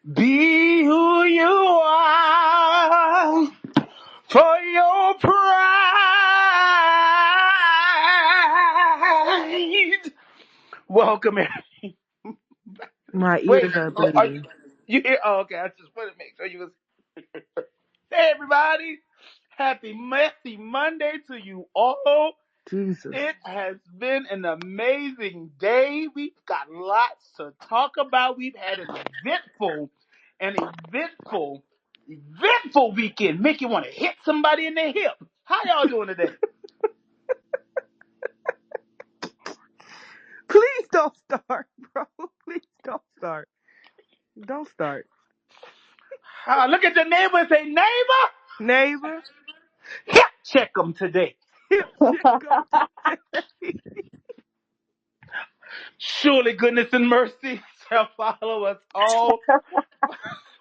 Be who you are for your pride. Welcome, My wait, ears are are bleeding. you here? Oh, okay. I just wanted to make sure you was. Hey, everybody! Happy messy Monday to you all. Jesus. It has been an amazing day. We've got lots to talk about. We've had an eventful weekend. Make you want to hit somebody in the hip. How y'all doing today? Please don't start, bro. Please don't start. Don't start. Look at your neighbor and say, neighbor, Neighbor, hip check them today. hip check them today. Surely goodness and mercy shall follow us all.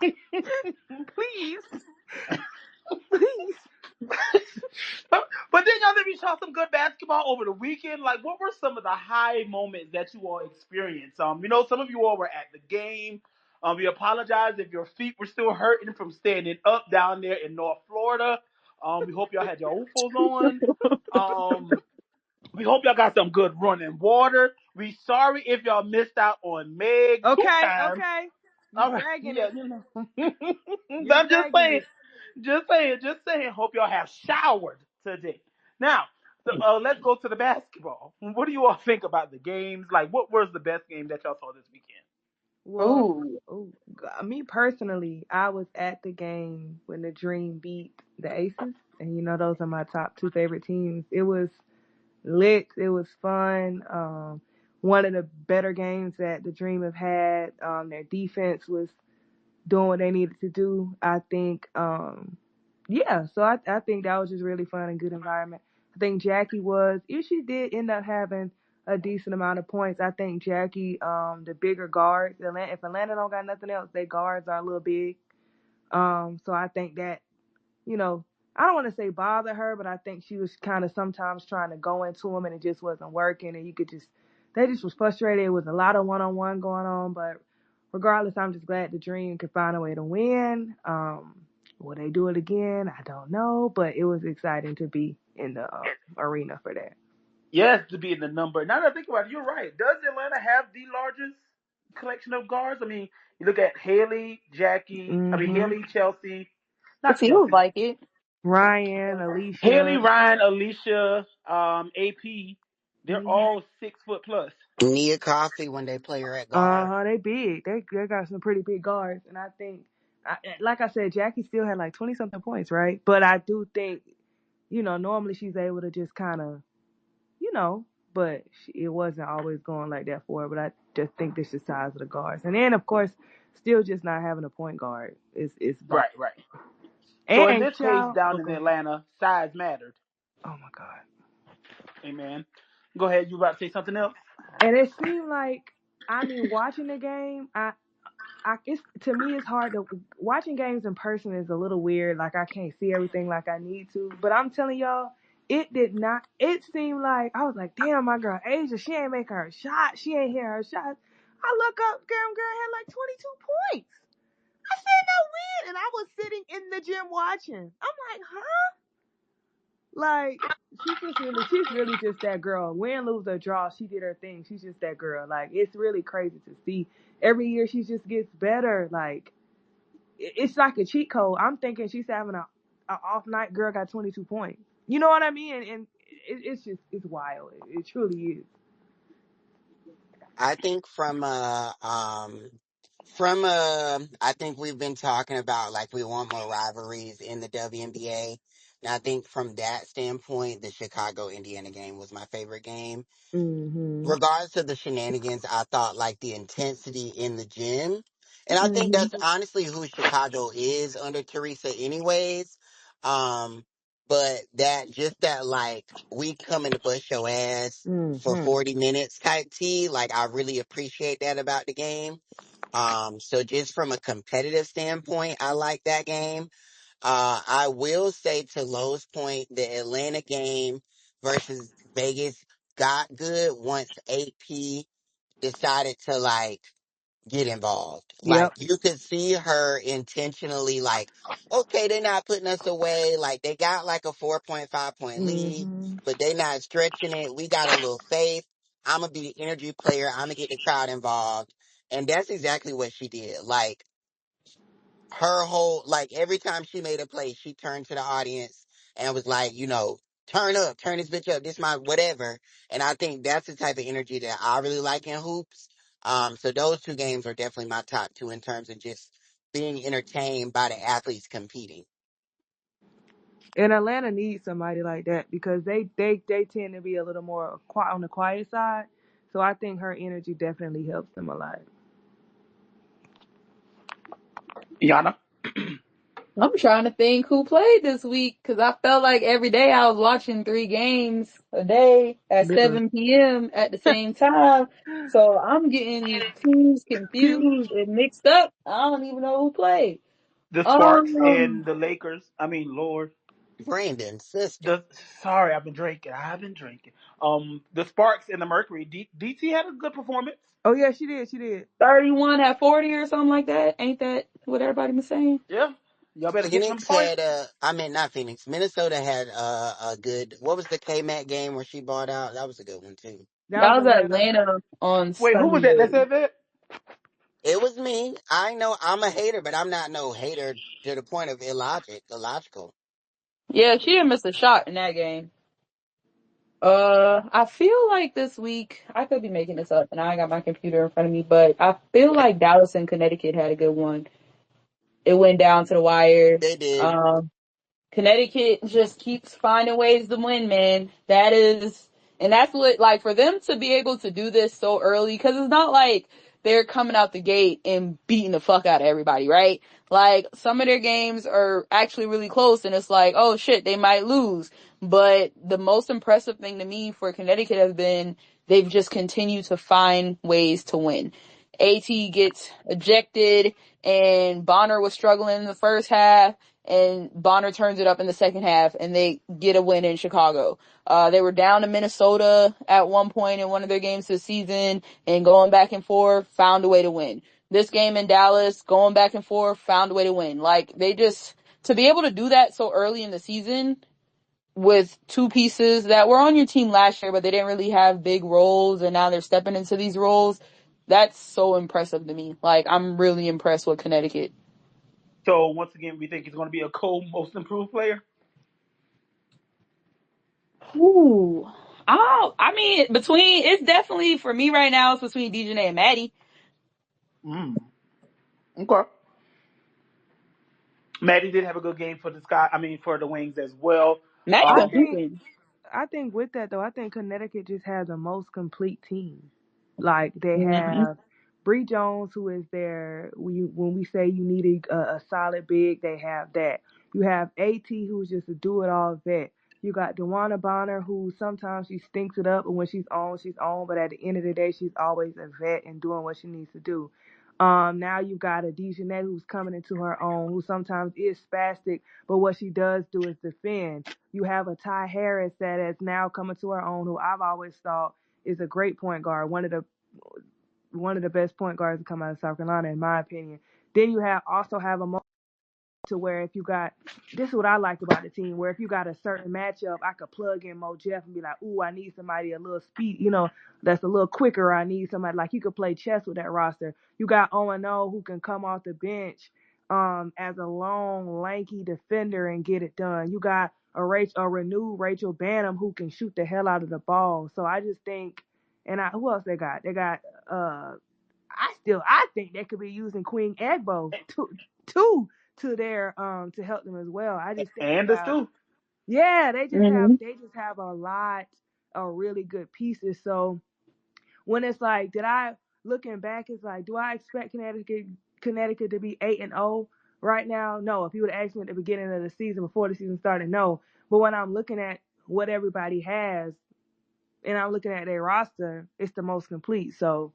Please. Please. But then y'all let me saw some good basketball over the weekend. Like, what were some of the high moments that you all experienced? Some of you all were at the game. We apologize if your feet were still hurting from standing up down there in North Florida. We hope y'all had your OFOs on. Um, we hope y'all got some good running water. We sorry if y'all missed out on Meg two Okay, times. okay. You All right, dragging yeah, it. you know. You're I'm just dragging saying, it. just saying. Hope y'all have showered today. Now, let's go to the basketball. What do you all think about the games? Like, what was the best game that y'all saw this weekend? Well, me personally, I was at the game when the Dream beat the Aces, and those are my top two favorite teams. It was lit. It was fun. One of the better games that the Dream have had. Their defense was doing what they needed to do. I think, yeah. So I think that was just really fun and good environment. I think Jackie was. If she did end up having a decent amount of points, I think Jackie, the bigger guards. If Atlanta don't got nothing else, their guards are a little big. So I think that you know, I don't want to say bother her, but I think she was kind of sometimes trying to go into them and it just wasn't working. And they just was frustrated. It was a lot of one-on-one going on. But regardless, I'm just glad the Dream could find a way to win. Will they do it again? I don't know. But it was exciting to be in the arena for that. Yes, to be in the number. Now that I think about it, you're right. Does Atlanta have the largest collection of guards? I mean, you look at Hmm. Haley, Chelsea, It not feels Chelsea, like it. Ryan, Haley, Alicia. Ryan, Alicia, AP. They're Hmm. all 6 foot plus. Nia Coffee when they play her at guard. They big. They got some pretty big guards, and I think, like I said, Jackie still had like 20 something points, right? But I do think, normally she's able to just kind of, but it wasn't always going like that for her. But I just think this is the size of the guards, and then of course, still just not having a point guard is vital. Right, right. So in And this case, child, down oh, in go ahead. Atlanta, size mattered. Oh my god. Amen. Go ahead. You about to say something else? And it seemed like, watching the game, it's to me it's hard to watching games in person is a little weird. Like I can't see everything like I need to. But I'm telling y'all, it did not. It seemed like I was like, damn, my girl Asia, she ain't making her shot. She ain't hitting her shot. I look up, girl had like 22 points. I said no win, and I was sitting in the gym watching. I'm like, huh? Like she's really just that girl. Win, lose or draw, she did her thing. She's just that girl. Like it's really crazy to see. Every year she just gets better. Like it's like a cheat code. I'm thinking she's having a off night. Girl got 22 points. You know what I mean? And it's wild. It truly is. I think I think we've been talking about like we want more rivalries in the WNBA. And I think from that standpoint, the Chicago Indiana game was my favorite game. Mhm. Regardless of the shenanigans, I thought like the intensity in the gym. And I think Mhm. that's honestly who Chicago is under Teresa anyways. Um, but that like we coming to bust your ass for Mhm. 40 minutes type tea, like I really appreciate that about the game. So just from a competitive standpoint, I like that game. I will say to Lowe's point, the Atlanta game versus Vegas got good once AP decided to like get involved. Like Yep. you could see her intentionally like, okay, they're not putting us away. Like they got like a 4.5 point lead, Hmm. but they not stretching it. We got a little faith. I'm gonna be the energy player. I'm gonna get the crowd involved. And that's exactly what she did. Like her whole, like every time she made a play, she turned to the audience and was like, turn up, turn this bitch up, this my whatever. And I think that's the type of energy that I really like in hoops. So those two games are definitely my top two in terms of just being entertained by the athletes competing. And Atlanta needs somebody like that because they tend to be a little more quiet on the quiet side. So I think her energy definitely helps them a lot. Yana. I'm trying to think who played this week because I felt like every day I was watching 3 games a day at Literally. 7 p.m. at the same time. So I'm getting these teams confused and mixed up. I don't even know who played. The Sparks Um, and the Lakers. I mean, Lord. Brandon, sister. The Sorry, I've been drinking. I've been drinking. The Sparks and the Mercury. DT had a good performance. Oh yeah, she did. She did. 31 at 40 or something like that. Ain't that what everybody been saying? Yeah. Y'all better get them Phoenix points. had I mean not Phoenix. Minnesota had a good. What was the K Mac game where she bought out? That was a good one too. That That was was Atlanta. Atlanta on Wait, who was that? That Sunday. said that? It was me. I know I'm a hater, but I'm not no hater to the point of illogical. Yeah, she didn't miss a shot in that game. I feel like this week, I could be making this up and I got my computer in front of me, but I feel like Dallas and Connecticut had a good one. It went down to the wire. They did. Um, Connecticut just keeps finding ways to win, man. And that's what, like, for them to be able to do this so early, because it's not like they're coming out the gate and beating the fuck out of everybody, right? Like, some of their games are actually really close, and it's like, oh shit, they might lose. But the most impressive thing to me for Connecticut has been they've just continued to find ways to win. AT gets ejected, and Bonner was struggling in the first half and Bonner turns it up in the second half and they get a win in Chicago. They were down to Minnesota at one point in one of their games this season and going back and forth, found a way to win. This game in Dallas, going back and forth, found a way to win. Like to be able to do that so early in the season with two pieces that were on your team last year, but they didn't really have big roles and now they're stepping into these roles. That's so impressive to me. Like, I'm really impressed with Connecticut. So once again, we think he's going to be a co-most improved player. Ooh. Oh, I mean, it's definitely, for me right now, it's between DJ and Maddie. Mm. Okay. Maddie did have a good game for the Sky. I mean, for the Wings as well. Maddie I been Um, think hooping. I think with that though, I think Connecticut just has the most complete team. Like they Mm-hmm. have Bree Jones, who is there. When we say you need a solid big, they have that. You have At, who's just a do it all vet. You got Dewana Bonner, who sometimes she stinks it up, and when she's on, she's on. But at the end of the day, she's always a vet and doing what she needs to do. Now you've got a Dejanette who's coming into her own, who sometimes is spastic, but what she does do is defend. You have a Ty Harris that is now coming to her own, who I've always thought is a great point guard, one of the best point guards to come out of South Carolina, in my opinion. Then you also have a moment to where if you got this is what I liked about the team, where if you got a certain matchup, I could plug in Mo Jeff and be like, ooh, I need somebody a little speed, that's a little quicker. I need somebody like you could play chess with that roster. You got Owen O who can come off the bench as a long, lanky defender and get it done. You got a renewed Rachel Banham who can shoot the hell out of the ball. So I just think, who else they got? They got I think they could be using Queen Egbo too to their to help them as well. I just think they and us have, too. yeah, Mm-hmm. they just have a lot of really good pieces. So when it's like, did I looking back, it's like, do I expect Connecticut to be 8-0 right now? No. If you would have asked me at the beginning of the season before the season started, no. But when I'm looking at what everybody has and I'm looking at their roster, it's the most complete. So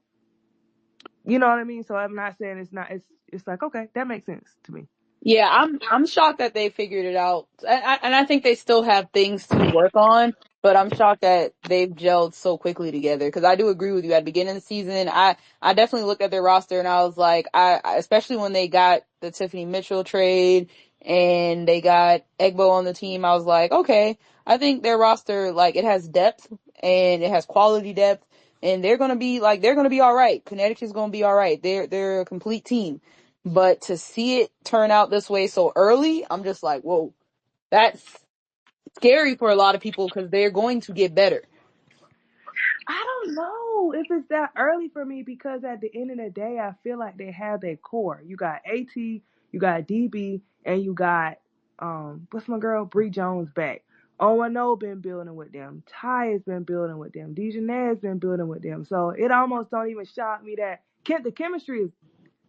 you know what I mean? So I'm not saying it's not. It's like, okay, that makes sense to me. Yeah, I'm shocked that they figured it out, and I think they still have things to work on. but I'm shocked that they've gelled so quickly together. Because I do agree with you. At the beginning of the season, I definitely looked at their roster and I was like, especially when they got the Tiffany Mitchell trade and they got Egbo on the team, I was like, okay, I think their roster, like, it has depth and it has quality depth, and they're gonna be all right. Connecticut's gonna be all right. They're a complete team. But to see it turn out this way so early, I'm just like, whoa, that's scary for a lot of people because they're going to get better. I don't know if it's that early for me because at the end of the day, I feel like they have their core. You got AT, you got DB, and you got what's my girl Bree Jones back. O been building with them. Ty has been building with them. Dejanay has been building with them. So it almost don't even shock me that the chemistry is,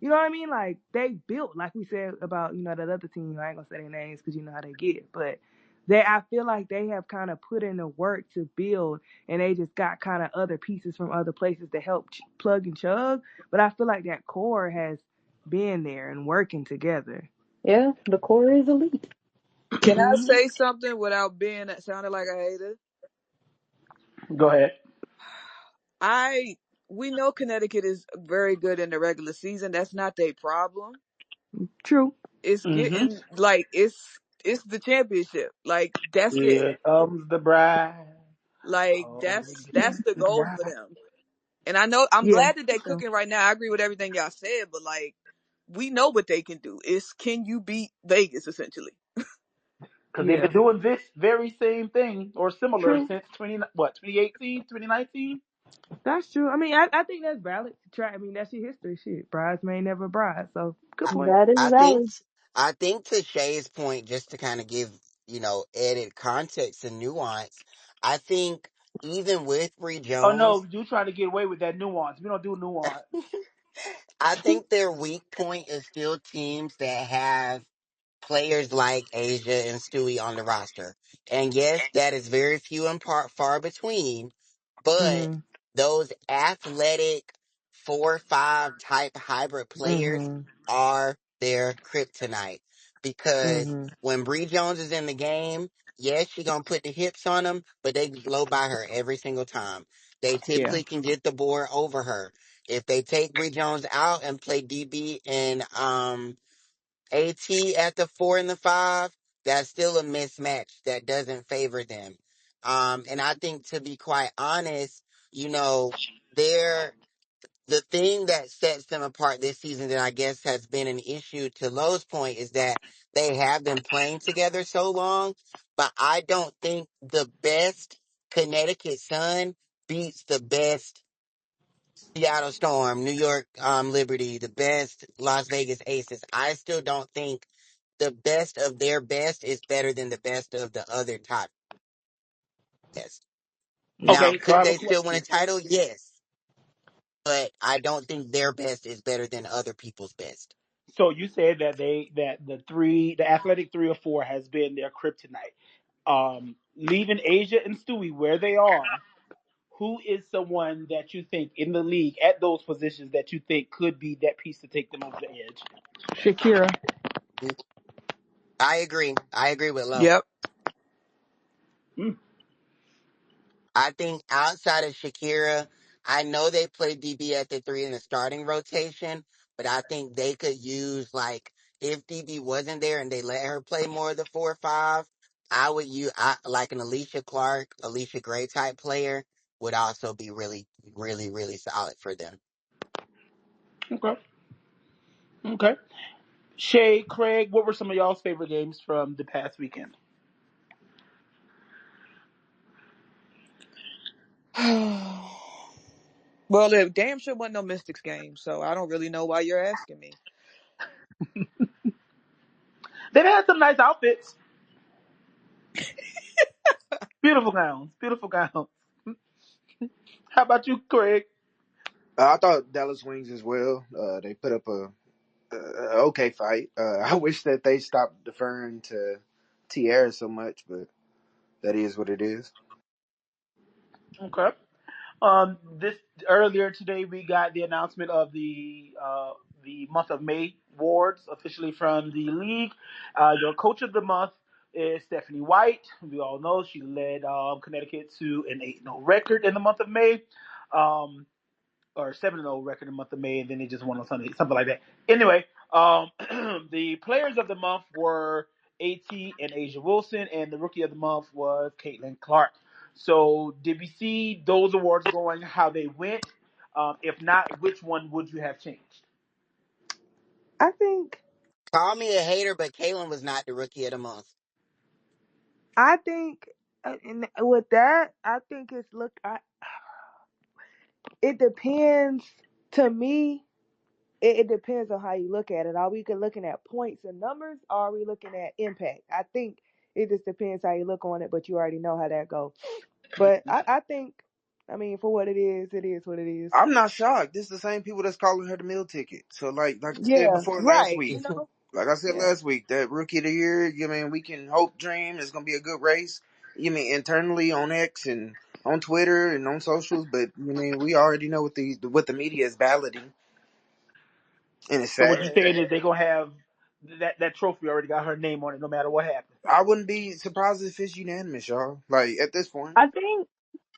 you know what I mean? Like they built, like we said about, that other team. I ain't gonna say their names because you know how they get, but I feel like they have kind of put in the work to build, and they just got kind of other pieces from other places to help plug and chug. But I feel like that core has been there and working together. Yeah, the core is elite. Can I Mhm. say something without being sounding like a hater? Go ahead. I We know Connecticut is very good in the regular season. That's not their problem. True. It's Mm-hmm. getting like it's the championship. Like that's it. Here comes the bride. Like Oh, that's the goal for them. And I know I'm Yeah, glad that for they're sure. cooking right now. I agree with everything y'all said, but like we know what they can do. It's can you beat Vegas essentially? because they've Yeah, been doing this very same thing or similar true. since 2018, 2019. That's true. I mean, I think that's valid to try. I mean, that's your history. Shit, bridesmaid never bride. So good point. That is I think valid. I think to Shay's point, just to kind of give, added context and nuance, I think even with Bree Oh no, Jones, you trying to get away with that nuance. We don't do nuance. I think their weak point is still teams that have players like Asia and Stewie on the roster. And yes, that is very few and far between, but Mhm. those athletic 4-5 type hybrid players Mhm. are their kryptonite. Because Mhm. when Bree Jones is in the game, yes, she gonna put the hips on them, but they can blow by her every single time. They Yeah. typically can get the board over her. If they take Bree Jones out and play DB and AT at the 4 and the 5, that's still a mismatch that doesn't favor them. And I think, to be quite honest, you know, they're the thing that sets them apart this season that I guess has been an issue to Lowe's point is that they have been playing together so long, but I don't think the best Connecticut Sun beats the best Seattle Storm, New York Liberty, the best Las Vegas Aces. I still don't think the best of their best is better than the best of the other top best. Now, Okay, so I could have a they still win a question. title? Yes, but I don't think their best is better than other people's best. So you said that the athletic 3 or 4 has been their kryptonite. Leaving Asia and Stewie where they are, who is someone that you think in the league at those positions that you think could be that piece to take them over the edge? Shakira. Mm, I agree. I agree with Lo. Yep. Mm. I think outside of Shakira, I know they play DB at the 3 in the starting rotation, but I think they could use, like, if DB wasn't there and they let her play more of the 4 or 5, I would use like an Alicia Clark, Alicia Gray type player would also be really, really, really solid for them. Okay. Okay. Shay, Craig, what were some of y'all's favorite games from the past weekend? Well, it damn sure wasn't no Mystics game, so I don't really know why you're asking me. They've had some nice outfits. Beautiful gowns. Beautiful gowns. How about you, Craig? I thought Dallas Wings as well. They put up a okay fight. I wish that they stopped deferring to Tierra so much, but that is what it is. Okay. This earlier today we got the announcement of the month of May awards officially from the league. Your coach of the month is Stephanie White. We all know she led Connecticut to an 8-0 record in the month of May. Or 7-0 record in the month of May, and then they just won on Sunday, something like that. Anyway, the players of the month were AT and Asia Wilson, and the rookie of the month was Caitlin Clark. So, did we see those awards going how they went? If not, which one would you have changed? I think Call me a hater, but Caitlyn was not the rookie of the month. I think and with that, I think it depends to me. It depends on how you look at it. Are we looking at points and numbers, or are we looking at impact? I think it just depends how you look on it, but you already know how that goes. But I think, I mean, for what it is what it is. I'm not shocked. This is the same people that's calling her the meal ticket. So like I said Yeah, before last right. week, You know. like I said Yeah. last week, that rookie of the year, you mean we can hope dream it's gonna be a good race. You mean internally on X and on Twitter and on socials, but you mean we already know what the media is balloting, and it's So, what you sad. saying is they gonna have that trophy already got her name on it, no matter what happens. I wouldn't be surprised if it's unanimous, y'all. Like at this point, I think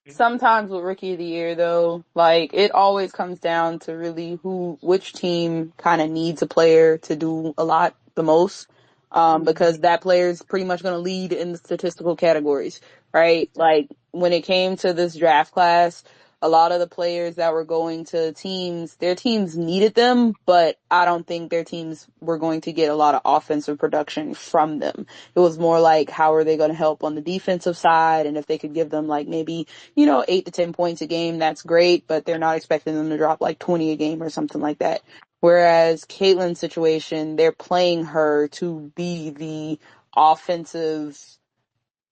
sometimes with rookie of the year though, like it always comes down to really which team kind of needs a player to do a lot the most. Because that player is pretty much going to lead in the statistical categories, right? Like when it came to this draft class, a lot of the players that were going to teams, their teams needed them, but I don't think their teams were going to get a lot of offensive production from them. It was more like, how are they going to help on the defensive side? And if they could give them like maybe, 8 to 10 points a game, that's great, but they're not expecting them to drop like 20 a game or something like that. Whereas Caitlin's situation, they're playing her to be the offensive,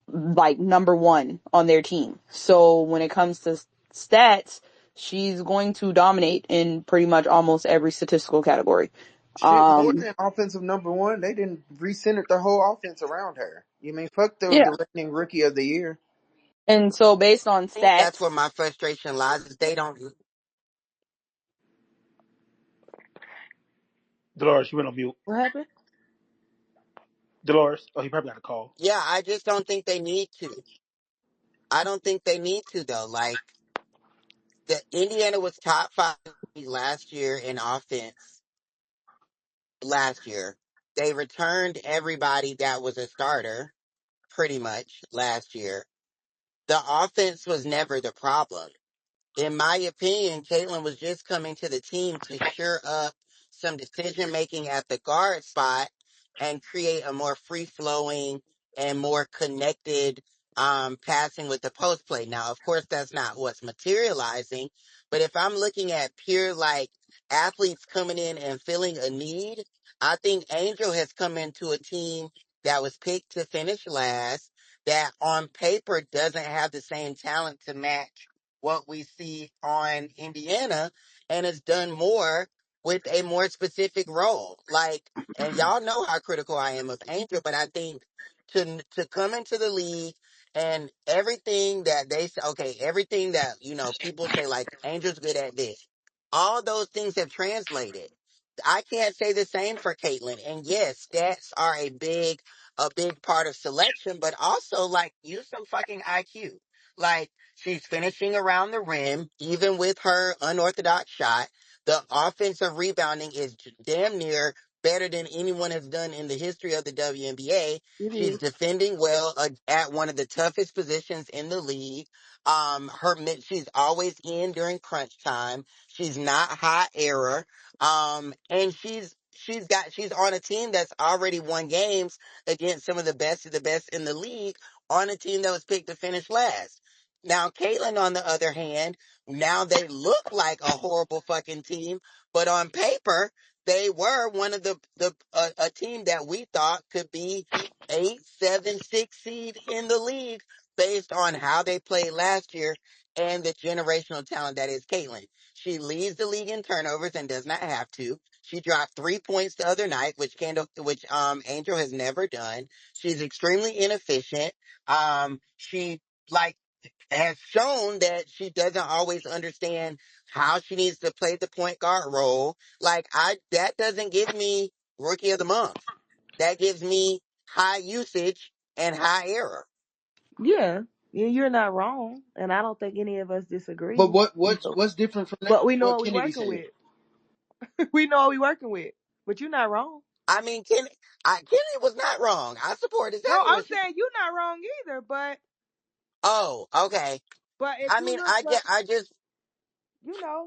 like, number one on their team. So when it comes to stats, she's going to dominate in pretty much almost every statistical category. shit, more Um, than offensive number one, they didn't recenter the whole offense around her. You mean fuck yeah. the reigning rookie of the year. And so based on I think that's where stats, my frustration lies. Is they don't. Dolores, you went on mute. What happened? Dolores, oh, he probably got a call. Yeah, I just don't think they need to. I don't think they need to though. Like the Indiana was top five last year in offense. Last year, they returned everybody that was a starter pretty much last year. The offense was never the problem. In my opinion, Caitlin was just coming to the team to shore up some decision making at the guard spot and create a more free flowing and more connected passing with the post play. Now, of course, that's not what's materializing, but if I'm looking at pure like athletes coming in and filling a need, I think Angel has come into a team that was picked to finish last, that on paper doesn't have the same talent to match what we see on Indiana, and has done more with a more specific role. Like, and y'all know how critical I am of Angel, but I think to come into the league and everything that they say, okay, everything that people say like Angel's good at this, all those things have translated. I can't say the same for Caitlin. And yes, stats are a big part of selection, but also like use some fucking IQ. Like she's finishing around the rim, even with her unorthodox shot. The offensive rebounding is damn near better than anyone has done in the history of the WNBA. It She's is. defending well at one of the toughest positions in the league. She's always in during crunch time. She's not high error. And she's on a team that's already won games against some of the best in the league on a team that was picked to finish last. Now, Caitlin, on the other hand, now they look like a horrible fucking team, but on paper, they were one of a team that we thought could be 8, 7, 6 seed in the league based on how they played last year and the generational talent that is Caitlin. She leads the league in turnovers and does not have to. She dropped 3 points the other night, which Angel has never done. She's extremely inefficient. She like has shown that she doesn't always understand how she needs to play the point guard role. That doesn't give me rookie of the month. That gives me high usage and high error. Yeah, you're not wrong, and I don't think any of us But disagree. what's different from that? But we know What what we Kennedy working said. with. We know what we working with. But you're not wrong. I mean, Kennedy was not wrong. I support No, exactly I'm what she said. saying you're not wrong either. Oh, okay. But if I you mean, look, but I just,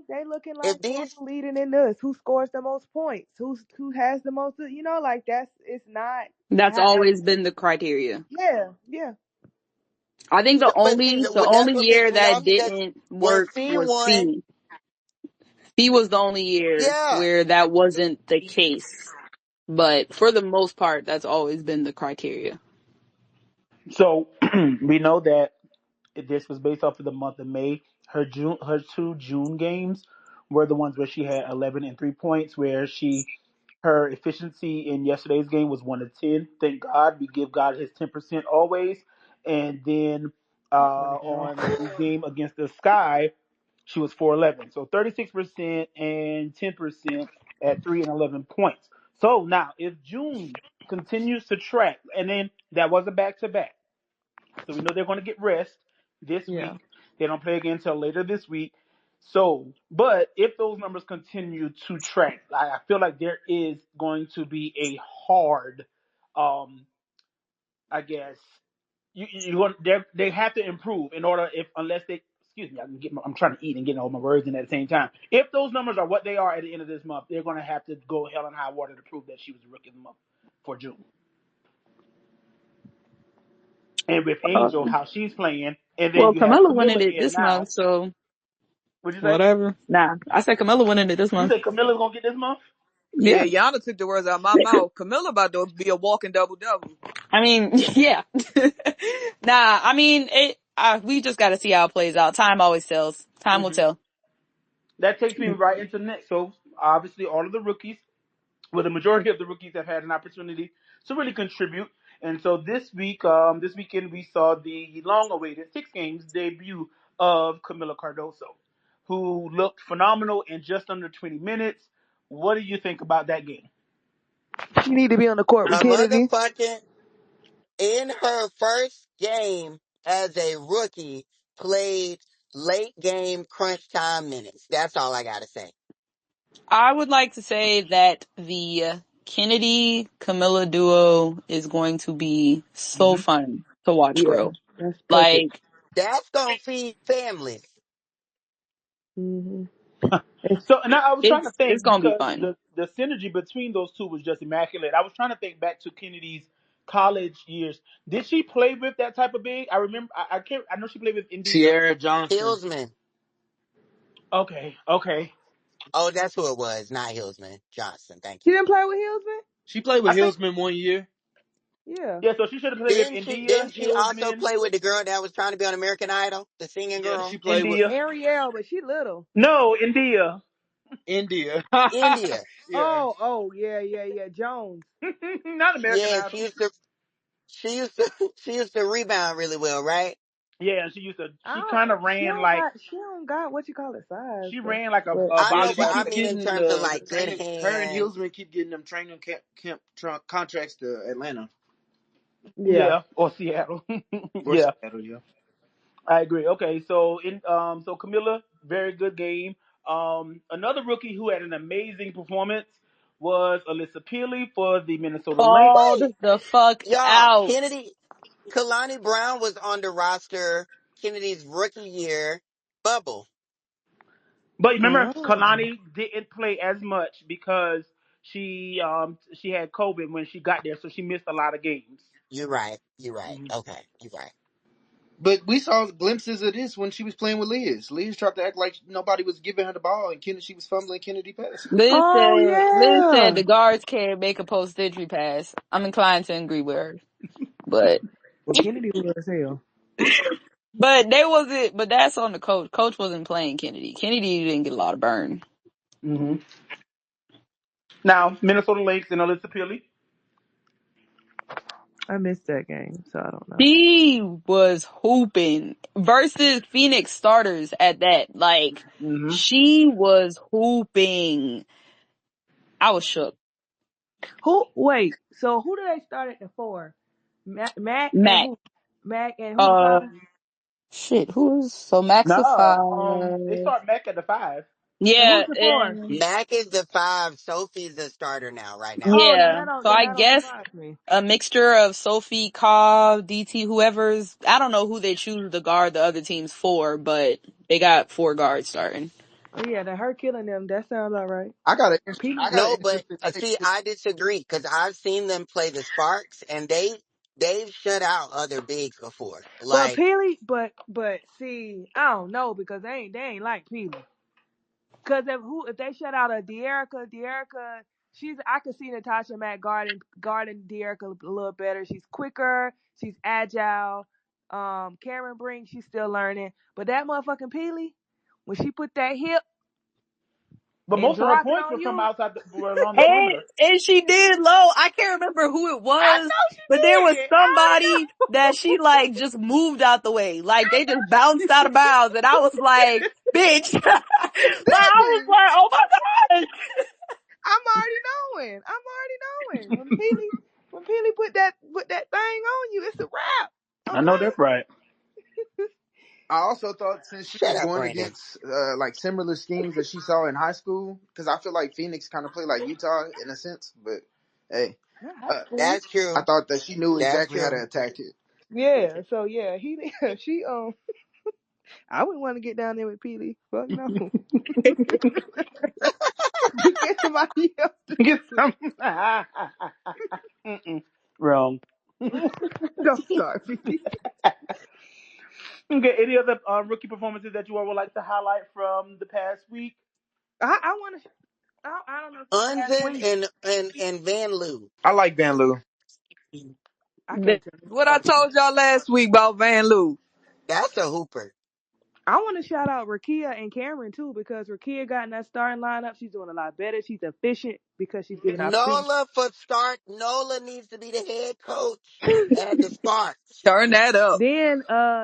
they looking if like who's these, leading in this, who scores the most points, who has the most, like it's not That's how. always been the criteria. Yeah, yeah. I think but see, the well, that's only what year pissed me that off because didn't when work C was won, C. C was the only year yeah. where that wasn't the case. But for the most part, that's always been the criteria. So we know that this was based off of the month of May. Her 2 June games were the ones where she had 11 and 3 points, where her efficiency in yesterday's game was 1 to 10. Thank God, we give God His 10% always. And then on the game against the Sky, she was 411. So 36% and 10% at 3 and 11 points. So now, if June continues to track, and then that was a back to back. So we know they're going to get rest this Yeah. week. They don't play again until later this week. So, but if those numbers continue to track, I feel like there is going to be a hard, um, I guess, they have to improve in order unless they excuse me, I'm trying to eat and getting all my words in at the same time. If those numbers are what they are at the end of this month, they're going to have to go hell and high water to prove that she was the rookie of the month for June. And with Angel, how she's playing, and then Well, you have Camilla winning Kamilla it in this month, now. so What'd you say? whatever. Nah, I said Camilla winning it this You month. say Camilla's gonna get this month? Yeah, Yeah. Yana took the words out of my mouth. Camilla about to be a walking double double. I mean, yeah. Nah, I mean, we just got to see how it plays out. Time always tells. Time will Hmm. tell. That takes me right into the next. So obviously, all of the rookies, well, the majority of the rookies have had an opportunity to really contribute. And so this weekend, we saw the long-awaited 6 games debut of Kamilla Cardoso, who looked phenomenal in just under 20 minutes. What do you think about that game? You need to be on the court with A Kennedy. motherfucking, in her first game as a rookie, played late game crunch time minutes. That's all I gotta say. I would like to say that the Kennedy Camilla duo is going to be so Hmm. fun to watch Yeah, grow. that's perfect. Like, That's gonna feed families. Hmm. So, and I was trying to it's think gonna be because fun. the synergy between those two was just immaculate. I was trying to think back to Kennedy's college years. Did she play with that type of big? I remember. I can't. I know she played with India. Sierra Johnson. Hillsman. Okay. Okay. Oh, that's who it was, not Hillsman. Johnson, thank She you. didn't play with Hillsman. She played with I think. Hillsman 1 year. Yeah. Yeah. So she should have played with Didn't she India, didn't she also Hillsman, play with the girl that was trying to be on American Idol? The singing Yeah, she girl? played with India. Ariel, but she little. No, India. India. India. Yeah. Oh, yeah. Jones. Not American Yeah, Idol. she used to rebound really well, right? Yeah, she used to. I She don't. kind of She ran don't like got. She don't got what you call it size she though. ran like But a I know, She but I volleyball keep mean player. in getting terms of the like good training. Her and hands. Hillsman keep getting them training contracts to Atlanta yeah, Yeah, or Seattle. or Yeah. Seattle. Yeah. I agree. Okay, so so Camilla, very good game. Another rookie who had an amazing performance was Alyssa Peely for the Minnesota Lynx. Called Wait, the fuck y'all, out. Kalani Brown was on the roster Kennedy's rookie year bubble. But remember, oh. Kalani didn't play as much because she had COVID when she got there, so she missed a lot of games. You're right. You're right. Mhm. Okay, you're right. But we saw glimpses of this when she was playing with Liz. Liz tried to act like nobody was giving her the ball, and Kennedy, she was fumbling Kennedy passes. Oh Liz said yeah. the guards can't make a post entry pass. I'm inclined to agree with her. But Well, Kennedy was as hell. they wasn't but that's on the coach. Coach wasn't playing Kennedy. Kennedy didn't get a lot of burn. Hmm. Now, Minnesota Lynx and Alyssa Peely. I missed that game, so I don't know. She was hooping versus Phoenix starters at that. Like, Hmm. she was hooping. I was shook. Who? Wait. So who do they start at the four? Mac and Mac. who? Mac and who the Uh, five? shit. Who is so Mac's a No, they five? start Mac at the 5. And Yeah, who's the four? and Mac is the 5. Sophie's the starter right now. Oh, yeah. So then I that don't guess surprise me. a mixture of Sophie, Ka, DT, whoever's. I don't know who they choose to guard the other teams for, but they got 4 guards starting. Oh yeah, then her killing them. That sounds all right. I Peely. got an No, but interesting take. see, I disagree because I've seen them play the Sparks, and they've shut out other bigs before. But Like, Peely, but see, I don't know because they ain't like Peely. Cause if they shut out a De'Erica, I could see Natasha Mack guarding De'Erica a little better. She's quicker, she's agile. Cameron Brink, she's still learning. But that motherfucking Peely, when she put that hip But and most of her drop it points on were from you, were around the And perimeter. she did low. I can't remember who it I was, know but there was she did. I somebody that she like just moved out the way. Like they just bounced out of bounds, and I was like, "Bitch!" Like I was exactly. like, "Oh my god!" I'm already knowing. When Peely put that thing on you, it's a wrap. I know Okay. that's right. I also thought since she shut was up, going Brandon. against like similar schemes that she saw in high school, because I feel like Phoenix kind of played like Utah in a sense. But hey, Not high uh, school. That's true. I thought that she knew That's exactly how true. to attack it. Yeah. So yeah, she I wouldn't want to get down there with Peely. Fuck no. Get somebody else to Get do it. some. Mm-mm. Wrong. Don't start, Peely. Okay, any other rookie performances that you all would like to highlight from the past week? I want to. I don't know if it's past Unzen week. and Van Loo. I like Van Lou. I can't tell you What I about it. told y'all last week about Van Loo. That's a hooper. I want to shout out Rakia and Cameron too because Rakia got in that starting lineup. She's doing a lot better. She's efficient because she's giving opportunities. Nola for start. Nola needs to be the head coach at the Sparks. Turn that up. Then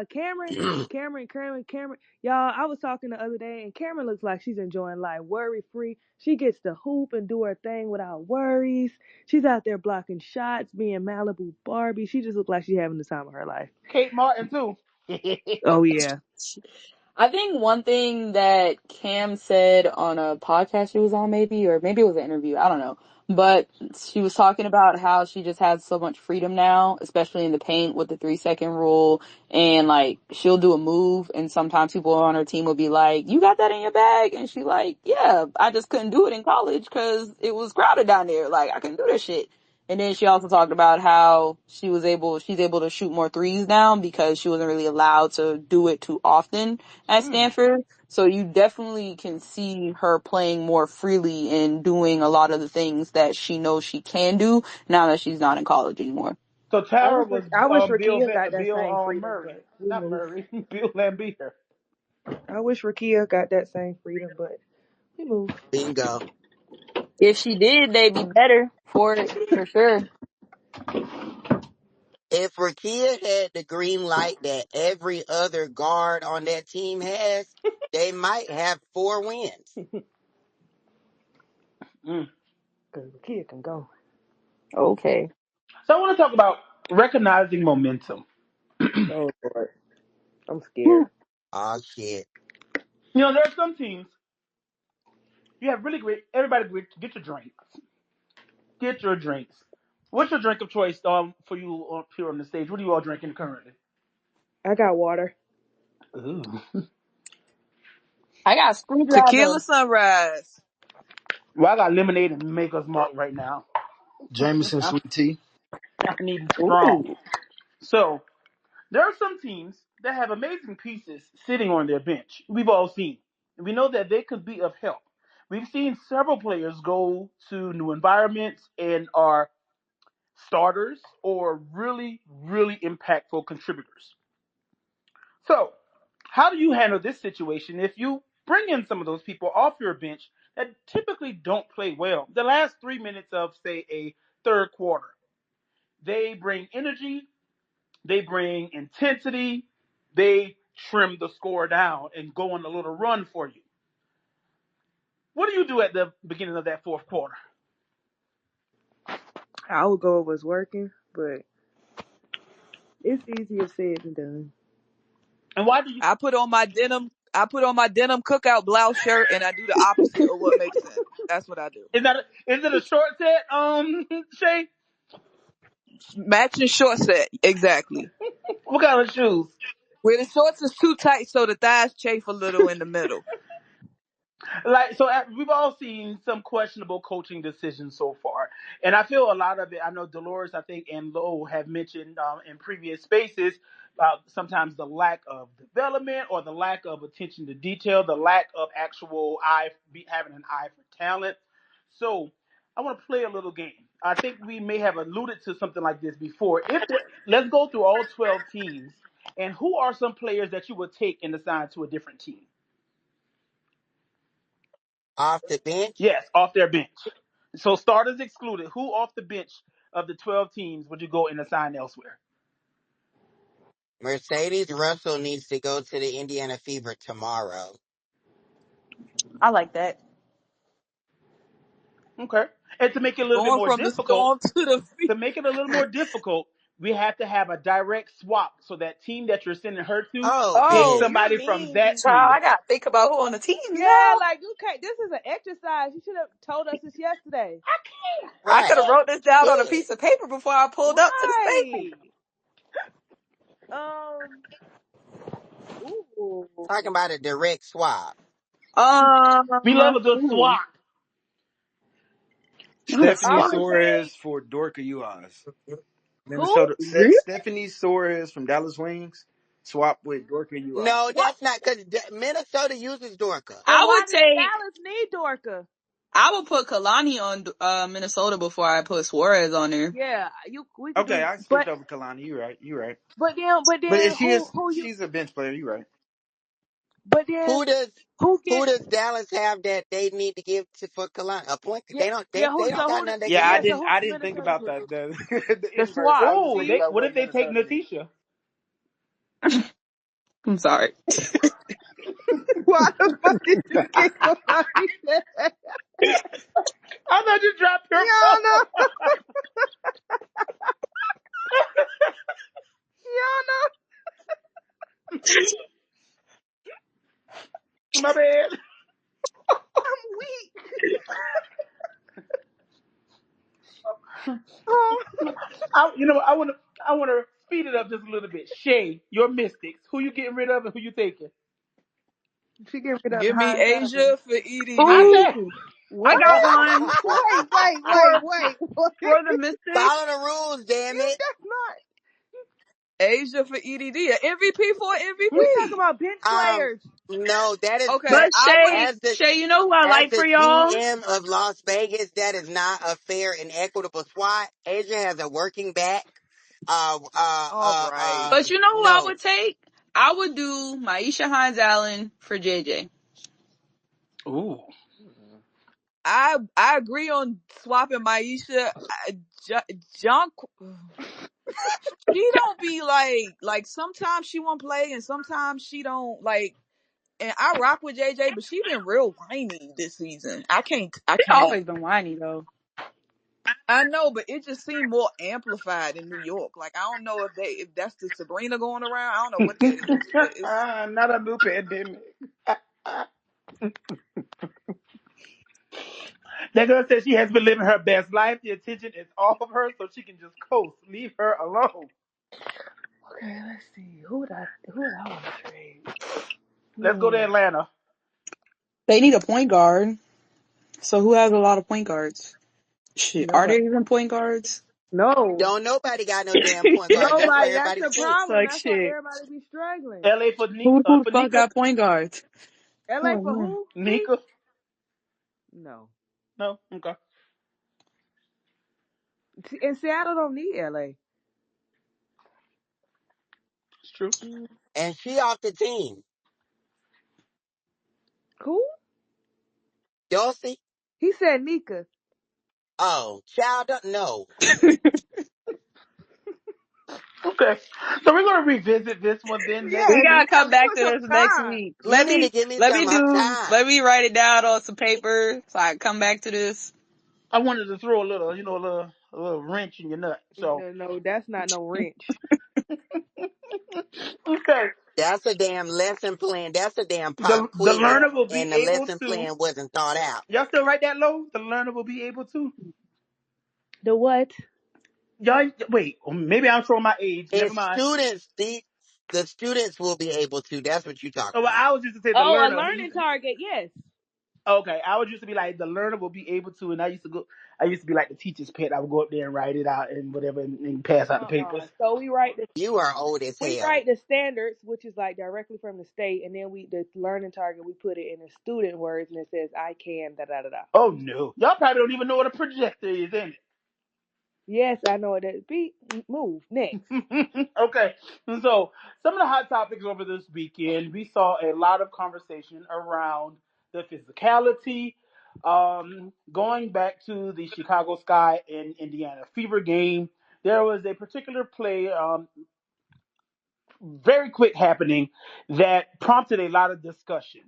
Cameron. Y'all, I was talking the other day, and Cameron looks like she's enjoying life, worry free. She gets to hoop and do her thing without worries. She's out there blocking shots, being Malibu Barbie. She just looks like she's having the time of her life. Kate Martin too. Oh yeah, I think one thing that Cam said on a podcast she was on, maybe, or maybe it was an interview, I don't know. But she was talking about how she just has so much freedom now, especially in the paint with the 3-second rule. And like, she'll do a move, and sometimes people on her team will be like, "You got that in your bag?" And she's like, "Yeah, I just couldn't do it in college because it was crowded down there. Like, I couldn't do this shit." And then she also talked about how she's able to shoot more threes now because she wasn't really allowed to do it too often at Stanford. So you definitely can see her playing more freely and doing a lot of the things that she knows she can do now that she's not in college anymore. So Tara was I wish Bill Rakia got that Bill same freedom, Murray, but we not move. Murray, Bill Lambier. I wish Rakia got that same freedom, but we move. Bingo. If she did, they'd be better for it, for sure. If Rakia had the green light that every other guard on that team has, they might have 4 wins. Mm. Cause Rakia can go. Okay. So I want to talk about recognizing momentum. Oh Lord, I'm scared. Whew. Oh shit. There are some teams you have really great. Everybody, get your drinks. Get your drinks. What's your drink of choice for you here on the stage? What are you all drinking currently? I got water. Ooh. I got a screwdriver. Tequila Sunrise. Well, I got lemonade and Maker's Mark right now. Jameson I'm, sweet tea. I need it strong. Ooh. So there are some teams that have amazing pieces sitting on their bench. We've all seen. We know that they could be of help. We've seen several players go to new environments and are starters or really, really impactful contributors. So, how do you handle this situation if you bring in some of those people off your bench that typically don't play well? The last 3 minutes of, say, a third quarter, they bring energy, they bring intensity, they trim the score down and go on a little run for you. What do you do at the beginning of that fourth quarter? I would go if it was working, but It's easier said than done. And why do you? I put on my denim cookout blouse shirt and I do the opposite of what makes sense. That's what I do. Is it a short set? Shay, Matching short set, exactly. what kind of shoes? Where the shorts is too tight so the thighs chafe a little in the middle. Like so we've all seen some questionable coaching decisions so far, and I feel a lot of it. I know Dolores, I think, and Lo have mentioned in previous spaces about sometimes the lack of development or the lack of attention to detail, the lack of actual having an eye for talent. So I want to play a little game. I think we may have alluded to something like this before. Let's go through all 12 teams, and who are some players that you would take and assign to a different team? Off the bench, Yes, off their bench. So starters excluded. Who off the bench of the 12 teams would you go and assign elsewhere? Mercedes Russell needs to go to the Indiana Fever tomorrow. I like that. Okay. And to make it a little bit Going more from the difficult, storm to the feet. to make it a little more difficult, we have to have a direct swap. So that team that you're sending her to Oh, picks Oh, period. you somebody from that mean? Child, team. I gotta think about who on the team Yeah, now. like you can't. This is an exercise. You should have told us this yesterday. I could have Right. wrote this down on a Shit. piece of paper before I pulled up to the station. Right. Um. Ooh. Talking about a direct swap. We love a good Ooh, swap. not a Stephanie I swap. would say Suarez for Dorka Uaz. who? Minnesota. Really? Stephanie Suarez from Dallas Wings. Swap with Dorka Uaz. No, What? that's not because Minnesota uses Dorka. But I why would does take. Dallas need Dorka? I would put Kalani on Minnesota before I put Suarez on there. Yeah, we could Okay, do. I skipped over Kalani. You right. You right. But But then she is. who you? She's a bench player. You right. But then Who does who who get? does Dallas have that they need to give to for Kalani? A point? Yeah, They don't. yeah. They don't got Who? nothing they can Yeah, I Yeah. give So didn't. him. who I does didn't think Minnesota about get? that. The The inverse. I swap. was just Oh, thinking See. about what what if they take Minnesota needs. Natisha? I'm sorry. Why the fuck did you get somebody that? I thought you dropped your Y'all phone. know. Y'all know. My bad. I'm weak. Oh, I want to speed it up just a little bit. Shay, your Mystics. Who you getting rid of and who you taking? she get rid of Give me Hines Asia Allen. for I EDD. said, Ooh, I What? got one for What? for the Mystics. Follow the rules, damn You it. that's not. Asia for EDD. An MVP for We talk MVP. about bench Um, players. no, that is Okay, But I would. Shay, as the Shay, you know who I as like the for y'all? GM of Las Vegas. That is not a fair and equitable swat. Asia has a working back. All right. But you know who I No. would take? I would do Maisha Hines Allen for JJ. ooh. I agree on swapping Maisha. John, she don't be like sometimes she won't play and sometimes she don't like. And I rock with JJ, but she been real whiny this season. I can't. I She can't. always been whiny though. I know, but it just seemed more amplified in New York. Like I don't know if that's the Sabrina going around. I don't know what that is, but it's Not a new pandemic. That girl said she has been living her best life. The attention is off of her, so she can just coast. Leave her alone. Okay, let's see. Who would I want to trade? Let's go to Hmm. Atlanta. They need a point guard. So who has a lot of point guards? Shit, are Nobody. there even point guards? No. Don't nobody got no damn point guard. That's why Nobody. That's everybody the stink. problem. Like That's why shit. everybody be struggling. LA Who the for fuck Nika. got point guards? LA Oh for man. who? See? Nika. No. No, okay. And Seattle don't need LA. It's true. Mm. And she off the team. Who? Dulcie? He said Nika. Oh, child, no. Okay. So we're gonna revisit this one then next We Yeah, gotta week. come back put to some this next time. week. You need to give me some time. Let me write it down on some paper so I can come back to this. I wanted to throw a little, a little wrench in your nut. So No, that's not no wrench. Okay. That's a damn lesson plan. That's a damn pop The quiz, learner will be and the able lesson to. plan wasn't thought out. Y'all still write that low? The learner will be able to. The what? Y'all wait. Maybe I'm showing my age. Never If mind. students, the students will be able to. That's what you talking Oh, well, about. I was used to say the Oh, a learner. He learning used to be, target. Yes. okay, I was used to be like the learner will be able to, and I used to go. I used to be like the teacher's pet. I would go up there and write it out and whatever, and pass out the papers. So we write the You are old as we hell. write the standards, which is like directly from the state, and then we the learning target we put it in the student words, and it says I can da da da da. Oh no, y'all probably don't even know what a projector is, in Yes, I know what that is. Be move next. it. Okay, and so some of the hot topics over this weekend, we saw a lot of conversation around the physicality. Going back to the Chicago Sky and Indiana Fever game, there was a particular play. Very quick happening that prompted a lot of discussion.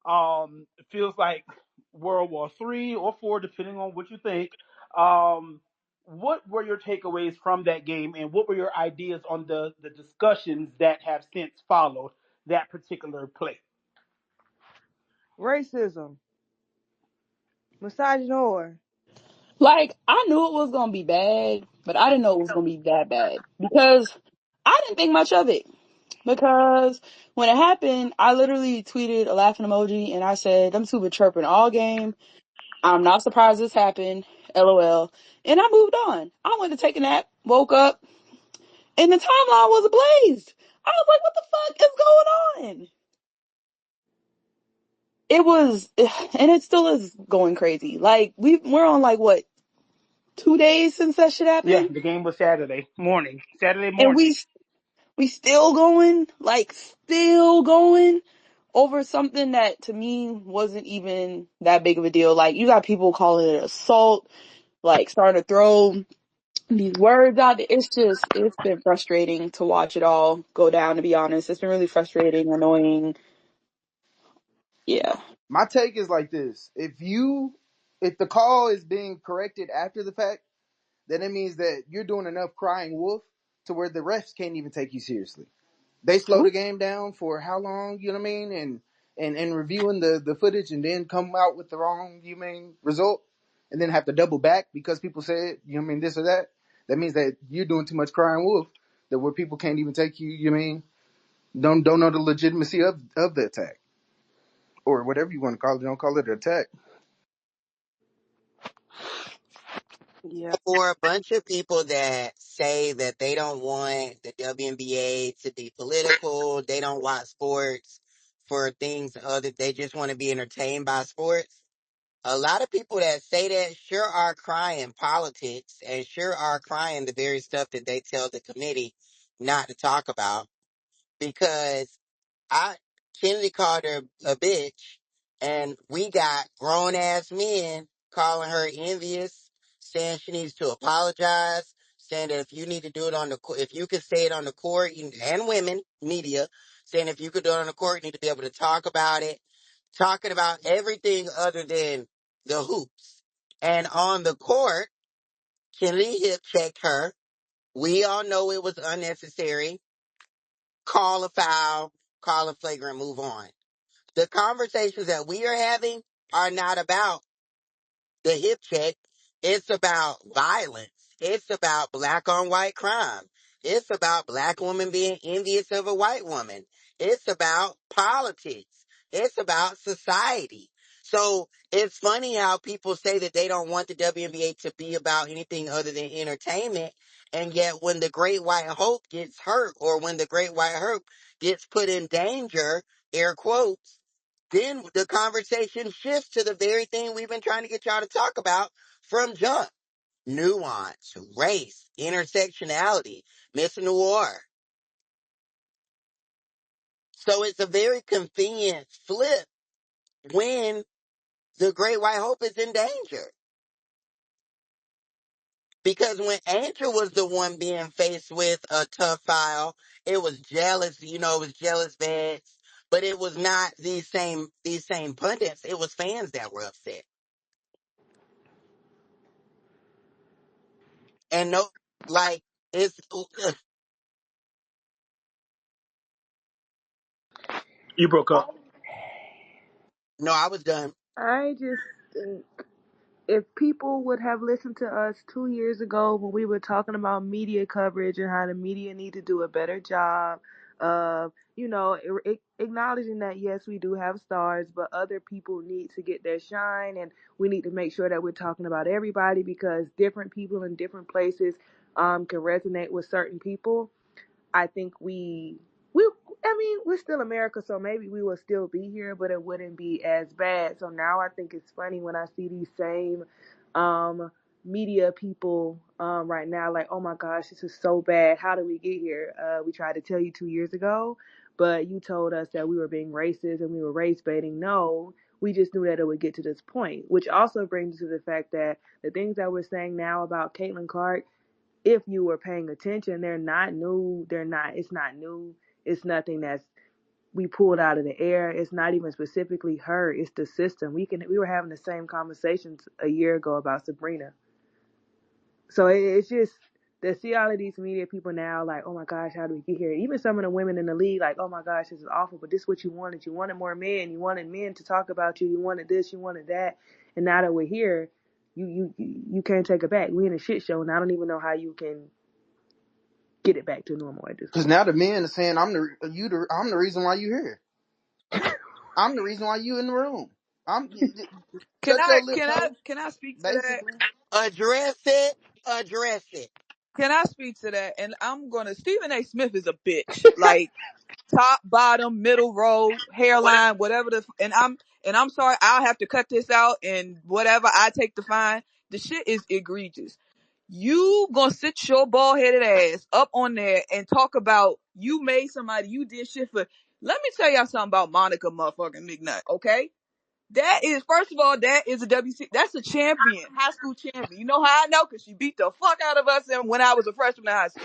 It feels like World War III or IV, depending on what you think. What were your takeaways from that game, and what were your ideas on the discussions that have since followed that particular play? Racism, misogynoir. Like, I knew it was gonna be bad, but I didn't know it was gonna be that bad because I didn't think much of it. Because when it happened, I literally tweeted a laughing emoji and I said, "I'm super chirping all game. I'm not surprised this happened. LOL." And I moved on. I went to take a nap, woke up, and the timeline was ablaze. I was like, "What the fuck is going on?" It was, and it still is going crazy. Like we're on like what 2 days since that shit Yeah, happened, the game was Saturday morning. Saturday and morning. we still going, like still going over something that to me wasn't even that big of a deal. Like you got people calling it assault, like starting to throw these words out there. It's been frustrating to watch it all go down, to be honest. It's been really frustrating, annoying. Yeah. My take is like this: if the call is being corrected after the fact, then it means that you're doing enough crying wolf to where the refs can't even take you seriously. They slow the game down for how long, you know what I mean, and reviewing the footage and then come out with the wrong, you mean, result, and then have to double back because people said, you know what I mean, this or that. That means that you're doing too much crying wolf, that where people can't even take you, you know what I mean, don't know the legitimacy of the attack or whatever you want to call it. Don't call it an attack. Yeah. For a bunch of people that say that they don't want the WNBA to be political, they don't watch sports for things other, they just want to be entertained by sports. A lot of people that say that sure are crying politics and sure are crying the very stuff that they tell the committee not to talk about because I Kennedy called her a bitch, and we got grown ass men calling her envious, saying she needs to apologize, saying that if you need to do it on the if you could say it on the court, and women media saying if you could do it on the court, you need to be able to talk about it, talking about everything other than the hoops. And on the court, Kennedy hip checked her. We all know it was unnecessary. Call a foul, call a flagrant, move on. The conversations that we are having are not about the hip check. It's about violence. It's about black on white crime. It's about black women being envious of a white woman. It's about politics. It's about society. So it's funny how people say that they don't want the WNBA to be about anything other than entertainment. And yet when the great white hope gets hurt or when the great white hope gets put in danger, air quotes, then the conversation shifts to the very thing we've been trying to get y'all to talk about from jump. Nuance, race, intersectionality, Miss Noir. So it's a very convenient flip when the great white hope is in danger. Because when Angel was the one being faced with a tough file, it was jealous, it was jealous bad. But it was not these same pundits. It was fans that were upset. And no, like, it's You broke up. No, I was done. I just think if people would have listened to us 2 years ago when we were talking about media coverage and how the media need to do a better job of, acknowledging that yes, we do have stars, but other people need to get their shine, and we need to make sure that we're talking about everybody because different people in different places can resonate with certain people. I think we I mean, we're still America, so maybe we will still be here, but it wouldn't be as bad. So now I think it's funny when I see these same media people right now, like, oh my gosh, this is so bad. How did we get here? We tried to tell you 2 years ago, but you told us that we were being racist and we were race baiting. No, we just knew that it would get to this point, which also brings us to the fact that the things that we're saying now about Caitlin Clark, if you were paying attention, they're not new. It's not new. It's nothing that's we pulled out of the air. It's not even specifically her. It's the system. We were having the same conversations a year ago about Sabrina. So it's just to see all of these media people now like, oh my gosh, how do we get here? Even some of the women in the league like, oh my gosh, this is awful, but this is what you wanted. You wanted more men. You wanted men to talk about you. You wanted this. You wanted that. And now that we're here, you can't take it back. We in a shit show, and I don't even know how you can get it back to normal at this Because point. now the men are saying I'm the reason why you here. I'm the reason why you in the room. I'm Can shut I your lips, can I hoe. can I speak to that? Basically, Address it. Address it. Can I speak to that? And I'm gonna Stephen A. Smith is a bitch. Like top, bottom, middle row, What? hairline, whatever and I'm sorry, I'll have to cut this out and whatever I take the fine. The shit is egregious. You gonna sit your bald headed ass up on there and talk about you made somebody, you did shit for. Let me tell y'all something about Monica motherfucking McNutt, okay? That is, first of all, that is a WC, that's a champion, high school champion. You know how I know? Cause she beat the fuck out of us when I was a freshman in high school.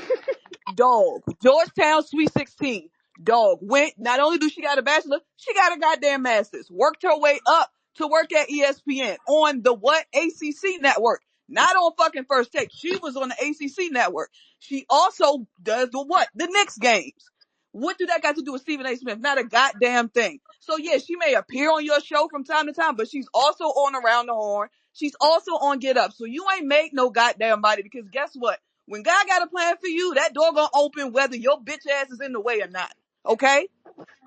Dog. Georgetown Sweet 16. Dog. Went, not only do she got a bachelor, she got a goddamn master's. Worked her way up to work at ESPN on the what? ACC network. Not on fucking First Take. She was on the ACC network. She also does the what? The Knicks games. What do that got to do with Stephen A. Smith? Not a goddamn thing. So yeah, she may appear on your show from time to time, but she's also on Around the Horn. She's also on Get Up. So you ain't make no goddamn body because guess what? When God got a plan for you, that door gonna open whether your bitch ass is in the way or not. Okay?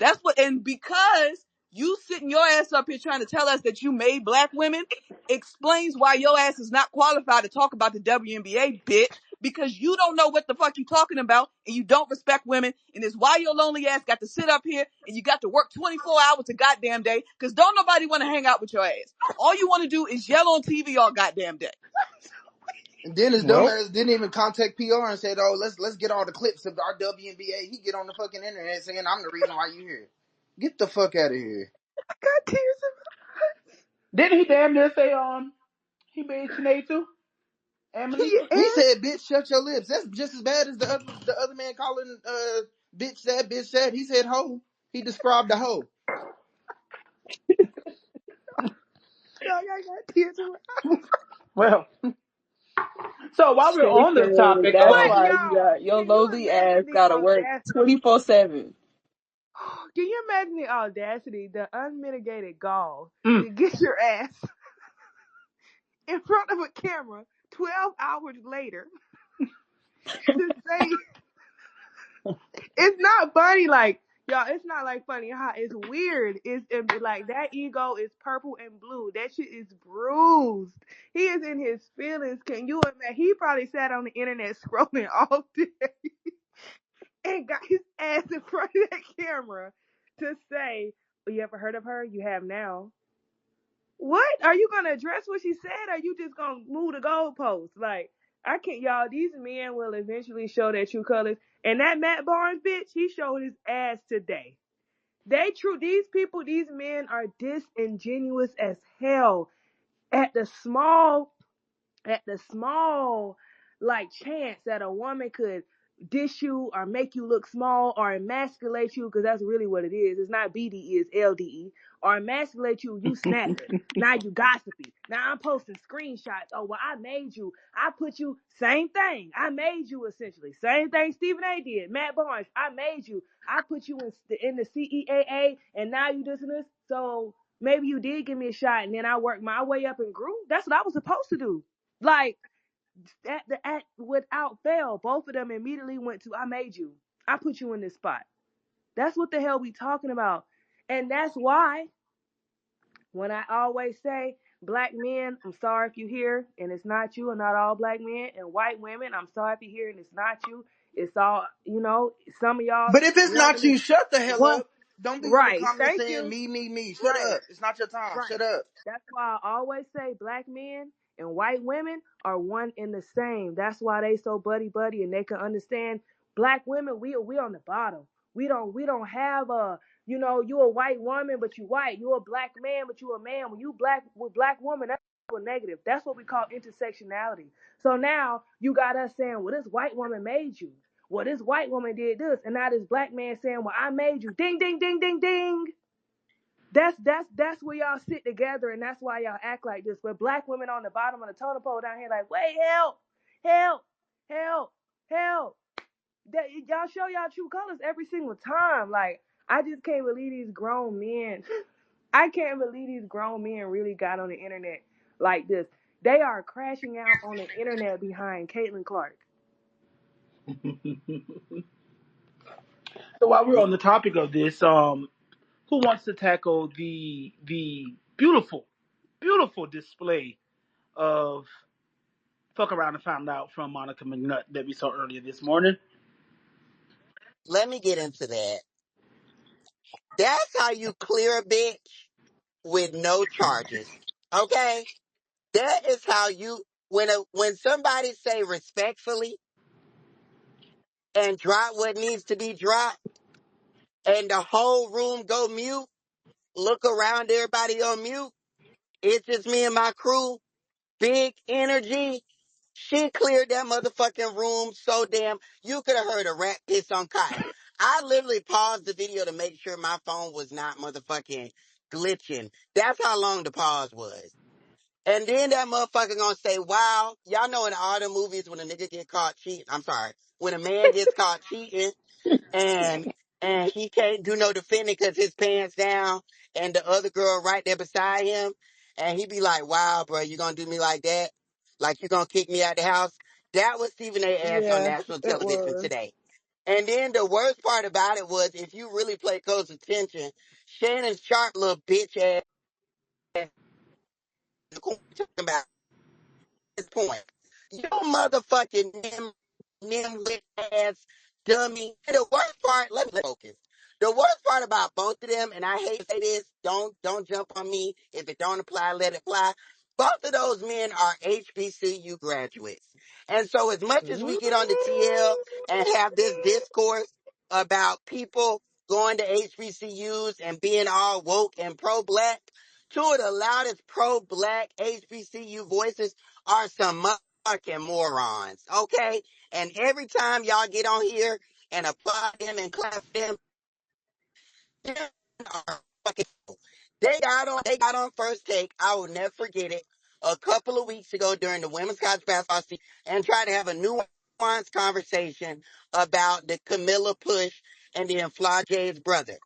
That's what, and because you sitting your ass up here trying to tell us that you made black women, explains why your ass is not qualified to talk about the WNBA, bitch. Because you don't know what the fuck you talking about and you don't respect women. And it's why your lonely ass got to sit up here and you got to work 24 hours a goddamn day because don't nobody want to hang out with your ass. All you want to do is yell on TV all goddamn day. and then his Well, dumbass didn't even contact PR and said, "Oh, let's get all the clips of our WNBA." He get on the fucking internet saying, "I'm the reason why you here." Get the fuck out of here. Got tears didn't he damn near say he made Sinead too and in Malika? He and said, "Bitch, shut your lips." That's just as bad as the other man calling bitch that bitch that. He said hoe. He described the hoe. y'all got tears in Well, so while we're Shay on this said topic, that's What, why y'all? your Can you lowly ass imagine the gotta work audacity? 24/7. Can you imagine the audacity, the unmitigated gall mm, to get your ass in front of a camera 12 hours later to say it's not funny, like, y'all, it's not like funny, it's weird. Like that ego is purple and blue. That shit is bruised. He is in his feelings. Can you imagine? He probably sat on the internet scrolling all day and got his ass in front of that camera to say, "Oh, you ever heard of her? You have now." What? Are you gonna address what she said? Or are you just gonna move the goalposts? Like, I can't, y'all. These men will eventually show their true colors. And that Matt Barnes bitch, he showed his ass today. These people, these men are disingenuous as hell. At the small, at the small, like chance that a woman could dish you or make you look small or emasculate you, because that's really what it is. It's not BDE, it's LDE. Or emasculate you, you snapping. Now you gossipy. Now I'm posting screenshots. Oh, well, I made you. I put you, same thing. I made you essentially. Same thing Stephen A did. Matt Barnes, I made you. I put you in the CEAA, and now you this and this. So maybe you did give me a shot, and then I worked my way up and grew. That's what I was supposed to do. Like, without fail, both of them immediately went to, I made you. I put you in this spot. That's what the hell we talking about. And that's why when I always say, black men, I'm sorry if you hear, and it's not you, and not all black men, and white women, I'm sorry if you hear, and it's not you. It's all, some of y'all But if it's not randomly, you, shut the hell one, up. Don't be in the right, comments thank saying you, me. Shut right. up. It's not your time. Right. Shut up. That's why I always say black men and white women are one and the same. That's why they so buddy buddy, and they can understand black women. We on the bottom. We don't have a, you a white woman but you white. You a black man but you a man. When you black with black woman, that's a negative. That's what we call intersectionality. So now you got us saying, well, this white woman made you. Well, this white woman did this, and now this black man saying, well, I made you. Ding ding ding ding ding. That's where y'all sit together, and that's why y'all act like this. But black women on the bottom of the totem pole down here, like, wait, help, help, help, help. Y'all show y'all true colors every single time. Like, I just can't believe these grown men. I can't believe these grown men really got on the internet like this. They are crashing out on the internet behind Caitlin Clark. So while we're on the topic of this, who wants to tackle the beautiful, beautiful display of fuck around and found out from Monica McNutt that we saw earlier this morning? Let me get into that. That's how you clear a bitch with no charges. Okay? That is how you, when somebody say respectfully and drop what needs to be dropped and the whole room go mute, look around, everybody on mute. It's just me and my crew. Big energy. She cleared that motherfucking room so damn, you could have heard a rat piss on cotton. I literally paused the video to make sure my phone was not motherfucking glitching. That's how long the pause was. And then that motherfucker gonna say, wow, y'all know in all the movies when a nigga get caught cheating, I'm sorry, when a man gets caught cheating, and he can't do no defending because his pants down and the other girl right there beside him, and he be like, wow, bro, you gonna do me like that, like you gonna kick me out the house? That was Stephen A. ass on Yeah, national it television was. today. And then the worst part about it was, if you really play close attention, Shannon Sharp little bitch ass talking about this point. You motherfucking nimble ass dummy. And the worst part, let me focus. The worst part about both of them, and I hate to say this, don't jump on me. If it don't apply, let it fly. Both of those men are HBCU graduates. And so as much as we get on the TL and have this discourse about people going to HBCUs and being all woke and pro-black, two of the loudest pro-black HBCU voices are some motherfucking morons, okay? And every time y'all get on here and applaud them and clap them, they are fucking. They got on First Take. I will never forget it. A couple of weeks ago during the women's college basketball season, and try to have a nuanced conversation about the Kamilla push and then Flage's brother.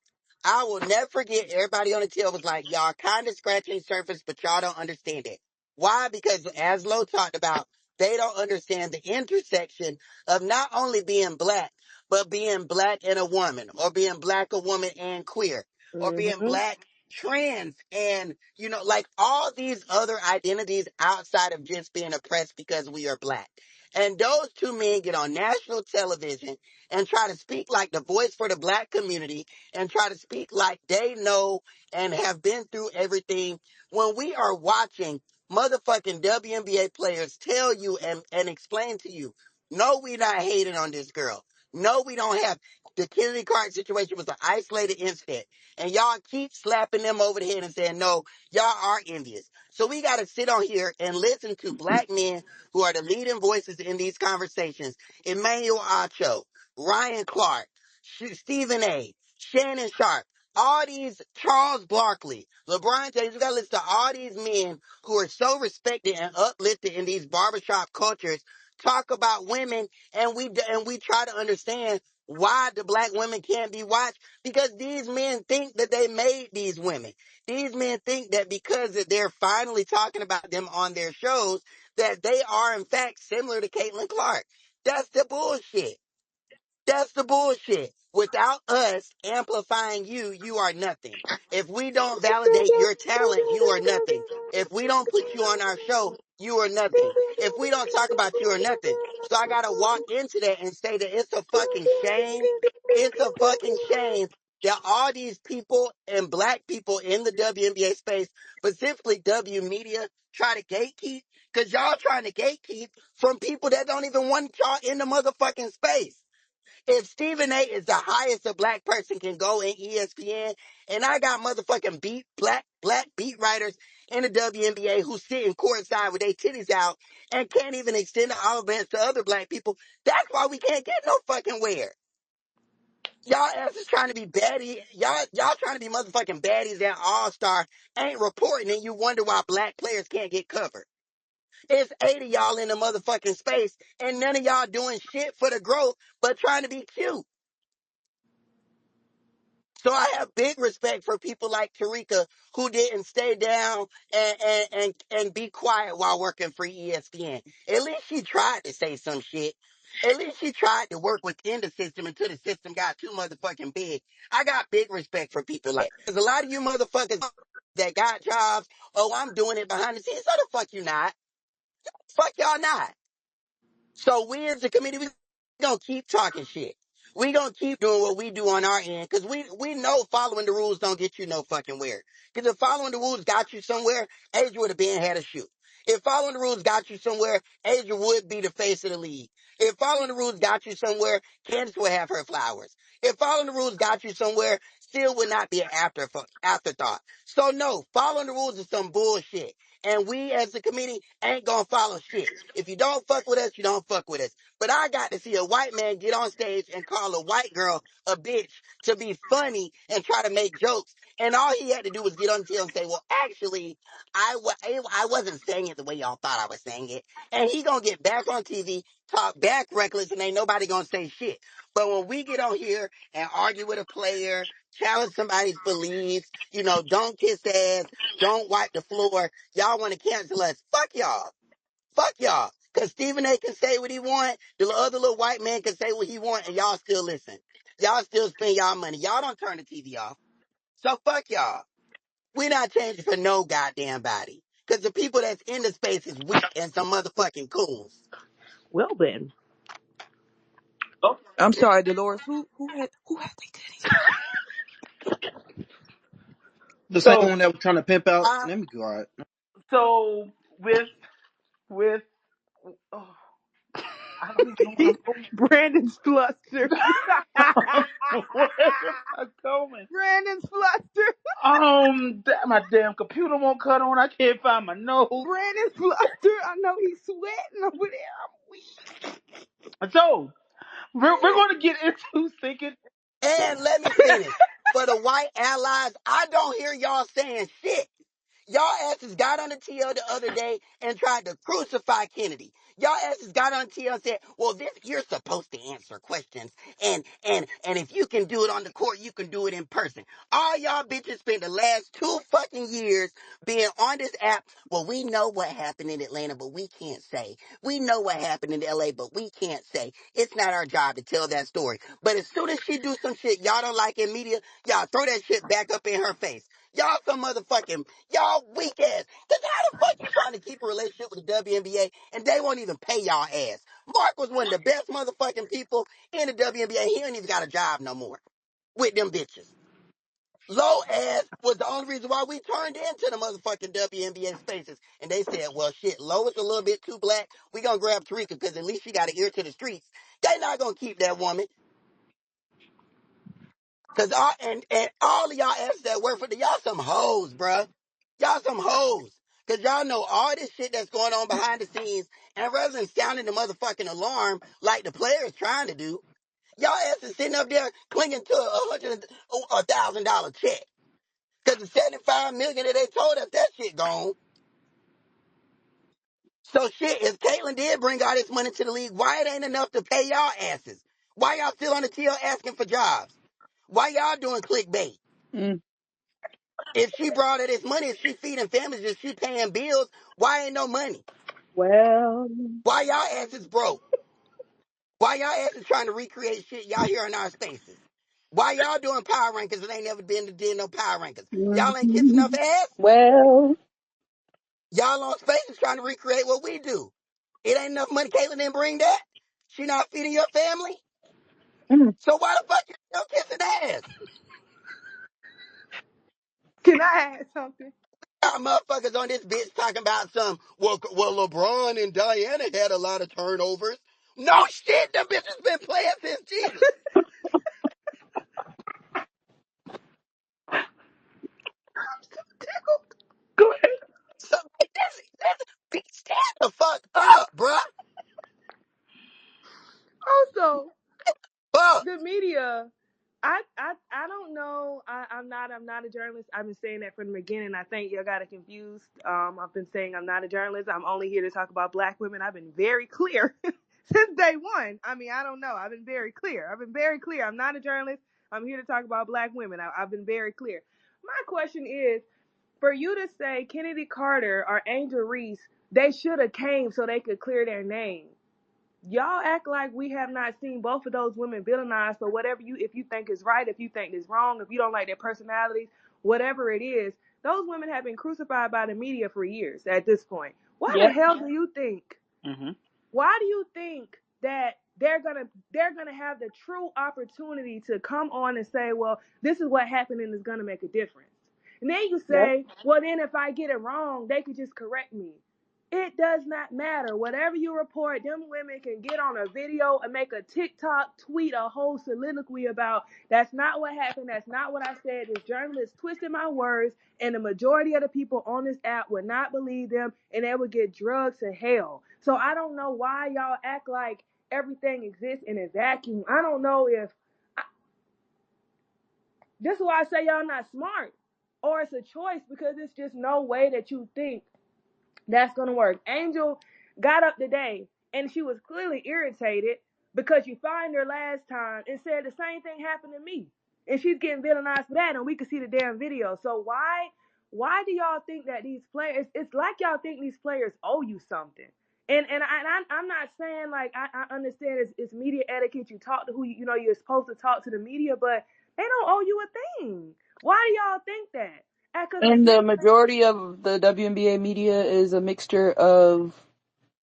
I will never forget, everybody on the TL was like, y'all kind of scratching the surface, but y'all don't understand it. Why? Because as Lo talked about, they don't understand the intersection of not only being black, but being black and a woman, or being black, a woman and queer, or being Mm-hmm. black, trans, and, like all these other identities outside of just being oppressed because we are black. And those two men get on national television and try to speak like the voice for the black community, and try to speak like they know and have been through everything, when we are watching motherfucking WNBA players tell you and explain to you, no, we not hating on this girl. No, we don't have. The Kennedy Clark situation was an isolated incident. And y'all keep slapping them over the head and saying, no, y'all are envious. So we got to sit on here and listen to black men who are the leading voices in these conversations. Emmanuel Acho, Ryan Clark, Stephen A., Shannon Sharp, all these, Charles Barkley, LeBron James. We got to listen to all these men who are so respected and uplifted in these barbershop cultures talk about women, and we try to understand why the black women can't be watched, because these men think that they made these women. These men think that because they're finally talking about them on their shows, that they are in fact similar to Caitlin Clark. That's the bullshit. That's the bullshit. Without us amplifying you, you are nothing. If we don't validate your talent, you are nothing. If we don't put you on our show, you are nothing. If we don't talk about you, are nothing. So I gotta walk into that and say that it's a fucking shame. It's a fucking shame that all these people and black people in the WNBA space, specifically W media, try to gatekeep. Cause y'all trying to gatekeep from people that don't even want y'all in the motherfucking space. If Stephen A is the highest a black person can go in ESPN, and I got motherfucking black beat writers in the WNBA who sit in courtside with their titties out and can't even extend the olive branch to other black people, that's why we can't get no fucking where. Y'all asses trying to be baddie. Y'all trying to be motherfucking baddies at All-Star ain't reporting, and you wonder why black players can't get covered. It's 8 of y'all in the motherfucking space, and none of y'all doing shit for the growth, but trying to be cute. So I have big respect for people like Tarika who didn't stay down and be quiet while working for ESPN. At least she tried to say some shit. At least she tried to work within the system until the system got too motherfucking big. I got big respect for people like that. Because a lot of you motherfuckers that got jobs, oh, I'm doing it behind the scenes. So the fuck you not. Fuck y'all not. So we as a committee, we gonna keep talking shit. We gonna keep doing what we do on our end, because we know following the rules don't get you no fucking where. Because if following the rules got you somewhere, Asia would have been had a shoot. If following the rules got you somewhere, Asia would be the face of the league. If following the rules got you somewhere, Candace would have her flowers. If following the rules got you somewhere, still would not be an afterthought. So no, following the rules is some bullshit. And we as a committee ain't gonna follow shit. If you don't fuck with us, you don't fuck with us. But I got to see a white man get on stage and call a white girl a bitch to be funny and try to make jokes. And all he had to do was get on the TL and say, well, actually, I wasn't saying it the way y'all thought I was saying it. And he gonna get back on TV, talk back reckless, and ain't nobody gonna say shit. But when we get on here and argue with a player, challenge somebody's beliefs, don't kiss ass, don't wipe the floor, y'all want to cancel us. Fuck y'all. Fuck y'all. Cause Stephen A can say what he want. The other little white man can say what he want, and y'all still listen. Y'all still spend y'all money. Y'all don't turn the TV off. So fuck y'all. We not changing for no goddamn body. Cause the people that's in the space is weak and some motherfucking coons. Well then. Oh. I'm sorry, Dolores. Who had they titties out? The same So one that was trying to pimp out. Uh, Let me go out. so with oh, I don't even know what I'm going. Brandon's flustered. Where am I going? Brandon's flustered. My damn computer won't cut on. I can't find my notes. Brandon's flustered. I know he's sweating over there. I'm weak. So we're going to get into thinking. and let me finish. For the white allies, I don't hear y'all saying shit. Y'all asses got on the TL the other day and tried to crucify Kennedy. Y'all asses got on TL and said, well, you're supposed to answer questions. And if you can do it on the court, you can do it in person. All y'all bitches spent the last 2 fucking years being on this app. Well, we know what happened in Atlanta, but we can't say. We know what happened in LA, but we can't say. It's not our job to tell that story. But as soon as she do some shit y'all don't like in media, y'all throw that shit back up in her face. Y'all some motherfucking, y'all weak ass. Cause how the fuck you trying to keep a relationship with the WNBA and they won't even pay y'all ass? Mark was one of the best motherfucking people in the WNBA. He ain't even got a job no more with them bitches. Low ass was the only reason why we turned into the motherfucking WNBA spaces. And they said, well, shit, Low is a little bit too black. We gonna grab Tarika because at least she got an ear to the streets. They not gonna keep that woman. Cause and all of y'all asses that work for y'all some hoes, bruh. Y'all some hoes. Cause y'all know all this shit that's going on behind the scenes, and rather than sounding the motherfucking alarm like the players trying to do, y'all asses sitting up there clinging to $100,000 check. Cause the 75 million that they told us, that shit gone. So shit, if Caitlyn did bring all this money to the league, why it ain't enough to pay y'all asses? Why y'all still on the TL asking for jobs? Why y'all doing clickbait? Mm. If she brought her this money, if she feeding families, if she paying bills, why ain't no money? Well, Why y'all asses broke? Why y'all asses trying to recreate shit y'all hear in our spaces? Why y'all doing power rankings and ain't never been to did no power rankings? Y'all ain't kiss enough ass? well, Y'all on spaces trying to recreate what we do. It ain't enough money. Caitlyn didn't bring that. She not feeding your family. mm. So why the fuck you still kissing ass? Can I add something? Y'all motherfuckers on this bitch talking about well, LeBron and Diana had a lot of turnovers. No shit, them bitches been playing since Jesus. Go ahead. So like bitch, stand the fuck up, bruh. Also, Fuck. the media. I don't know. I'm not a journalist. I've been saying that from the beginning. I think y'all got it confused. I've been saying I'm not a journalist. I'm only here to talk about black women. I've been very clear since day one. I mean, I don't know. I've been very clear. I'm not a journalist. I'm here to talk about black women. I've been very clear. My question is, for you to say Kennedy Carter or Angel Reese, they should have came so they could clear their name. Y'all act like we have not seen both of those women villainized for whatever if you think is right, if you think is wrong, if you don't like their personalities, whatever it is, those women have been crucified by the media for years at this point. Why the Yep. hell do you think Mm-hmm. why do you think that they're gonna have the true opportunity to come on and say, well, this is what happened and it's gonna make a difference? And then you Yep. say, well, then if I get it wrong, they could just correct me. It does not matter. Whatever you report, them women can get on a video and make a TikTok, tweet a whole soliloquy about that's not what happened. That's not what I said. This journalist twisted my words, and the majority of the people on this app would not believe them, and they would get drugged to hell. So I don't know why y'all act like everything exists in a vacuum. I don't know if this is why I say y'all not smart, or it's a choice because it's just no way that you think that's gonna work. Angel got up today and she was clearly irritated because you fined her last time and said the same thing happened to me. And she's getting villainized for that, and we could see the damn video. So why do y'all think that these players, it's like y'all think these players owe you something. I'm not saying like I understand it's media etiquette. You talk to who you know you're supposed to talk to the media, but they don't owe you a thing. Why do y'all think that? Because And the essentially, majority of the WNBA media is a mixture of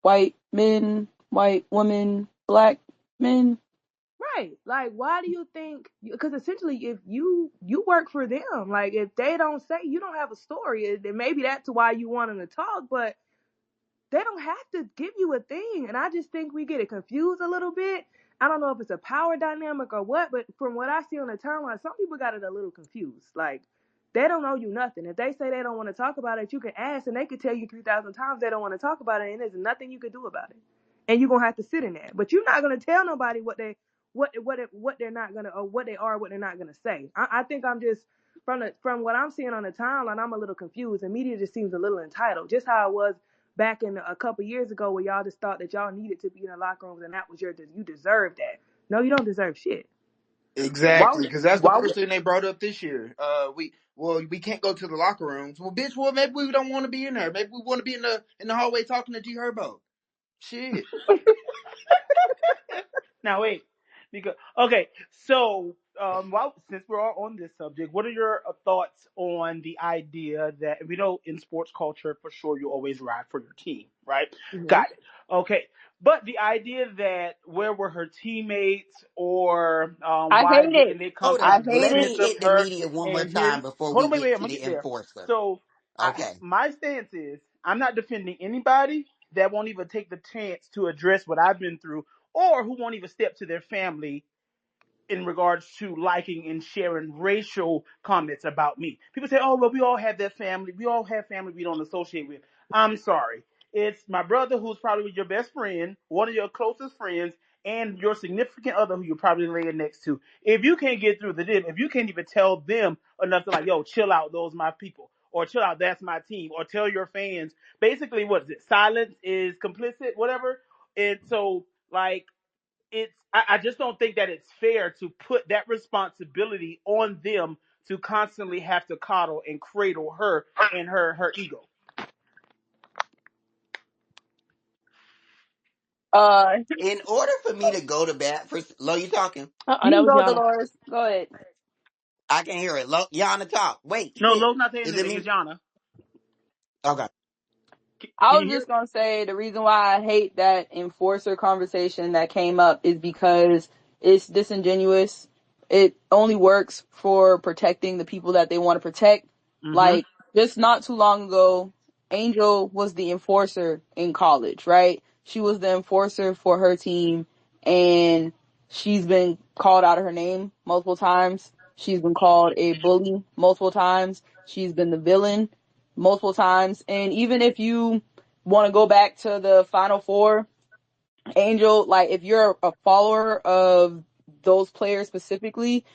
white men, white women, black men. right. Like, why do you think? Because essentially, if you work for them, like if they don't say you don't have a story, then maybe that's why you want them to talk. But they don't have to give you a thing. And I just think we get it confused a little bit. I don't know if it's a power dynamic or what, but from what I see on the timeline, some people got it a little confused. Like, they don't owe you nothing. If they say they don't want to talk about it, you can ask, and they could tell you 3,000 times they don't want to talk about it, and there's nothing you can do about it. And you're gonna have to sit in that. But you're not gonna tell nobody what they're not gonna, or what they are, what they're not gonna say. I think I'm just from what I'm seeing on the timeline, I'm a little confused, and media just seems a little entitled, just how it was back in a couple years ago where y'all just thought that y'all needed to be in the locker rooms and that was you deserved that. No, you don't deserve shit. Why? Exactly, because that's the Why? first thing they brought up this year. We can't go to the locker rooms. Well, bitch, well maybe we don't want to be in there. Maybe we want to be in the hallway talking to G Herbo. Shit. Now wait, because okay, so well, since we're all on this subject, what are your thoughts on the idea that we know in sports culture for sure you always ride for your team, right? Mm-hmm. Got it. Okay, but the idea that where were her teammates or I why hate it. didn't they come Hold and I up. hate Let it. me defend hit the her? media one more And time here's before hold we on, wait, get I'm to gonna the get there. enforcer. So Okay. my stance is I'm not defending anybody that won't even take the chance to address what I've been through or who won't even step to their family in regards to liking and sharing racial comments about me. People say, "Oh, well, we all have that family. We all have family we don't associate with." I'm sorry. It's my brother who's probably your best friend, one of your closest friends, and your significant other who you're probably laying next to. If you can't get through to them, if you can't even tell them enough to like, "Yo, chill out, those my people," or "Chill out, that's my team," or tell your fans, basically, what is it? Silence is complicit, whatever. And so, like, I just don't think that it's fair to put that responsibility on them to constantly have to coddle and cradle her and her ego. Uh, In order for me to go to bat for Lo, you talking? you That can was go, Yana. Dolores. Go ahead. I can hear it. Lo, Yana talk. Wait, No, shit. Lo's not saying Is it anything. me? It's Yana. Okay. I Can you was hear? just gonna say the reason why I hate that enforcer conversation that came up is because it's disingenuous. It only works for protecting the people that they want to protect. Mm-hmm. Like, just not too long ago, Angel was the enforcer in college, right? She was the enforcer for her team, and she's been called out of her name multiple times. She's been called a bully multiple times. She's been the villain multiple times. And even if you want to go back to the Final Four, Angel, like, if you're a follower of those players specifically,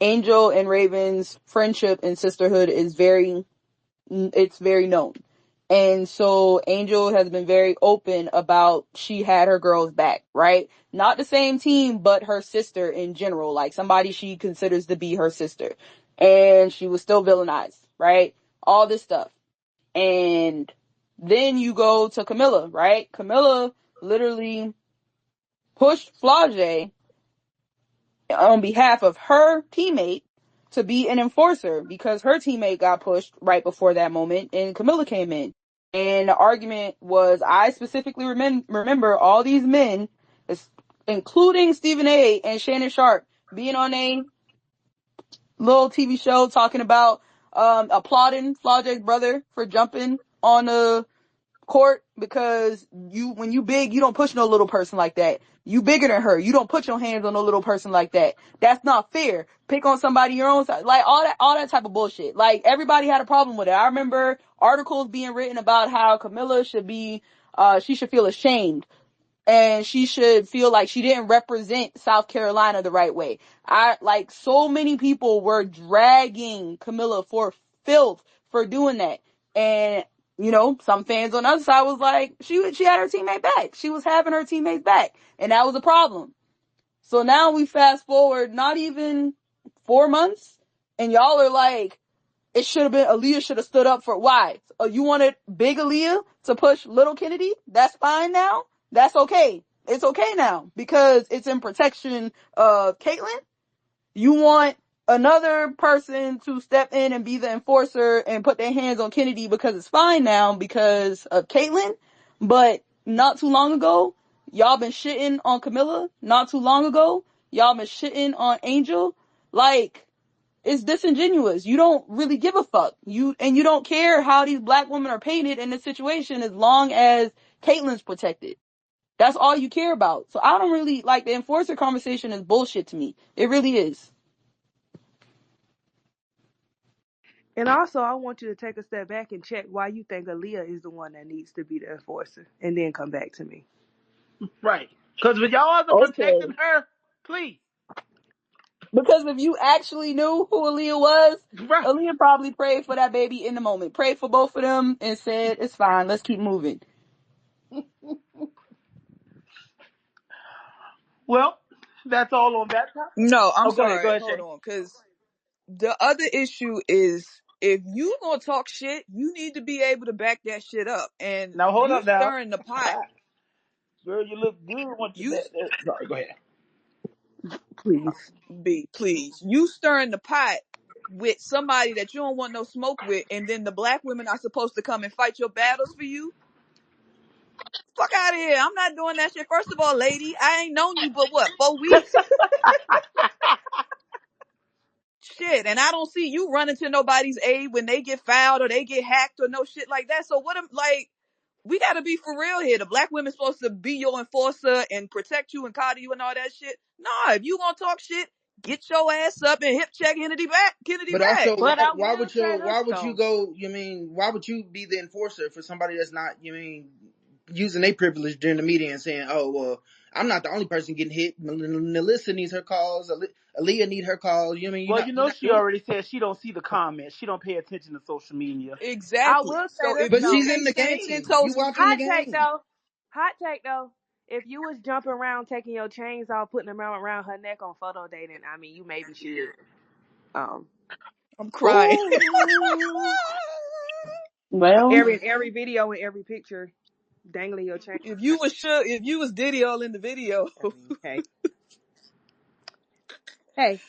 Angel and Raven's friendship and sisterhood is it's very known. And so Angel has been very open about she had her girls back, right? Not the same team, but her sister in general, like somebody she considers to be her sister. And she was still villainized, right? All this stuff. And then you go to Kamilla, right? Kamilla literally pushed Flage on behalf of her teammate to be an enforcer because her teammate got pushed right before that moment and Kamilla came in. And the argument was, I specifically remember all these men, including Stephen A. and Shannon Sharp, being on a little TV show talking about applauding Flage's brother for jumping on the court because when you big, you don't push no little person like that. You bigger than her. You don't put your hands on no little person like that. That's not fair. Pick on somebody your own side. Like all that type of bullshit. Like everybody had a problem with it. I remember articles being written about how Kamilla she should feel ashamed and she should feel like she didn't represent South Carolina the right way. So many people were dragging Kamilla for filth for doing that. And, some fans on the other side was like, she had her teammate back. She was having her teammates back. And that was a problem. So now we fast forward not even 4 months and y'all are like, it should have been Aaliyah should have stood up for why? You wanted big Aaliyah to push little Kennedy? That's fine now. That's okay. It's okay now because it's in protection of Caitlyn. You want another person to step in and be the enforcer and put their hands on Kennedy because it's fine now because of Caitlyn. But not too long ago, y'all been shitting on Kamilla. Not too long ago, y'all been shitting on Angel. Like, it's disingenuous. You don't really give a fuck. You don't care how these black women are painted in this situation as long as Caitlyn's protected. That's all you care about. So I don't really like the enforcer conversation is bullshit to me. It really is. And also, I want you to take a step back and check why you think Aaliyah is the one that needs to be the enforcer, and then come back to me. Right. Because with y'all wasn't Okay. protecting her, please. Because if you actually knew who Aaliyah was, Right. Aaliyah probably prayed for that baby in the moment. Prayed for both of them and said, it's fine. Let's keep moving. Well, that's all on that topic. No, I'm Oh, go ahead. Go sorry. ahead, Hold Shay. on, because the other issue is if you gonna talk shit, you need to be able to back that shit up. And Now hold you up now. stirring the pot. Girl, you look good once you You bet that. Sorry, go ahead. Please. please. You stirring the pot with somebody that you don't want no smoke with, and then the black women are supposed to come and fight your battles for you. Fuck out of here. I'm not doing that shit. First of all, lady, I ain't known you but what, 4 weeks? Shit. And I don't see you running to nobody's aid when they get fouled or they get hacked or no shit like that. So what am like we gotta be for real here. The black women's supposed to be your enforcer and protect you and coddle you and all that shit. Nah, if you gonna talk shit, Get your ass up and hip check Kennedy back. Kennedy But back. also, But I why will would say you this though. go? Why would you be the enforcer for somebody that's not? Using their privilege during the meeting and saying, "Oh well, I'm not the only person getting hit. Melissa needs her calls. Aaliyah need her calls." Well, You're not she doing already said she don't see the comments. She don't pay attention to social media. I Exactly. will say So this if But you though. she's in can't the stand 10 game. You toes, watching the Hot take game. though. Hot take though. If you was jumping around taking your chains off, putting them around her neck on photo dating, I mean, you maybe should. Um, I'm crying. Ooh. Well, every video and every picture, dangling your chain. If you was Diddy all in the video. I mean, hey, hey,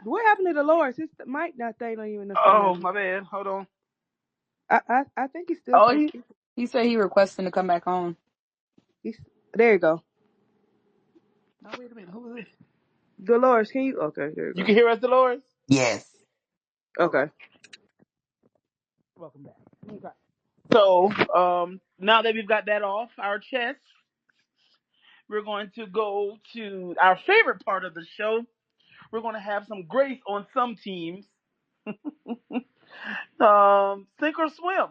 what happened to Dolores? It's the mic. That thing don't even say Oh, nothing. my bad. Hold on. I think he still oh, say speak. he said he requesting to come back on. He's, there you go. Oh, wait a minute. Who is this? Dolores, can you? Okay, there you You go. can hear us, Dolores? Yes. Okay. Okay. Welcome back. Okay. So, now that we've got that off our chest, we're going to go to our favorite part of the show. We're going to have some grace on some teams. Sink or swim.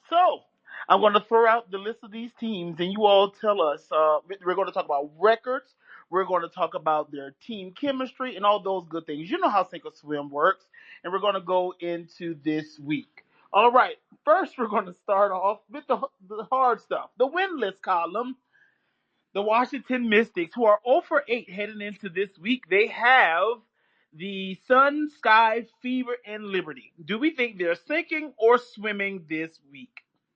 So, I'm going to throw out the list of these teams, and you all tell us. We're going to talk about records. We're going to talk about their team chemistry and all those good things. You know how sink or swim works, and we're going to go into this week. All right. First, we're going to start off with the hard stuff, the win list column. The Washington Mystics, who are 0 for 8 heading into this week, they have the Sun, Sky, Fever, and Liberty. Do we think they're sinking or swimming this week?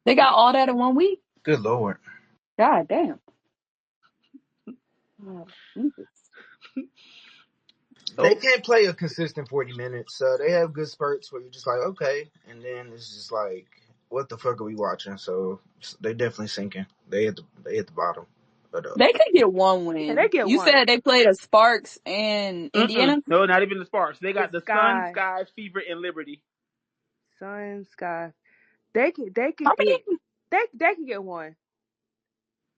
They got all that in 1 week. Good lord. God damn. Oh, Jesus. They Oh, can't play a consistent 40 minutes. They have good spurts where you're just like, okay, and then it's just like, what the fuck are we watching? So they definitely sinking. They at the bottom. But They could get one Yeah, they win. get You one. said they played a Sparks in Indiana. no, not even the Sparks. They The got the Sun, sky, Sky, Fever, and Liberty. sun, sky. They could How get many? they could get one.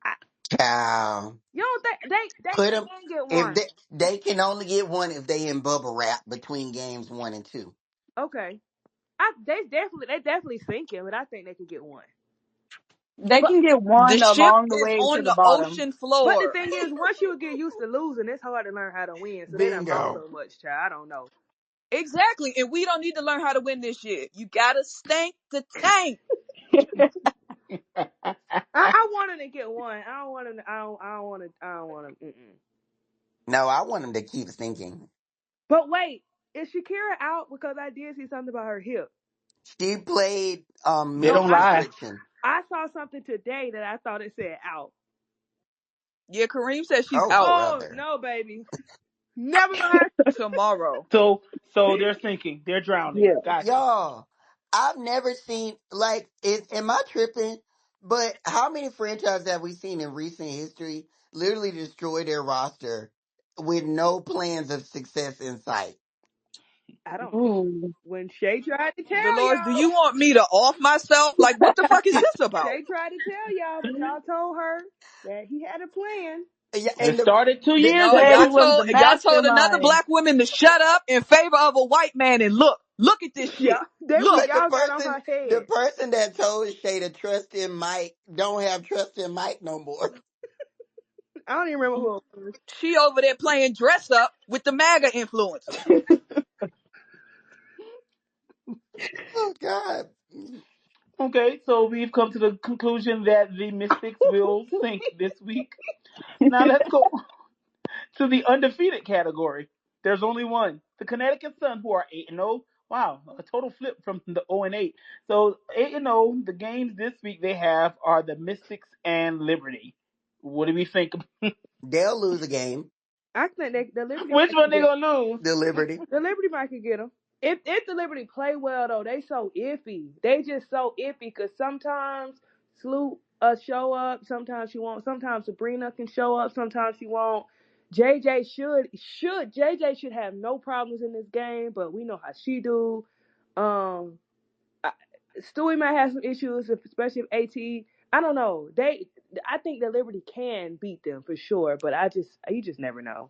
I, Child. you don't think they Put them, can get if one? they can only get one if they in bubble wrap between games 1 and 2. Okay. They definitely thinking, but I think they could get one. They But can get The one ship along the is way to on the the bottom. ocean but the floor. thing is, once you get used to losing, it's hard to learn how to win. So they done lost bingo. so much, child. I don't know. Exactly. And we don't need to learn how to win this shit. You gotta stank the tank. I want them to get one. I don't want them. I don't want to. I don't want them. No, I want them to keep thinking. But wait, is Shakira out? Because I did see something about her hip. She played They No, milk don't lie. restriction. I saw something today that I thought it said out. Yeah, Kareem says she's Oh out Oh brother. no, baby. Never mind. tomorrow. So they're sinking. They're drowning. Yeah. Gotcha. Y'all, I've never seen like am I tripping? But how many franchises have we seen in recent history literally destroy their roster with no plans of success in sight? I don't. Ooh. When Shay tried to tell Dolores, do y'all, you want me to off myself? Like, what the fuck is this about? Shay tried to tell y'all, but y'all told her that he had a plan. Yeah, It and started two the years No, Said he ago. was the y'all told another mastermind. black woman to shut up in favor of a white man and look at this Yeah, shit. Look. but y'all got on her the head. person that told Shay to trust in Mike don't have trust in Mike no more. I don't even remember who it was. She over there playing dress up with the MAGA influencers. Oh God. Okay, so we've come to the conclusion that the Mystics will sink this week. Now let's go to the undefeated category. There's only one. The Connecticut Sun, who are 8 and 0. Wow, a total flip from the 0 and 8. So 8 and 0, the games this week they have are the Mystics and Liberty. What do we think? They'll lose a game. I think the Liberty Which might one could they get gonna lose? The Liberty. the Liberty might could get them. If the Liberty play well though, they so iffy. They just so iffy because sometimes Sloop show up, sometimes she won't. Sometimes Sabrina can show up, sometimes she won't. JJ should have no problems in this game, but we know how she do. Um, I, Stewie might have some issues, especially if AT. I don't know. I think that Liberty can beat them for sure, but you just never know.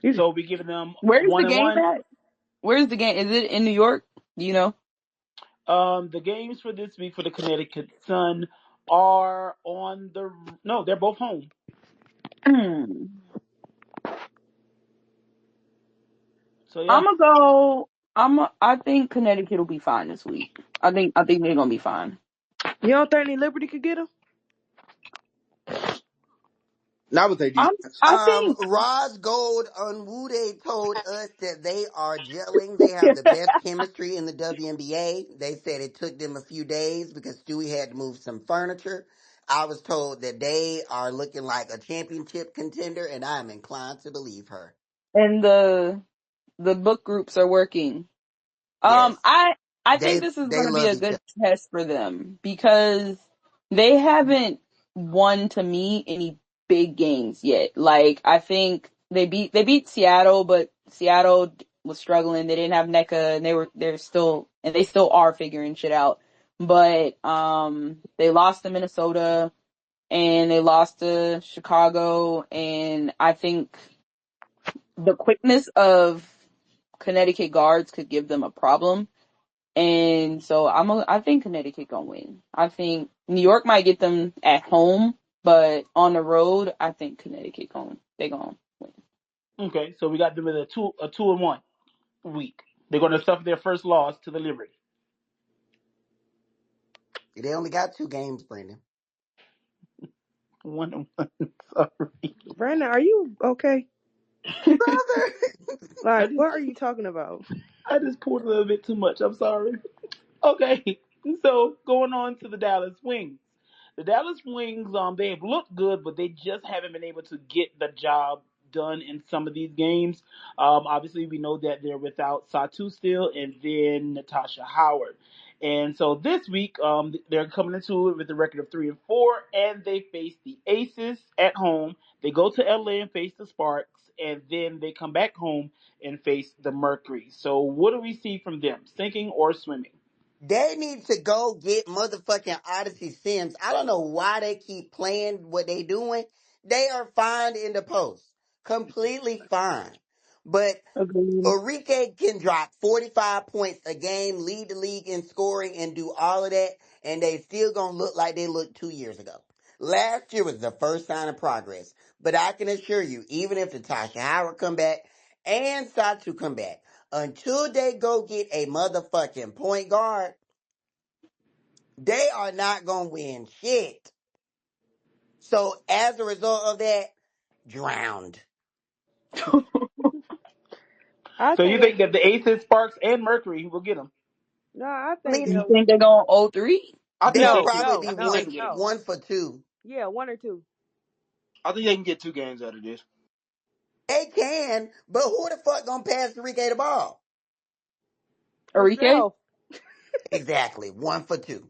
You just, So we giving them Where's the one and game one. at? Where's the game? Is it in New York? Do you know? The games for this week for the Connecticut Sun are on the no, they're both home. I'm So yeah. gonna go. I think Connecticut will be fine this week. I think they're gonna be fine. you don't think any Liberty could get them? Not with their defense. I think. Roz Gold on Wude told us that they are gelling. They have the best chemistry in the WNBA. They said it took them a few days because Stewie had to move some furniture. I was told that they are looking like a championship contender, and I am inclined to believe her. And the book groups are working. Yes, I think they this is they gonna be love a each good other. test for them because they haven't won to me any big games yet. Like I think they beat Seattle, but Seattle was struggling. They didn't have NECA, and they still are figuring shit out. But they lost to Minnesota and they lost to Chicago, and I think the quickness of Connecticut guards could give them a problem. And so I think Connecticut gonna win. I think New York might get them at home, but on the road, I think Connecticut gonna win. Okay, so we got them with a 2-1 week. They're going to suffer their first loss to the Liberty. They only got 2 games, Brandon. 1-1. Sorry, Brandon, are you okay? Brother. I Like, just what are you talking about? I just poured a little bit too much. I'm sorry. Okay, so going on to the Dallas Wings. The Dallas Wings, they have looked good, but they just haven't been able to get the job done in some of these games. Obviously, we know that they're without Satu still, and then Natasha Howard. And so this week, they're coming into it with a record of 3-4, and they face the Aces at home. They go to LA and face the Sparks, and then they come back home and face the Mercury. So what do we see from them, sinking or swimming? They need to go get motherfucking Odyssey Sims. I don't know why they keep playing what they doing. They are fine in the post. Completely fine. But Agreed. Enrique can drop 45 points a game, lead the league in scoring, and do all of that, and they still gonna look like they looked 2 years ago. Last year was the first sign of progress. But I can assure you, even if Natasha Howard come back and Satu come back, until they go get a motherfucking point guard, they are not gonna win shit. So as a result of that, drowned. I So think you they think that the Aces, Sparks, and Mercury will get them? no. I I think mean, You they'll think they're going 0-3? I think they'll they no, can. probably no, be I think they no, can get. no. 1 for 2. Yeah, one or two I think they can get 2 games out of this. They can, but who the fuck gonna pass Enrique the ball? Enrique? herself. Exactly, 1 for 2.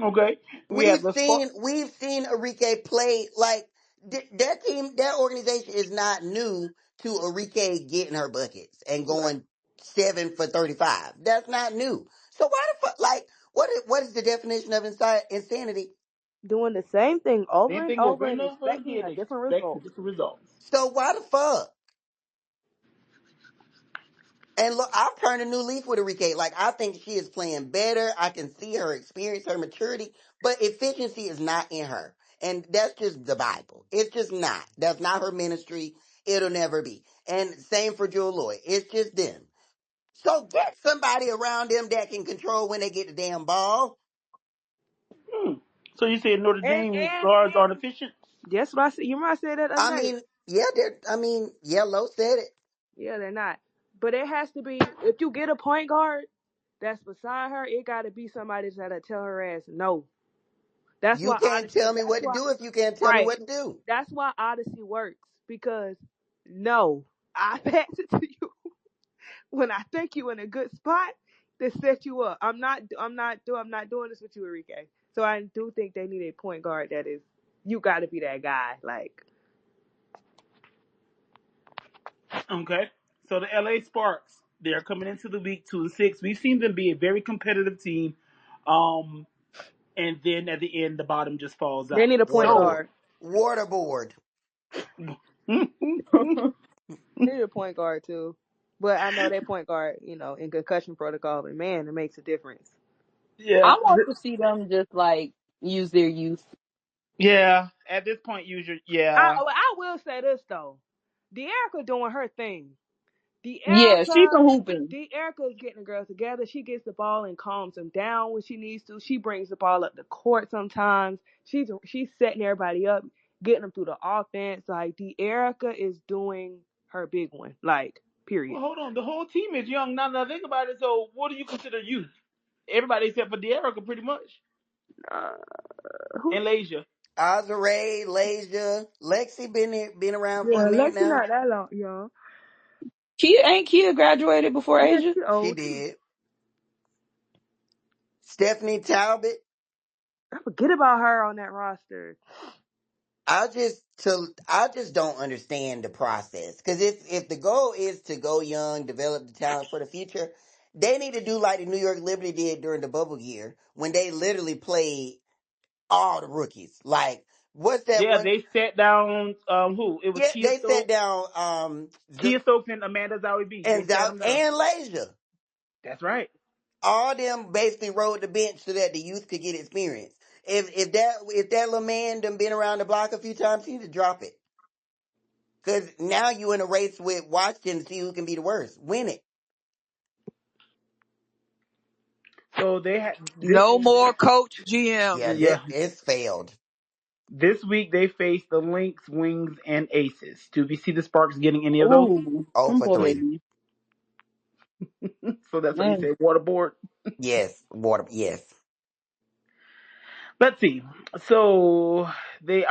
Okay. We have the Sparks. We've seen Enrique play like that team. That organization is not new to Enrique getting her buckets and Right. going 7 for 35. That's not new. So why the fuck? Like, what is the definition of insanity? Doing the same thing over Same and thing over over and and over expecting again. a different Expect the result. different results. So why the fuck? And look, I've turned a new leaf with Enrique. Like, I think she is playing better. I can see her experience, her maturity, but efficiency is not in her. And that's just the Bible. It's just not. That's not her ministry. It'll never be. And same for Joel Lloyd. It's just them. So get somebody around them that can control when they get the damn ball. Hmm. So you said Notre And Dame and guards aren't and efficient? that's what I said. You remember I said that the other I night? mean, yeah, Yellow said it. Yeah, they're not. But it has to be if you get a point guard that's beside her, it got to be somebody that'll tell her ass no. That's You why can't Odyssey. tell me That's what to why do if you can't tell me right. what to do. That's why Odyssey works because no, I pass it to you when I think you in a good spot to set you up. I'm not doing this with you, Enrique. So I do think they need a point guard that is. You got to be that guy. Like Okay. So the LA Sparks, they're coming into the week 2-6. We've seen them be a very competitive team. And then at the end, the bottom just falls They out. need a point So, Waterboard. guard. Waterboard. They need a point guard too. But I know that point guard, in concussion protocol, and man, it makes a difference. yeah, I want to see them just like use their youth. yeah. At this point, yeah. I will say this though, De'Erica doing her thing. Yeah, she's been De'Erica, hooping. De'Erica is getting the girls together. She gets the ball and calms them down when she needs to. She brings the ball up the court sometimes. She's setting everybody up, getting them through the offense. Like De'Erica is doing her big one. Like period. Well, hold on. The whole team is young. Now that I think about it, so what do you consider youth? Everybody except for De'Erica, pretty much, Uh, who? and Lasia. Azare, Lasia, Lexi been around for a Yeah, minute Lexi now. not that long, y'all. Kia graduated before Yeah, Asia? she She old too. did. Stephanie Talbot. I forget about her on that roster. I just don't understand the process. Because if the goal is to go young, develop the talent for the future, they need to do like the New York Liberty did during the bubble year when they literally played all the rookies. Like, what's that Yeah, one? they sat down. Who? It was Yeah, Kia they sat Stokes, down Kia Stokes, and Amanda Zawi B. They sat them down. And Lasia. That's right. All them basically rode the bench so that the youth could get experience. If that little man done been around the block a few times, he need to drop it. Cause now you in a race with Washington to see who can be the worst. Win it. So they had this. No more coach GM. Yeah, Yeah, it's failed. this week they faced the Lynx, Wings, and Aces. Do we see the Sparks getting any of those? Ooh, Oh them for boy 3. baby. So that's why you Mm. say waterboard. Yes, water. Yes. Let's see. So they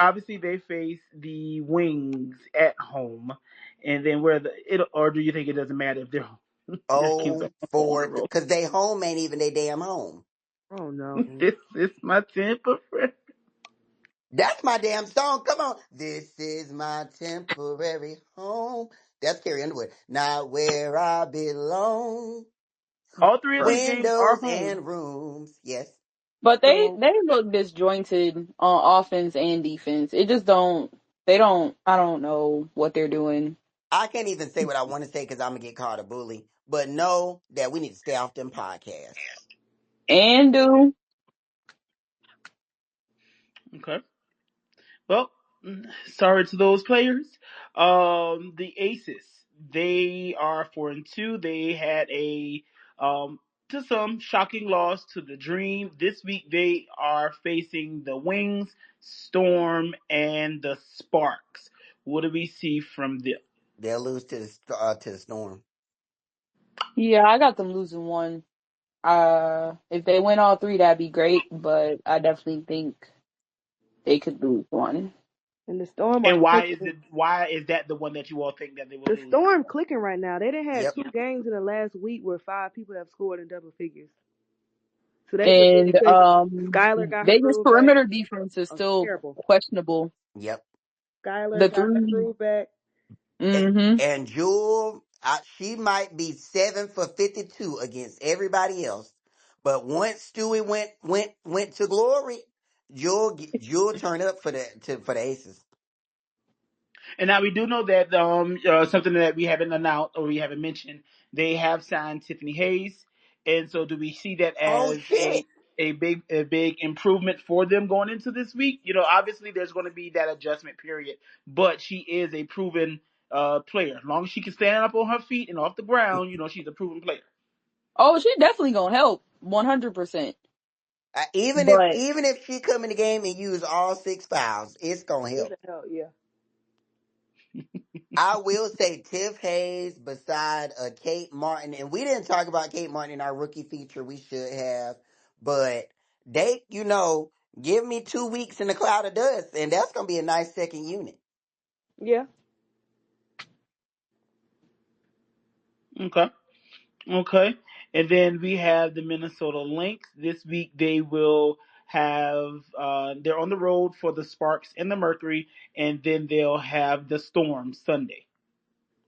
face the Wings at home, and then or do you think it doesn't matter if they're their teams are Oh on the for road? because they home ain't even they damn home. Oh no. This is my temper. That's my damn song. Come on. This is my temporary home. That's Carrie Underwood. Not where I belong. All three of Right. these games are Windows home. and rooms. Yes. But they So they look disjointed on offense and defense. It just don't. They don't. I don't know what they're doing. I can't even say what I want to say because I'm going to get called a bully. But know that we need to stay off them podcasts. And do Okay. Well, sorry to those players. The Aces, they are 4-2. They had a to some shocking loss to the Dream. This week they are facing the Wings, Storm, and the Sparks. What do we see from them? They'll lose to the Storm. yeah, I got them losing one. If they win all three, that'd be great. But I definitely think they could lose one. and the storm are And why is it? clicking. Why is that the one that you all think that they will The lose? storm clicking right now. They didn't had Yep. 2 games in the last week where 5 people have scored in double figures. So they just really And clicking. Skylar got her Vegas groove back. perimeter defense is Oh, still terrible. questionable. Yep. The Skylar got her three. groove back. Mm-hmm. And Jewel, she might be 7 for 52 against everybody else. But once Stewie went to glory, Jewel turned up for the Aces. And now we do know that something that we haven't announced or we haven't mentioned, they have signed Tiffany Hayes, and so do we see that Oh as shit! a big improvement for them going into this week? Obviously there's going to be that adjustment period, but she is a proven player. As long as she can stand up on her feet and off the ground, she's a proven player. Oh, she definitely gonna help 100%. Even if But even if she come in the game and use all 6 fouls, it's gonna It's help. a hell, yeah. I will say Tiff Hayes beside Kate Martin, and we didn't talk about Kate Martin in our rookie feature. We should have, but they, give me 2 weeks in the cloud of dust, and that's gonna be a nice second unit. Yeah. Okay. Okay. And then we have the Minnesota Lynx. This week they will have they're on the road for the Sparks and the Mercury, and then they'll have the Storm Sunday.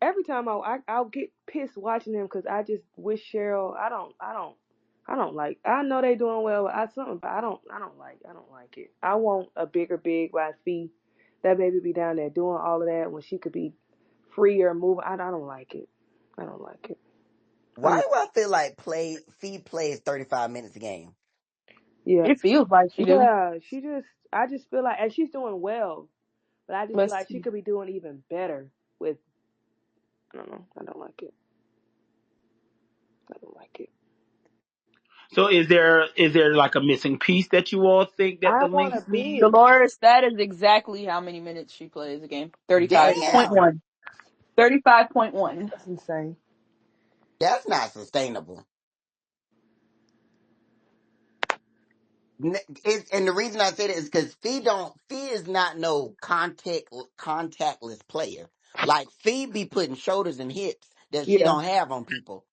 Every time I'll get pissed watching them because I just wish Cheryl. I don't. I don't like. I know they doing well, but I don't like it. I want a bigger big by fee. That baby be down there doing all of that when she could be freer moving. I don't like it. I don't like it. Why I'm do I feel like Fee plays 35 minutes a game? yeah. It feels like she do. Yeah, I just feel like, and she's doing well, but I just feel Let's like she see. could be doing even better with, I don't know. I don't like it. I don't like it. So is there like a missing piece that you all think that I the want Lynx a need? big. Dolores, that is exactly how many minutes she plays a game. Damn, 35.1. 35.1. That's insane. that's not sustainable. And the reason I say that is because Fee is not no contactless player. Like Fee be putting shoulders and hips that she Yeah, don't have on people.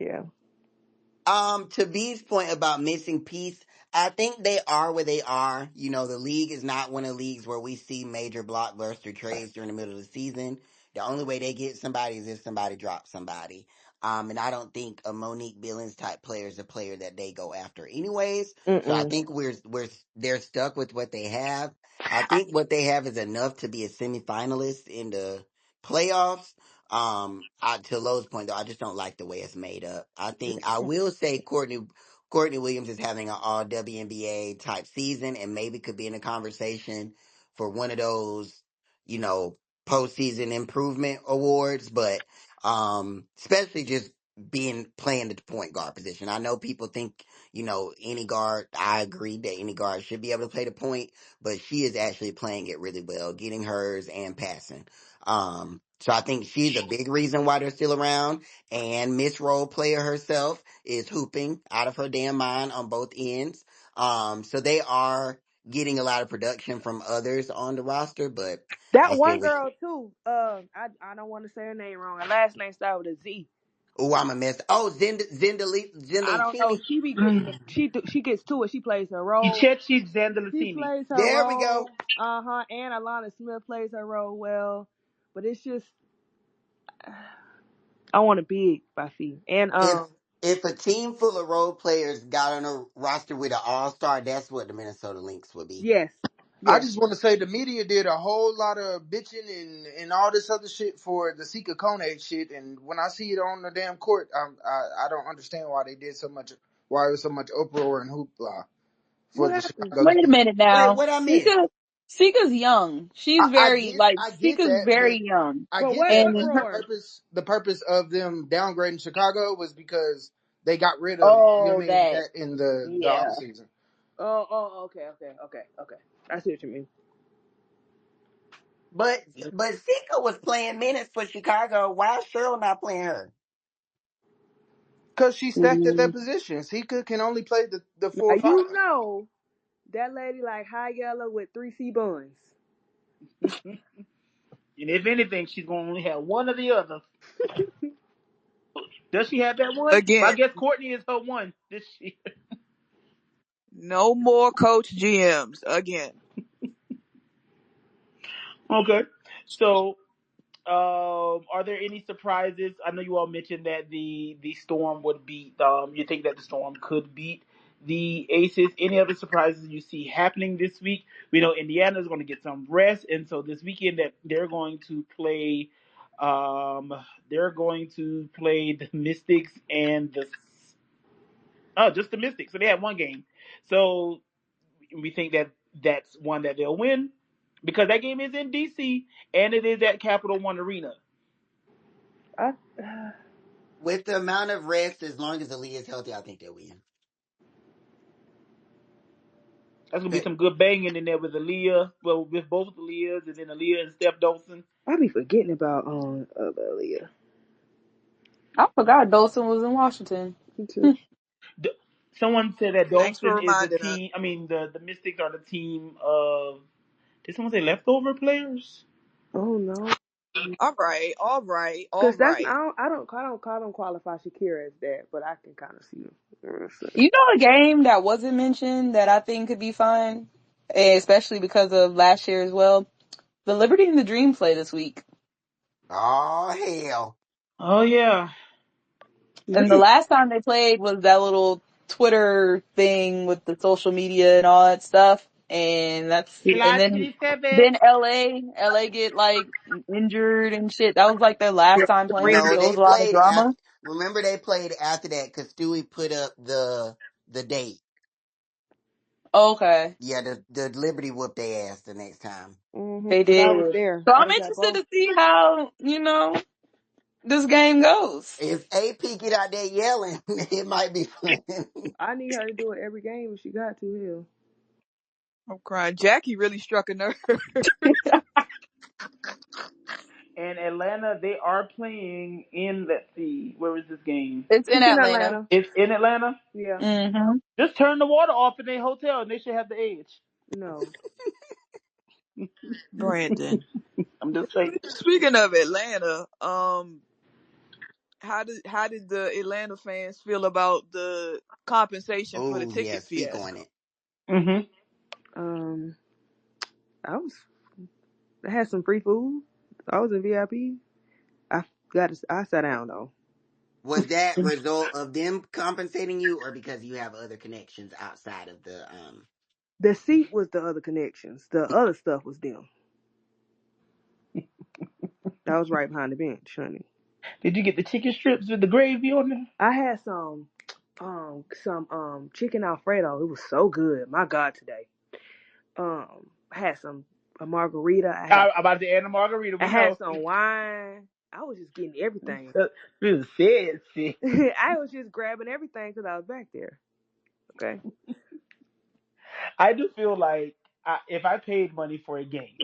yeah. To B's point about missing piece, I think they are where they are. You know, the league is not one of the leagues where we see major blockbuster trades during the middle of the season. The only way they get somebody is if somebody drops somebody. And I don't think a Monique Billings type player is a player that they go after anyways. So I Mm-mm. think they're stuck with what they have. I think what they have is enough to be a semifinalist in the playoffs. To Lowe's point though, I just don't like the way it's made up. I think I will say Courtney Williams is having an all WNBA type season and maybe could be in a conversation for one of those, you know, postseason improvement awards, but especially just playing the point guard position. I know people think, you know, any guard, I agree that any guard should be able to play the point, but she is actually playing it really well, getting hers and passing. So I think she's a big reason why they're still around. And Miss Role Player herself is hooping out of her damn mind on both ends. So they are getting a lot of production from others on the roster, but I That still one wish. girl too. I don't want to say her name wrong. Her last name started with a Z. Oh, I'm a mess. Oh, I don't know. Zindalicini. She be getting. She gets to it. She plays her role. Ichechi She Zandalicini. plays her There we role. go. And Alana Smith plays her role well. But it's just, I want a big by fee. And If if a team full of role players got on a roster with an all star, that's what the Minnesota Lynx would be. yes, I yes. just want to say the media did a whole lot of bitching and all this other shit for the Sika Kone shit, and when I see it on the damn court, I don't understand why they did so much, why there was so much uproar and hoopla for What the happened? Chicago Wait a game. minute Wait, now. what I miss? Sika's young. She's very, like, I get Sika's that, but very young. I But get what that, And but her, uproar? the purpose of them downgrading Chicago was because they got rid of, you know what oh, I mean, that, that in the yeah. off season. Okay. I see what you mean. But Sika was playing minutes for Chicago. Why is Cheryl not playing her? Because she stacked at that Mm. position. Sika can only play the Now 4 or 5. you know that lady like high yellow with 3C buns. And if anything, she's gonna only have one or the other. Does she have that one? Well, I Again, guess Courtney is her one this year. no more coach GMs. Again. Okay. So, are there any surprises? I know you all mentioned that the Storm would beat. You think that the Storm could beat the Aces. Any other surprises you see happening this week? We know Indiana is going to get some rest, and so this weekend that they're going to play. They're going to play the Mystics and the just the Mystics. So they have one game. So we think that that's one that they'll win because that game is in DC and it is at Capital One Arena. I, With the amount of rest, as long as Aaliyah is healthy, I think they'll win. That's gonna be some good banging in there with Aaliyah, well, with both Aaliyahs and then Aaliyah and Steph Dolson. I be forgetting about Leah. I forgot Dolson was in Washington. Me too. Someone said that Thanks for Dolson is the reminding us. team. I mean, the Mystics are the team of. Did someone say leftover players? Oh no. All right, all right, all Cause that's right. I don't qualify Shakira as that, but I can kind of see them. You know a game that wasn't mentioned that I think could be fun, especially because of last year as well? The Liberty and the Dream play this week. Oh hell! Oh yeah. And the last time they played was that little Twitter thing with the social media and all that stuff. And July then 27th. LA get like injured and shit. That was like their last time playing, No, so it they was a lot of played drama. after. Remember, they played after that because Stewie put up the date. Okay. Yeah, the Liberty whooped their ass the next time. They Cause I did. was there. So I I'm was at interested both. to see how, this game goes. If AP get out there yelling, it might be fun. I need her to do it every game if she got to. Hell, I'm crying. Jackie really struck a nerve. And Atlanta, they are playing in, let's see, where is this game? It's in it's in Atlanta. Atlanta. It's in Atlanta. Yeah. Mm-hmm. Just turn the water off in their hotel and they should have the edge. No. Brandon. I'm just saying. Speaking of Atlanta, how did the Atlanta fans feel about the compensation for the Oh yeah, ticket speak on fiasco? it. Mm-hmm. Um, I was. I had some free food. I was in VIP. I sat down though. Was that result of them compensating you, or because you have other connections outside of the The seat was the other connections. The other stuff was them. I was right behind the bench, honey. Did you get the chicken strips with the gravy on them? I had chicken Alfredo. It was so good. My God, today. I had a margarita. I'm about to add a margarita. I We had know. some wine. I was just getting everything. This is sexy. I was just grabbing everything because I was back there. Okay. I do feel like if I paid money for a game,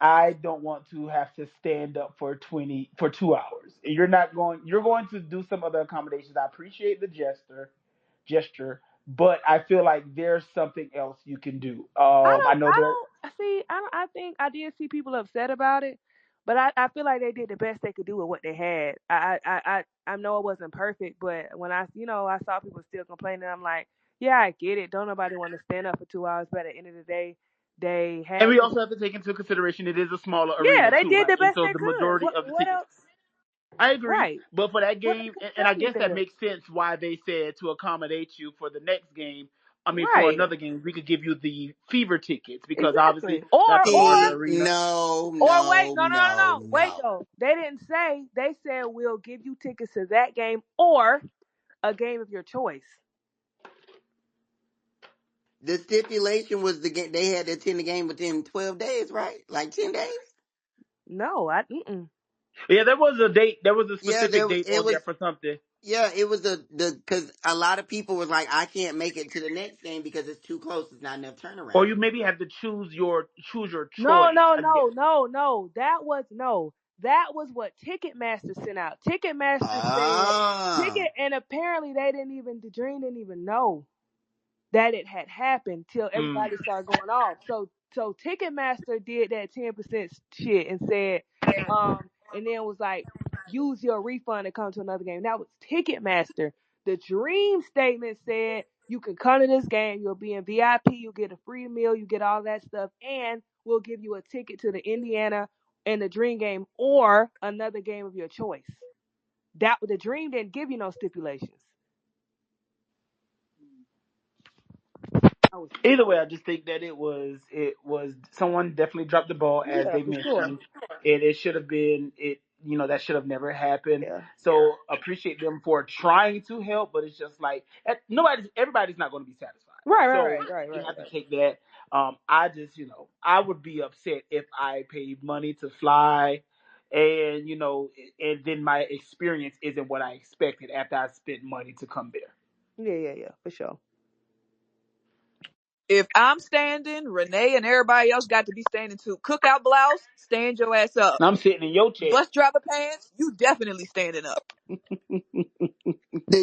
I don't want to have to stand up for 2 hours. You're going to do some other accommodations. I appreciate the gesture, but I feel like there's something else you can do. I know I there. don't see. I think I did see people upset about it, but I feel like they did the best they could do with what they had. I know it wasn't perfect, but when I saw people still complaining, I'm like, yeah, I get it. Don't nobody want to stand up for 2 hours, but at the end of the day, they And had we to. also have to take into consideration it is a smaller Yeah, arena they too, did right? the And best so they the could. majority of the What tickets. else? I agree, Right. but for that What game, else and I can you guess think that of? makes sense why they said to accommodate you for the next game. I mean, for Right. another game, we could give you the fever tickets because obviously Exactly. Or that's a larger or See, arena. no, Or wait, no, no, no, no, no, no. Wait no. though. They didn't say. They said we'll give you tickets to that game or a game of your choice. The stipulation was the game they had to attend the game within 12 days, right? Like 10 days? No, I. Mm-mm. Yeah, there was a date. There was a Yeah, specific date it on there was. for something. Yeah, it was because a lot of people was like, I can't make it to the next game because it's too close. It's not enough Or turnaround. you maybe have to choose your No, choice. no, I no, get, no, no. That was no. That was what Ticketmaster sent out. Ticketmaster said Ah, ticket, and apparently they didn't even. The Dream didn't even know that it had happened till mm. everybody started going off. So Ticketmaster did that 10% shit and said, and then was like, use your refund to come to another game. That was Ticketmaster. The Dream statement said you can come to this game, you'll be in VIP, you'll get a free meal, you get all that stuff, and we'll give you a ticket to the Indiana and the Dream game or another game of your choice. That the Dream didn't give you no stipulations. I was Either way, I just think that it was someone definitely dropped the ball as yeah, they for sure. mentioned, and it should have been it. That should have never happened. Yeah. So appreciate them for trying to help, but it's just like everybody's not going to be satisfied. Right, right, So right, right, you right, have to right. take that. I just I would be upset if I paid money to fly, and and then my experience isn't what I expected after I spent money to come there. Yeah, yeah, yeah, for sure. If I'm standing, Renee and everybody else got to be standing too. Cookout blouse, stand your ass up. And I'm sitting in your chair. Bus driver pants, you definitely standing up. the,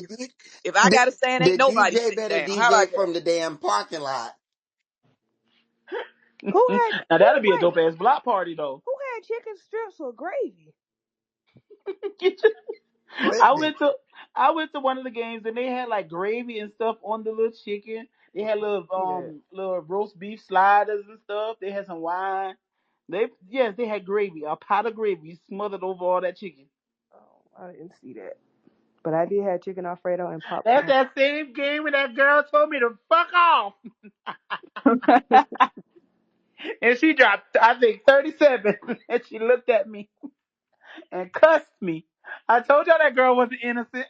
D, If I the gotta stand, ain't the nobody DJ sitting better down. How about DJ that? from the damn parking lot. Who had Now who that'll be a wait? dope ass block party though. Who had chicken strips or gravy? I What? went to I went to one of the games and they had like gravy and stuff on the little chicken. They had little See that? little roast beef sliders and stuff. They had some wine. They had gravy, a pot of gravy smothered over all that chicken. Oh, I didn't see that. But I did have chicken Alfredo and That's popcorn. that same game when that girl told me to fuck off. And she dropped, I think, 37. And she looked at me and cussed me. I told y'all that girl wasn't innocent.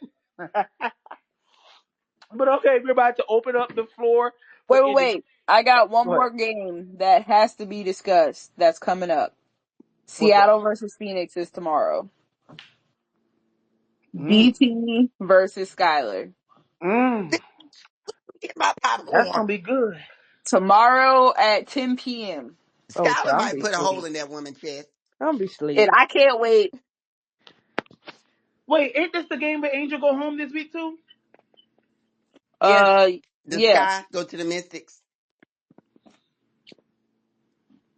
But okay, we're about to open up the floor for Wait. I got one Go ahead. more game that has to be discussed that's coming up. What's that? Seattle versus Phoenix is tomorrow. Mm. DT versus Skylar. Mm. Get my That's popcorn. gonna be good. Tomorrow at 10 p.m. Oh, Skylar child, I'm might be put a hole sleep. in that woman's chest. I'm be sleep. And I can't wait. Wait, ain't this the game where Angel go home this week too? Yes, Uh, the yeah, Sky go to the Mystics.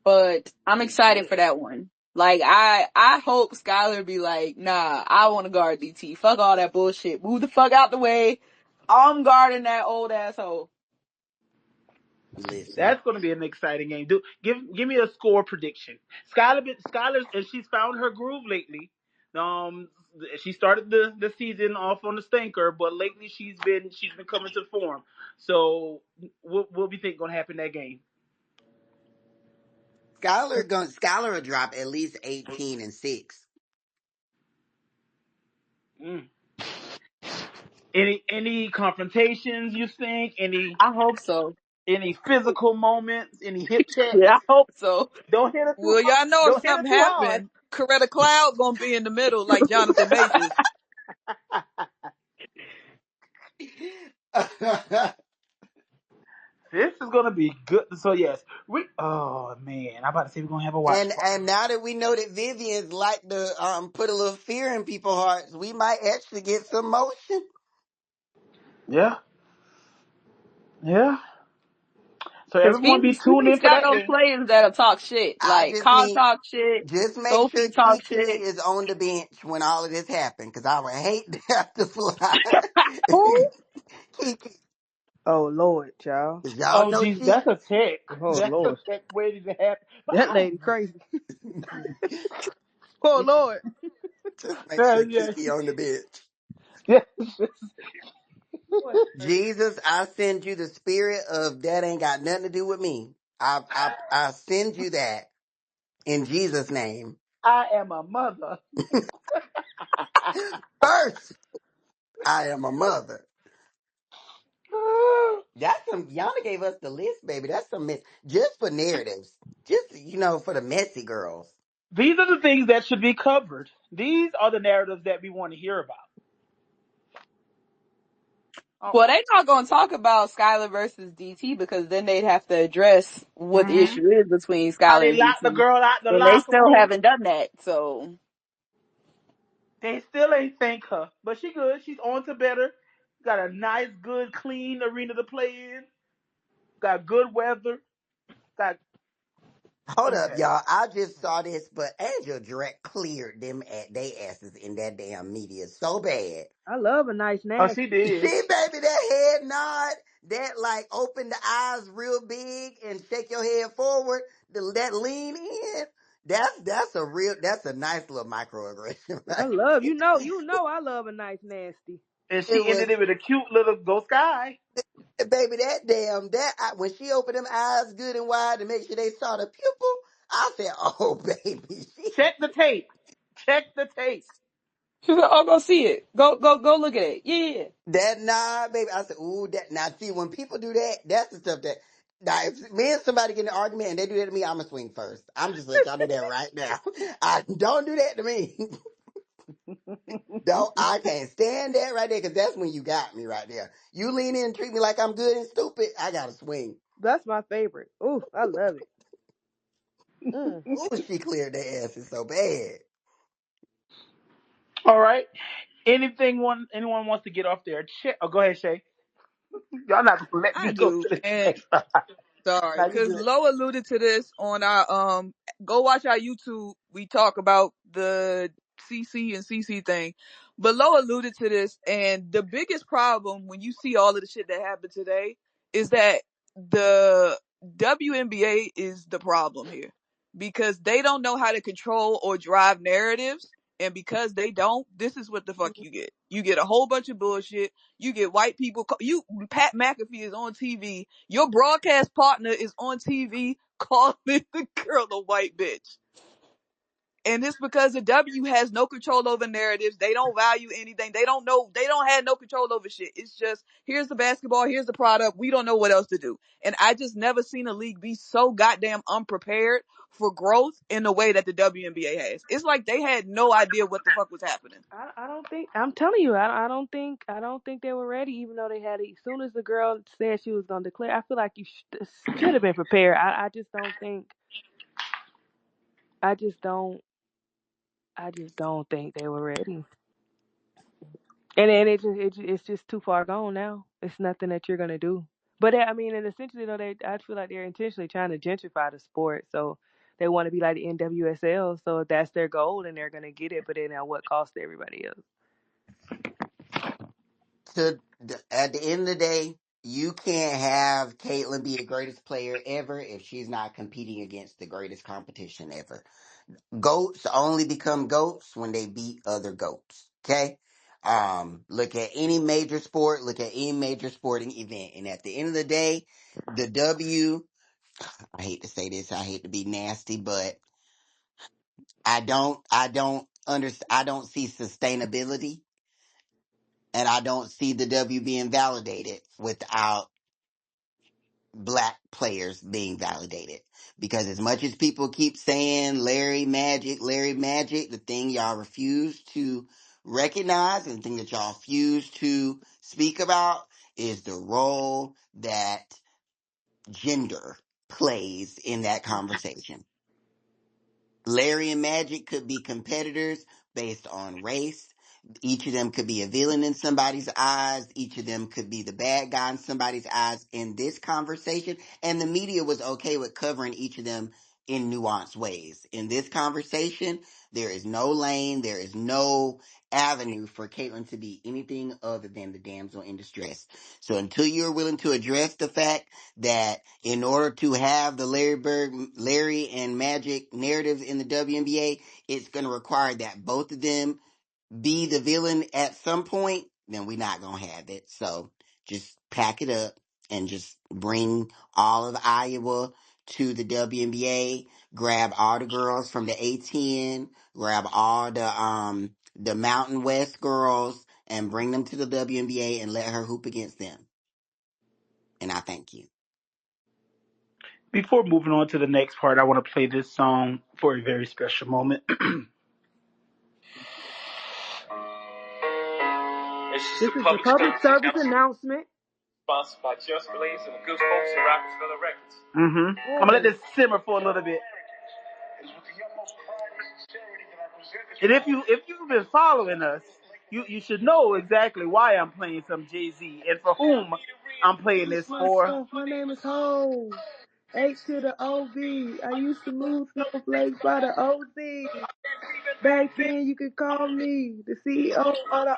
but I'm Oh excited shit. for that one. Like, I hope Skylar be like, nah, I want to guard DT. Fuck all that bullshit. Move the fuck out the way. I'm guarding that old asshole. Listen, That's gonna be an exciting game. Give me a score prediction. Skylar, and she's found her groove lately. Um, she started the season off on the stinker, but lately she's been coming to form. So what we think gonna happen in that game? Skylar will drop at least 18-6. Mm. Any confrontations you think? I hope so. Any physical moments? Any hip checks? Yeah, I hope so. Don't hit her too Well, hard. y'all know if Don't hit her something too hard. happened, Coretta Cloud gonna be in the middle like Jonathan Majors. This is gonna be good. So yes, we. Oh man, I'm about to say we're gonna have a watch and party. now that we know that Vivian's like to put a little fear in people's hearts, we might actually get some motion. Yeah, yeah. So Because everyone be tuned Phoenix in for got that those game. players that'll talk shit. I Like, just Kyle need talk shit. just make sure Sophie talk Kiki shit. is on the bench when all of this happened, because I would hate to have to fly. Who? Kiki, Oh Lord, child. 'cause y'all Oh know geez, she that's a tech. Oh That's a Lord, tech waiting to happen. But that lady crazy. Oh Lord. just make sure yeah, Kiki on the bench. yeah. Boy, crazy. Jesus, I send you the spirit of that ain't got nothing to do with me. I send you that in Jesus' name. I am a mother. First, I am a mother. That's some Yana gave us the list, baby. That's some just for narratives. Just for the messy girls. These are the things that should be covered. These are the narratives that we want to hear about. Oh, Well, they not gonna talk about Skylar versus DT because then they'd have to address what the mm-hmm. issue is between How Skylar they and locked the DT. girl out the And they locker still room. haven't done that, so. They still ain't thank her, but she good. She's on to better. Got a nice, good, clean arena to play in. Got good weather. Got Hold up, okay. y'all. I just saw this, but Angel Direct cleared them at they asses in that damn media so bad. I love a nice Oh, nasty. she See, did. baby, that head nod, that like open the eyes real big and shake your head forward, that lean in, that's a nice little microaggression, I right? love I love a nice nasty. And It she was, ended it with a cute little go sky. baby, when she opened them eyes good and wide to make sure they saw the pupil, I said, oh, baby, Check the tape. Check the tape. She said, "Oh, go see it. Go look at it. Yeah." that nod, baby. I said, ooh, that. Now, see, when people do that, that's the stuff that. Now, if me and somebody get in an argument and they do that to me, I'ma swing first. I'm just let y'all do that right now. I don't do that to me. Don't. I can't stand that right there because that's when you got me right there. You lean in and treat me like I'm good and stupid. I gotta swing. That's my favorite. Ooh, I love it. Mm. Ooh, she cleared their asses so bad. All right. Anyone wants to get off there? Oh, go ahead, Shay. Y'all not gonna let I me go do, to the and next. sorry, Now you because good. Lo alluded to this on our go watch our YouTube. We talk about the CC and CC thing, but Lo alluded to this, and the biggest problem when you see all of the shit that happened today is that the WNBA is the problem here because they don't know how to control or drive narratives, and because they don't, this is what the fuck you get. You get a whole bunch of bullshit. You get white people. Pat McAfee is on TV. Your broadcast partner is on TV calling the girl a white bitch. And it's because the W has no control over narratives. They don't value anything. They don't know. They don't have no control over shit. It's just, here's the basketball. Here's the product. We don't know what else to do. And I just never seen a league be so goddamn unprepared for growth in the way that the WNBA has. It's like they had no idea what the fuck was happening. I don't think I'm telling you. I don't think they were ready. Even though they had it. As soon as the girl said she was gonna declare, I feel like you should have been prepared. I just don't think. I just don't. I just don't think they were ready. And then it's just too far gone now. It's nothing that you're gonna do. But I mean, and essentially though, I feel like they're intentionally trying to gentrify the sport. So they want to be like the NWSL. So if that's their goal, and they're gonna get it. But then at what cost to everybody else? At the end of the day, you can't have Caitlyn be the greatest player ever if she's not competing against the greatest competition ever. Goats only become goats when they beat other goats. Okay? Look at any major sport, look at any major sporting event. And at the end of the day, the W, I hate to say this, I hate to be nasty, but I don't see sustainability, and I don't see the W being validated without black players being validated. Because as much as people keep saying Larry Magic, the thing y'all refuse to recognize and the thing that y'all refuse to speak about is the role that gender plays in that conversation. Larry and Magic could be competitors based on race. Each of them could be a villain in somebody's eyes. Each of them could be the bad guy in somebody's eyes in this conversation. And the media was okay with covering each of them in nuanced ways. In this conversation, there is no lane, there is no avenue for Caitlyn to be anything other than the damsel in distress. So until you're willing to address the fact that in order to have the Larry and Magic narratives in the WNBA, it's going to require that both of them be the villain at some point, then we're not going to have it. So just pack it up and just bring all of Iowa to the WNBA, grab all the girls from the A10, grab all the Mountain West girls and bring them to the WNBA and let her hoop against them. And I thank you. Before moving on to the next part, I want to play this song for a very special moment. This is a public service announcement. Sponsored by Just Blaze and the good folks at Rockefeller Records. I'm gonna let this simmer for a little bit. And if you've been following us, you should know exactly why I'm playing some Jay-Z and for whom I'm playing this for. My name is Ho. H to the OV. I used to move snowflakes by the OZ. Back then, you could call me the CEO or the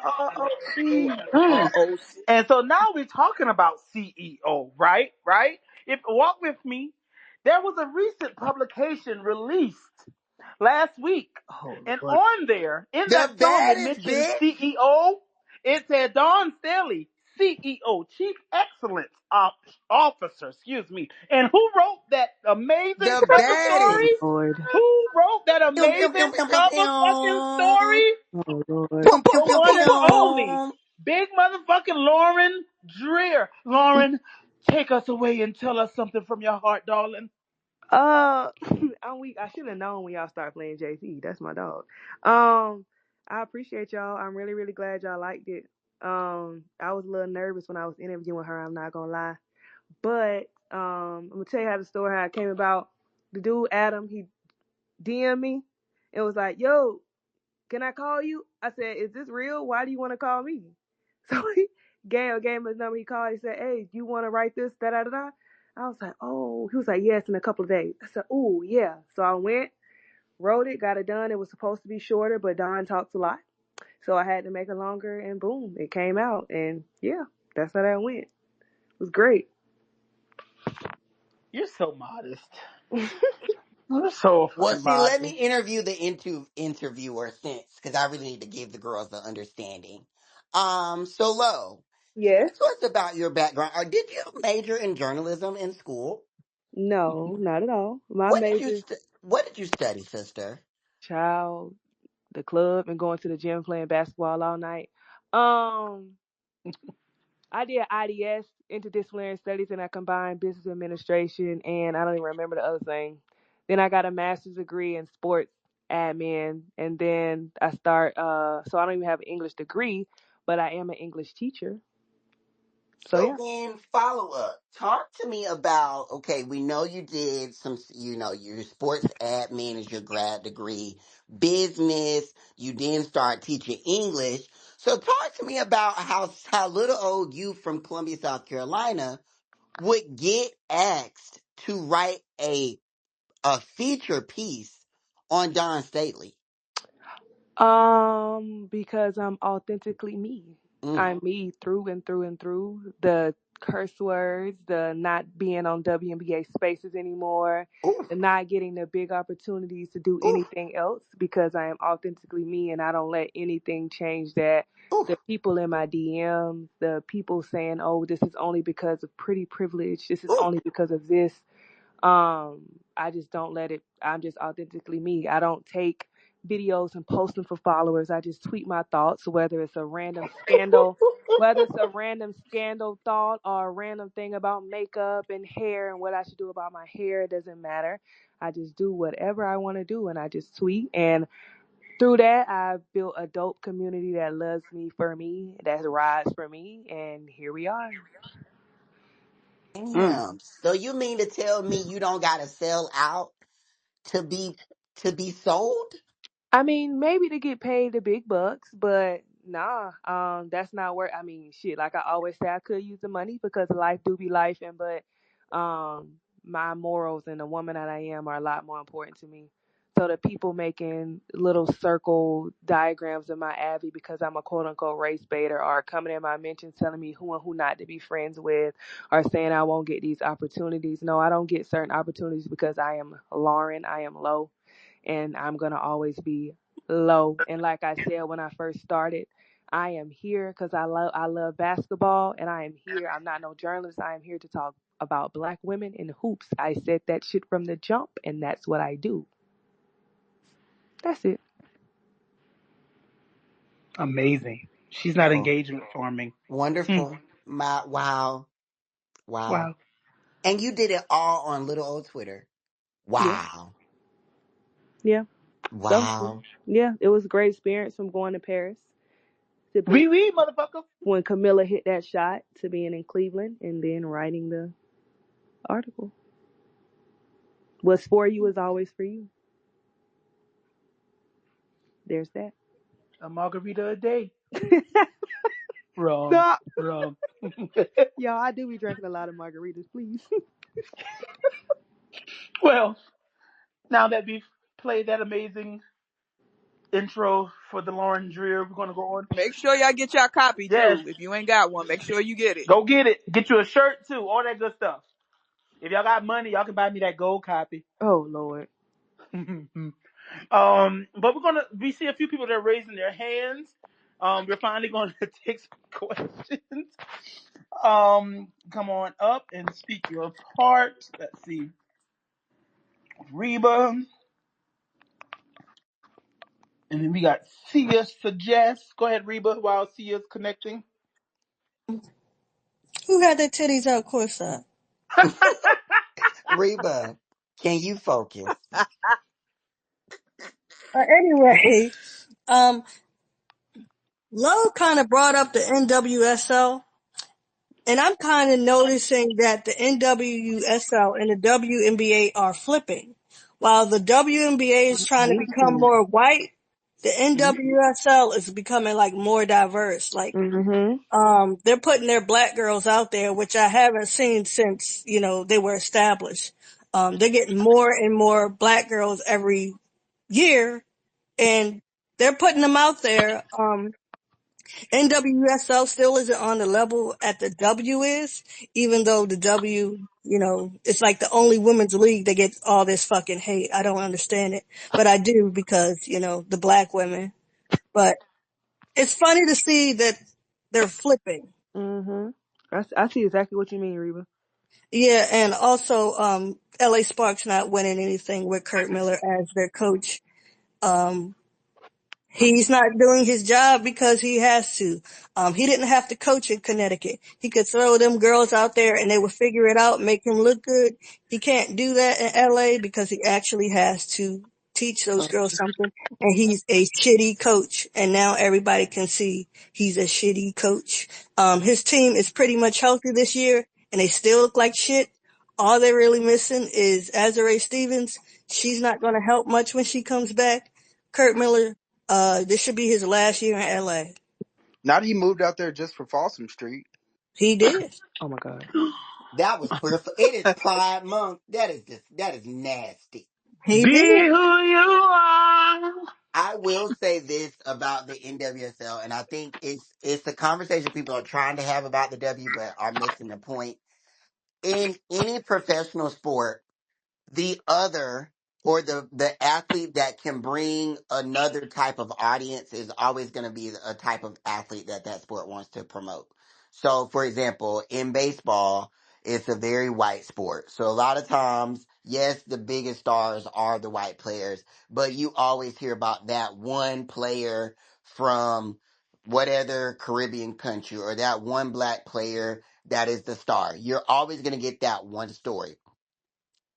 ROC. And so now we're talking about CEO, right? Right? If walk with me, there was a recent publication released last week, and on there, in The that song, it baddest mentioned bitch. CEO. It said Don Staley, CEO, Chief Excellence Officer, excuse me. And who wrote that amazing The cover baddest. story? Lord. Who wrote that Pew, pew, amazing pew, pew, pew, cover fucking pew. story? Oh, Lord. Pew, pew, The pew, one and only pew. big motherfucking Lauren Dreer. Lauren, take us away and tell us something from your heart, darling. I'm weak. I should have known when y'all start playing JC. That's my dog. I appreciate y'all. I'm really, really glad y'all liked it. I was a little nervous when I was interviewing her. I'm not gonna lie, but I'm gonna tell you how the story how it came about. The dude Adam, he DM me. It was like, "Yo, can I call you?" I said, "Is this real? Why do you want to call me?" So Gail gave him his number. He called. He said, "Hey, you want to write this? Da da da da." I was like, "Oh." He was like, "Yes, in a couple of days." I said, "Oh yeah." So I went, wrote it, got it done. It was supposed to be shorter, but Don talks a lot, so I had to make it longer. And boom, it came out. And yeah, that's how that went. It was great. You're so modest. You're so Well, fucking see, let modest. me interview the interviewer since, because I really need to give the girls the understanding. So Lo, tell Yes. us about your background. Or did you major in journalism in school? No, not at all. My What did you major What did you study, sister? child, the club and going to the gym playing basketball all night. Um, I did IDS, interdisciplinary studies, and I combined business administration, and I don't even remember the other thing. Then I got a master's degree in sports admin, and then I start. So I don't even have an English degree, but I am an English teacher. So So yeah. then, follow up. Talk to me about. Okay, we know you did some. You know, your sports admin is your grad degree, business. You then start teaching English. So talk to me about how little old you from Columbia, South Carolina, would get asked to write a feature piece on Don Stately. Because I'm authentically me. Mm. I'm me through and through and through. The curse words, the not being on WNBA spaces anymore, Ooh, the not getting the big opportunities to do ooh, anything else because I am authentically me and I don't let anything change that. ooh, The people in my DMs, the people saying, oh, this is only because of pretty privilege, this is ooh. only because of this. I just don't let it. I'm just authentically me. I don't take videos and post them for followers. I just tweet my thoughts, whether it's a random scandal thought or a random thing about makeup and hair and what I should do about my hair. It doesn't matter. I just do whatever I want to do and I just tweet. And through that, I've built a dope community that loves me for me, that rides for me. And here we are. Mm. Damn. So you mean to tell me you don't gotta sell out to be sold? I mean, maybe to get paid the big bucks, but nah, that's not where. I mean, shit. Like I always say, I could use the money because life do be life, and my morals and the woman that I am are a lot more important to me. So the people making little circle diagrams of my Abby because I'm a quote unquote race baiter, or coming in my mentions telling me who and who not to be friends with, or saying I won't get these opportunities. No, I don't get certain opportunities because I am Lauren. I am low and I'm gonna always be low. And like I said when I first started, I am here because I love basketball, and I am here. I'm not no journalist. I am here to talk about black women in hoops. I said that shit from the jump, and that's what I do. That's it. Amazing. She's not Oh, engagement farming. Hmm. wonderful. My wow. Wow. Wow. And you did it all on little old Twitter. Yeah, Wow. yeah. So Wow. yeah, it was a great experience from going to Paris to be Wee wee, motherfucker. when Kamilla hit that shot to being in Cleveland and then writing the article. What's for you is always for you. There's that. A margarita a day. Rum. Stop. Rum. Y'all, I do be drinking a lot of margaritas, please. Well, now that we've played that amazing intro for the Lauren Dreer, we're gonna go on. Make sure y'all get your copy Yes, too. If you ain't got one, make sure you get it. go get it. Get you a shirt too. All that good stuff. If y'all got money, y'all can buy me that gold copy. Oh Lord. But we see a few people that are raising their hands. We're finally going to take some questions. Come on up and speak your part. Let's see. Reba. And then we got Sia Suggest. Go ahead, Reba, while Sia's connecting. Who had their titties out courtside? Reba, can you focus? Anyway, um, Lowe kind of brought up the NWSL, and I'm kind of noticing that the NWSL and the WNBA are flipping. While the WNBA is trying to become Ooh. more white, the NWSL is becoming like more diverse. Like, Mm-hmm. they're putting their black girls out there, which I haven't seen since, they were established. They're getting more and more black girls every year, and they're putting them out there. NWSL still isn't on the level at the W is, even though the W, it's like the only women's league that gets all this fucking hate. I don't understand it, but I do because, the black women. But it's funny to see that They're flipping. I see exactly what you mean, Reba. Yeah, and also LA Sparks not winning anything with Kurt Miller as their coach. Um, He's not doing his job because he has to. He didn't have to coach in Connecticut. He could throw them girls out there and they would figure it out, make him look good. He can't do that in LA because he actually has to teach those girls something. And he's a shitty coach. And now everybody can see he's a shitty coach. His team is pretty much healthy this year and they still look like shit. All they're really missing is Azurá Stevens. She's not going to help much when she comes back. Kurt Miller, this should be his last year in LA. Not he moved out there just for Folsom Street. He did. Oh my god. That was perfect. It is Pride Month. That is nasty. He Be did. who you are. I will say this about the NWSL, and I think it's the conversation people are trying to have about the W, but are missing the point. In any professional sport, the other or the athlete that can bring another type of audience is always going to be a type of athlete that sport wants to promote. So, for example, in baseball, it's a very white sport. So a lot of times, yes, the biggest stars are the white players, but you always hear about that one player from whatever Caribbean country or that one black player that is the star. You're always going to get that one story.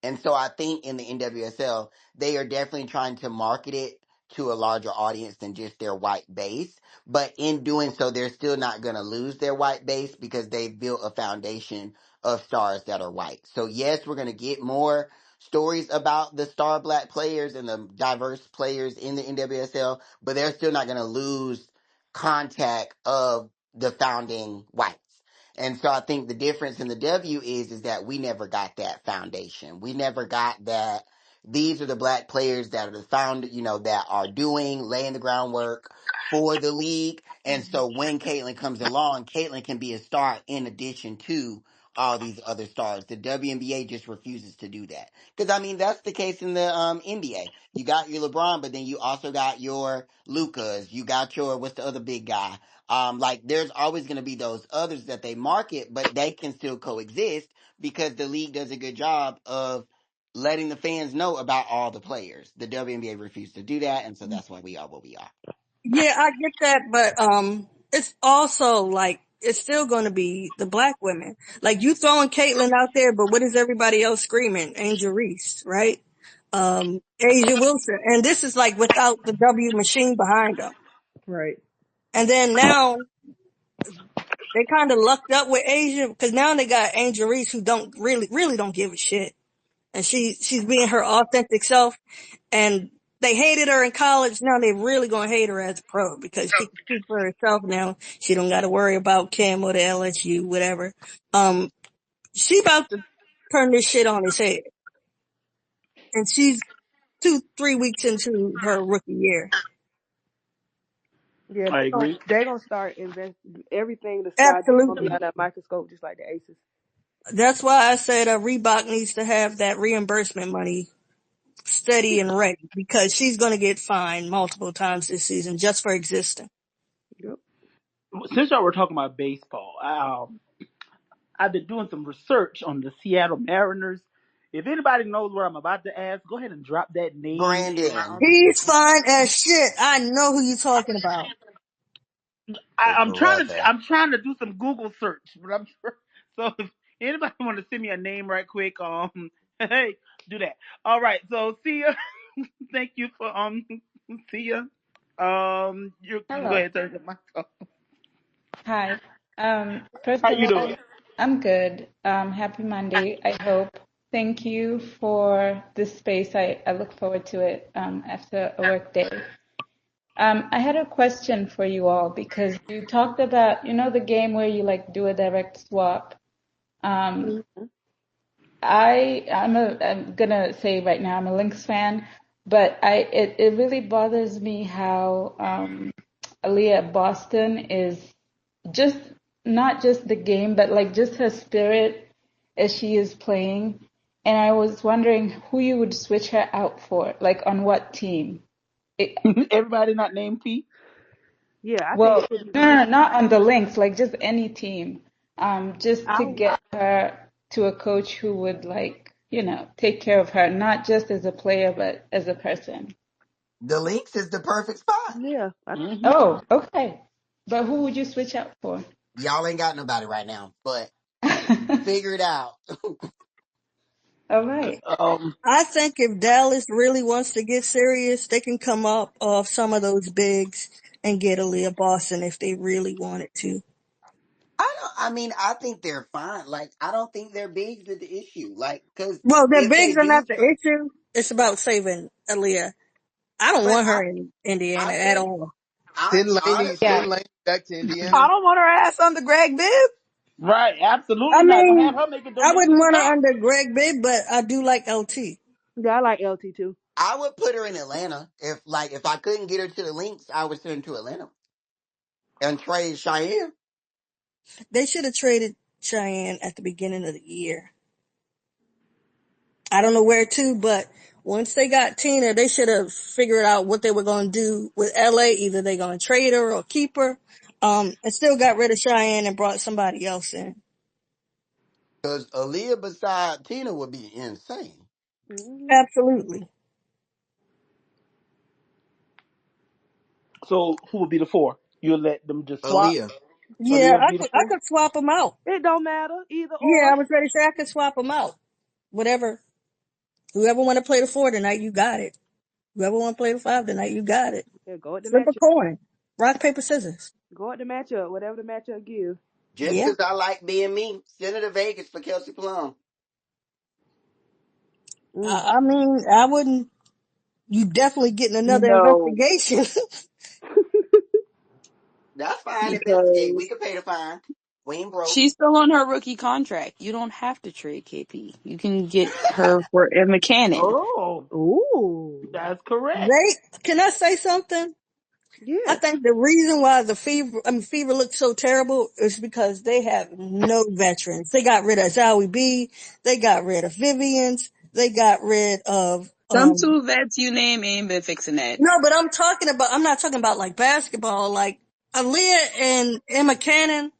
And so I think in the NWSL, they are definitely trying to market it to a larger audience than just their white base. But in doing so, they're still not going to lose their white base because they've built a foundation of stars that are white. So yes, we're going to get more stories about the star black players and the diverse players in the NWSL, but they're still not going to lose contact of the founding whites. And so I think the difference in the W is that we never got that foundation. We never got that. These are the black players that are the found, that are laying the groundwork for the league. And so when Caitlin comes along, Caitlin can be a star in addition to all these other stars. The WNBA just refuses to do that. Because, I mean, that's the case in the NBA. You got your LeBron, but then you also got your Lucas. You got your, what's the other big guy? Like there's always going to be those others that they market, but they can still coexist because the league does a good job of letting the fans know about all the players. The WNBA refused to do that, and so that's why we are what we are. Yeah, I get that, but it's also like it's still going to be the black women. Like you throwing Caitlyn out there, but what is everybody else screaming? Angel Reese, right? Asia Wilson, and this is like without the W machine behind them. Right. And then now they kind of lucked up with Asia because now they got Angel Reese who don't really don't give a shit, and she's being her authentic self. And they hated her in college. Now they really gonna hate her as a pro because she can speak for herself now. She don't got to worry about Cam or the LSU, whatever. She about to turn this shit on its head, and she's 2-3 weeks into her rookie year. Yeah, I agree. they gonna start invest everything. The sky gonna be Absolutely. under a microscope, just like the Aces. That's why I said Reebok needs to have that reimbursement money steady and ready because she's gonna get fined multiple times this season just for existing. Yep. Since y'all were talking about baseball, I've been doing some research on the Seattle Mariners. If anybody knows what I'm about to ask, go ahead and drop that name in Brandon, my. He's fine as shit. I know who you're talking about. the I'm trying to brother. do some Google search, but I'm sure. So if anybody want to send me a name right quick, hey, do that. All right. So see ya. Thank you for see ya. You can go Hello. ahead and turn the mic off. Hi. First How of you all, doing? I'm good. Happy Monday, I hope. Thank you for this space. I look forward to it after a work day. I had a question for you all because you talked about, the game where you like do a direct swap. Um, I'm gonna say right now I'm a Lynx fan, but it really bothers me how Aaliyah Boston is just not just the game, but like just her spirit as she is playing. And I was wondering who you would switch her out for, like on what team? It, Everybody not named P. Yeah, I think Well, it should be no, one. no, not on the links, like just any team. Just to I get her to a coach who would like, take care of her, not just as a player, but as a person. The links is the perfect spot. yeah. Hmm. Oh, okay. But who would you switch out for? Y'all ain't got nobody right now, but figure it out. All right. I think if Dallas really wants to get serious, they can come up off some of those bigs and get Aaliyah Boston if they really wanted to. I think they're fine. Like, I don't think their bigs are the issue. Like, cause Well, their if they bigs are do not the trade, issue. It's about saving Aaliyah. I don't but want her in Indiana I at think, all. Yeah. Send Laney back to I Indiana. don't want her ass under Greg Bibb. Right, I absolutely not. Gonna have mean, her making I wouldn't donations to want her Doc. under Greg Bibb, but I do like LT. Yeah, I like LT too. I would put her in Atlanta. If I couldn't get her to the links, I would send her to Atlanta and trade Cheyenne. They should have traded Cheyenne at the beginning of the year. I don't know where to, but once they got Tina, they should have figured out what they were going to do with LA. Either they're going to trade her or keep her. And still got rid of Cheyenne and brought somebody else in. Because Aaliyah beside Tina would be insane. Hmm. Absolutely. So who would be the four? You'll let them just swap. Aaliyah. Yeah, Aaliyah would be the I four. could swap them out. It don't matter either Yeah, or. I was ready to say I could swap them out. Whatever. Whoever want to play the 4 tonight, you got it. Whoever want to play the 5 tonight, you got it. Yeah, go at the Flip a matchup. coin. Rock, paper, scissors. Go at the matchup. Whatever the matchup gives. Just Yeah. because I like being me, send her to Vegas for Kelsey Plum. Ooh. I mean, I wouldn't. You definitely getting another No, investigation. That's fine. Investigate. We because can pay the fine. We ain't broke. She's still on her rookie contract. You don't have to trade KP. You can get her for Emma Cannon. Oh, Ooh. that's correct. They can I say something? I Yes. think the reason why Fever looks so terrible is because they have no veterans. They got rid of Zowie B. They got rid of Vivians. They got rid of Some two vets you name ain't been fixing that. no, but I'm not talking about like basketball. Like Aaliyah and Emma Cannon,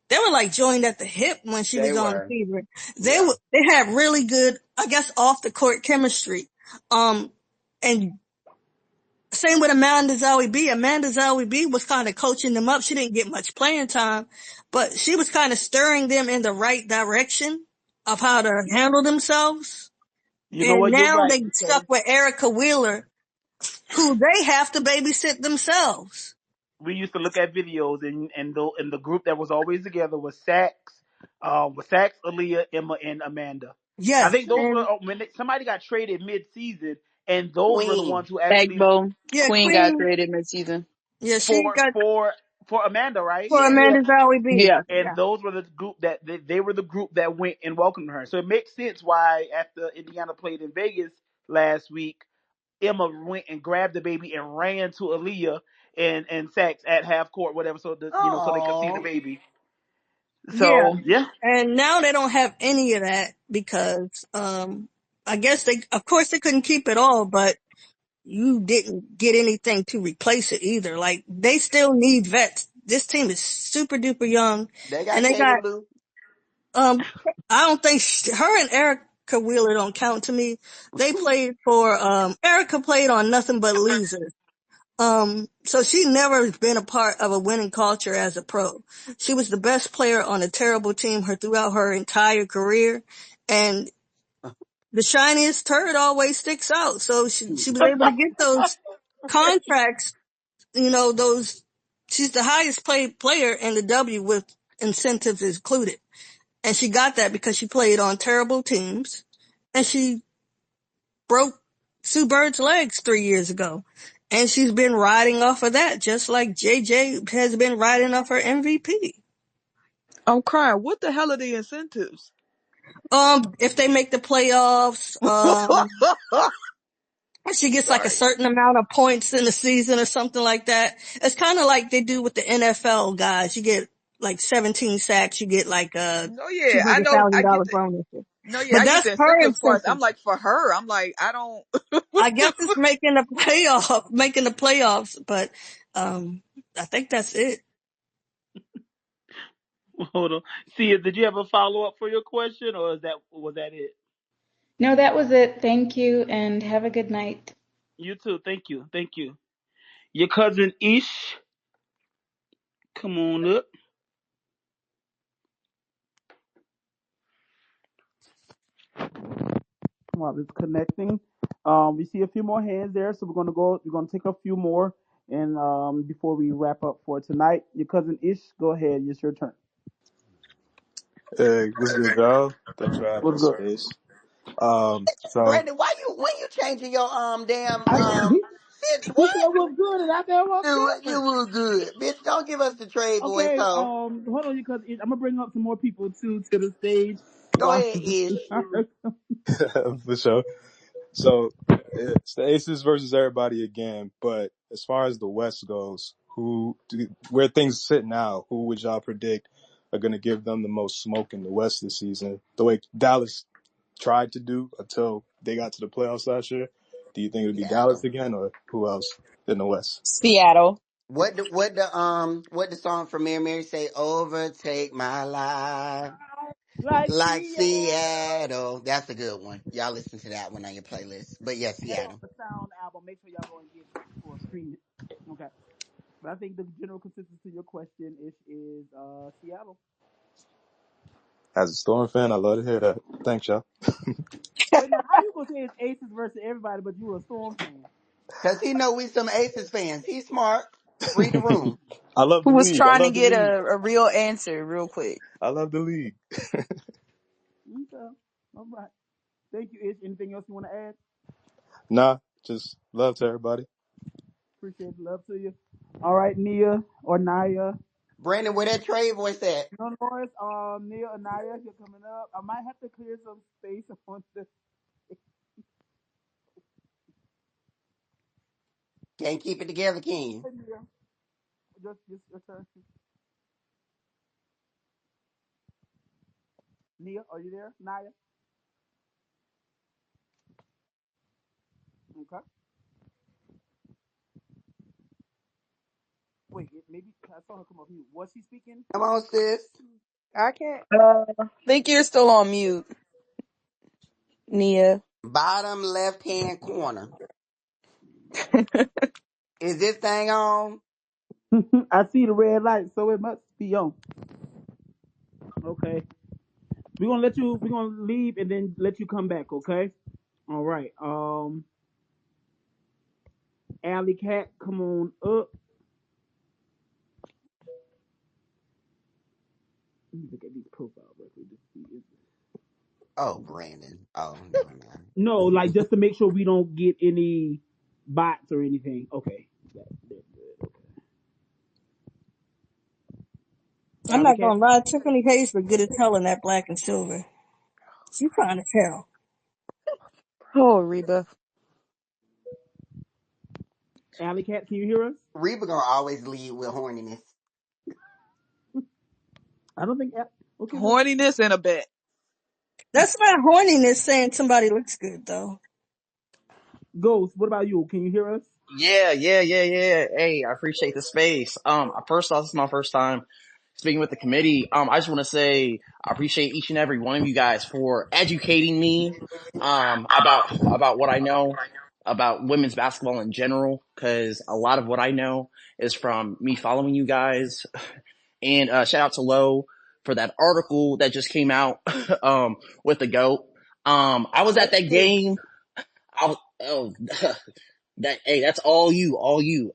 they were like joined at the hip when she They was on were. Fever. Yeah. They had really good, I guess, off the court chemistry. And same with Amanda Zowie B. Amanda Zowie B was kind of coaching them up. She didn't get much playing time, but she was kind of stirring them in the right direction of how to handle themselves. You know And what? You're now right they stuck because with Erica Wheeler, who they have to babysit themselves. we used to look at videos and the group that was always together was Sax, Aaliyah, Emma, and Amanda. I Yes. think those were And somebody got traded mid-season, and those were the Queen. ones who actually Egbo. yeah, Queen got Queen, traded midseason. yeah, she for got for for Amanda, right? for Yeah. Amanda Zowie B. Yeah. And Yeah. those were the group that they were the group that went and welcomed her. So it makes sense why after Indiana played in Vegas last week, Emma went and grabbed the baby and ran to Aaliyah and Sax at half court, whatever, so they could see the Oh. baby. Yeah. So yeah, And now they don't have any of that because, I guess of course they couldn't keep it all, but you didn't get anything to replace it either. Like they still need vets. This team is super duper young They and got they got, Kaden Boo. um, I don't think her and Erica Wheeler don't count to me. They played for, Erica played on nothing but losers. So she never been a part of a winning culture as a pro. She was the best player on a terrible team throughout her entire career. And the shiniest turd always sticks out. So she was able to get those contracts, she's the highest paid player in the W with incentives included. And she got that because she played on terrible teams and she broke Sue Bird's legs 3 years ago. And she's been riding off of that, just like JJ has been riding off her MVP. I'm crying. What the hell are the incentives? If they make the playoffs, she gets like a Sorry. certain amount of points in the season or something like that. It's kind of like they do with the NFL guys. You get like 17 sacks, you get like a No, yeah, I know. I get $200,000 the. bonus. No, yeah, But I get that's the her incentives parts. I'm incentive. like, for her, I'm like, I don't. What I the guess it's fuck? making the playoffs, but I think that's it. Hold on. See, did you have a follow up for your question, or was that it? No, that was it. Thank you and have a good night. You too. Thank you. Thank you. Your cousin Ish, come on up. While it's connecting, we see a few more hands there, so we're gonna go. We're gonna take a few more, and before we wrap up for tonight, your cousin Ish, go ahead. It's your turn. Hey, what's good, y'all? Thanks for having What's this good? space. Brandon, when you changing your damn He, he what? said what's good, and I said what's You good. was good, bitch. Don't give us the trade voice, Okay, hoe. hold on, because I'm gonna bring up some more people too to the stage. Go ahead, Ish. for sure. So it's the Aces versus everybody again. But as far as the West goes, where things sit now, who would y'all predict are going to give them the most smoke in the West this season? The way Dallas tried to do until they got to the playoffs last year. Do you think it would be Dallas Seattle. again, or who else in the West? Seattle. What the song from Mary Mary say? Overtake my life Like like Seattle. Seattle. That's a good one. Y'all listen to that one on your playlist. But yeah, That on Seattle. the Sound album. Make sure y'all go and get it for a stream it. Okay. But I think the general consensus to your question is Seattle. As a Storm fan, I love to hear that. Thanks, y'all. Wait, now how you gonna say it's Aces versus everybody, but you a Storm fan? Cause he know we some Aces fans. He's smart. Read the room. I love Who the was league. I trying to love the get league. a real answer real quick. I love the league. Okay. All right. Thank you, Ish. Anything else you want to add? Nah, just love to everybody. Appreciate the love to you. All right, Nia or Naya. Brandon, where that trade voice at? No noise. Nia or Naya, you're coming up. I might have to clear some space on this. Can't keep it together, can you? Hey, Nia. Just your turn. Nia, are you there? Naya. Okay. Wait, maybe I saw her come off mute. Was she speaking? Come on, sis. I can't. I think you're still on mute, Nia. Bottom left hand corner. Is this thing on? I see the red light, so it must be on. Okay. We're gonna leave and then let you come back, okay? All right. Alley Cat, come on up. Let me look at these profiles records to see. Oh, Brandon. Oh, never mind. No, like just to make sure we don't get any bots or anything. Okay. That's good. Okay. I'm Alley not Cat. gonna lie, Tiffany Hayes look good as hell in that black and silver. She fine as hell. Oh, Reba. Alley Cat, can you hear us? Reba gonna always lead with horniness. I don't think. Okay, well, Horniness and a bet. That's not horniness saying somebody looks good though. Ghost. What about you? Can you hear us? Yeah. Hey, I appreciate the space. First off, this is my first time speaking with the committee. I just want to say I appreciate each and every one of you guys for educating me, about what I know about women's basketball in general, cause a lot of what I know is from me following you guys. And, shout out to Lo for that article that just came out, with the GOAT. I was at that game. Oh, that's all you.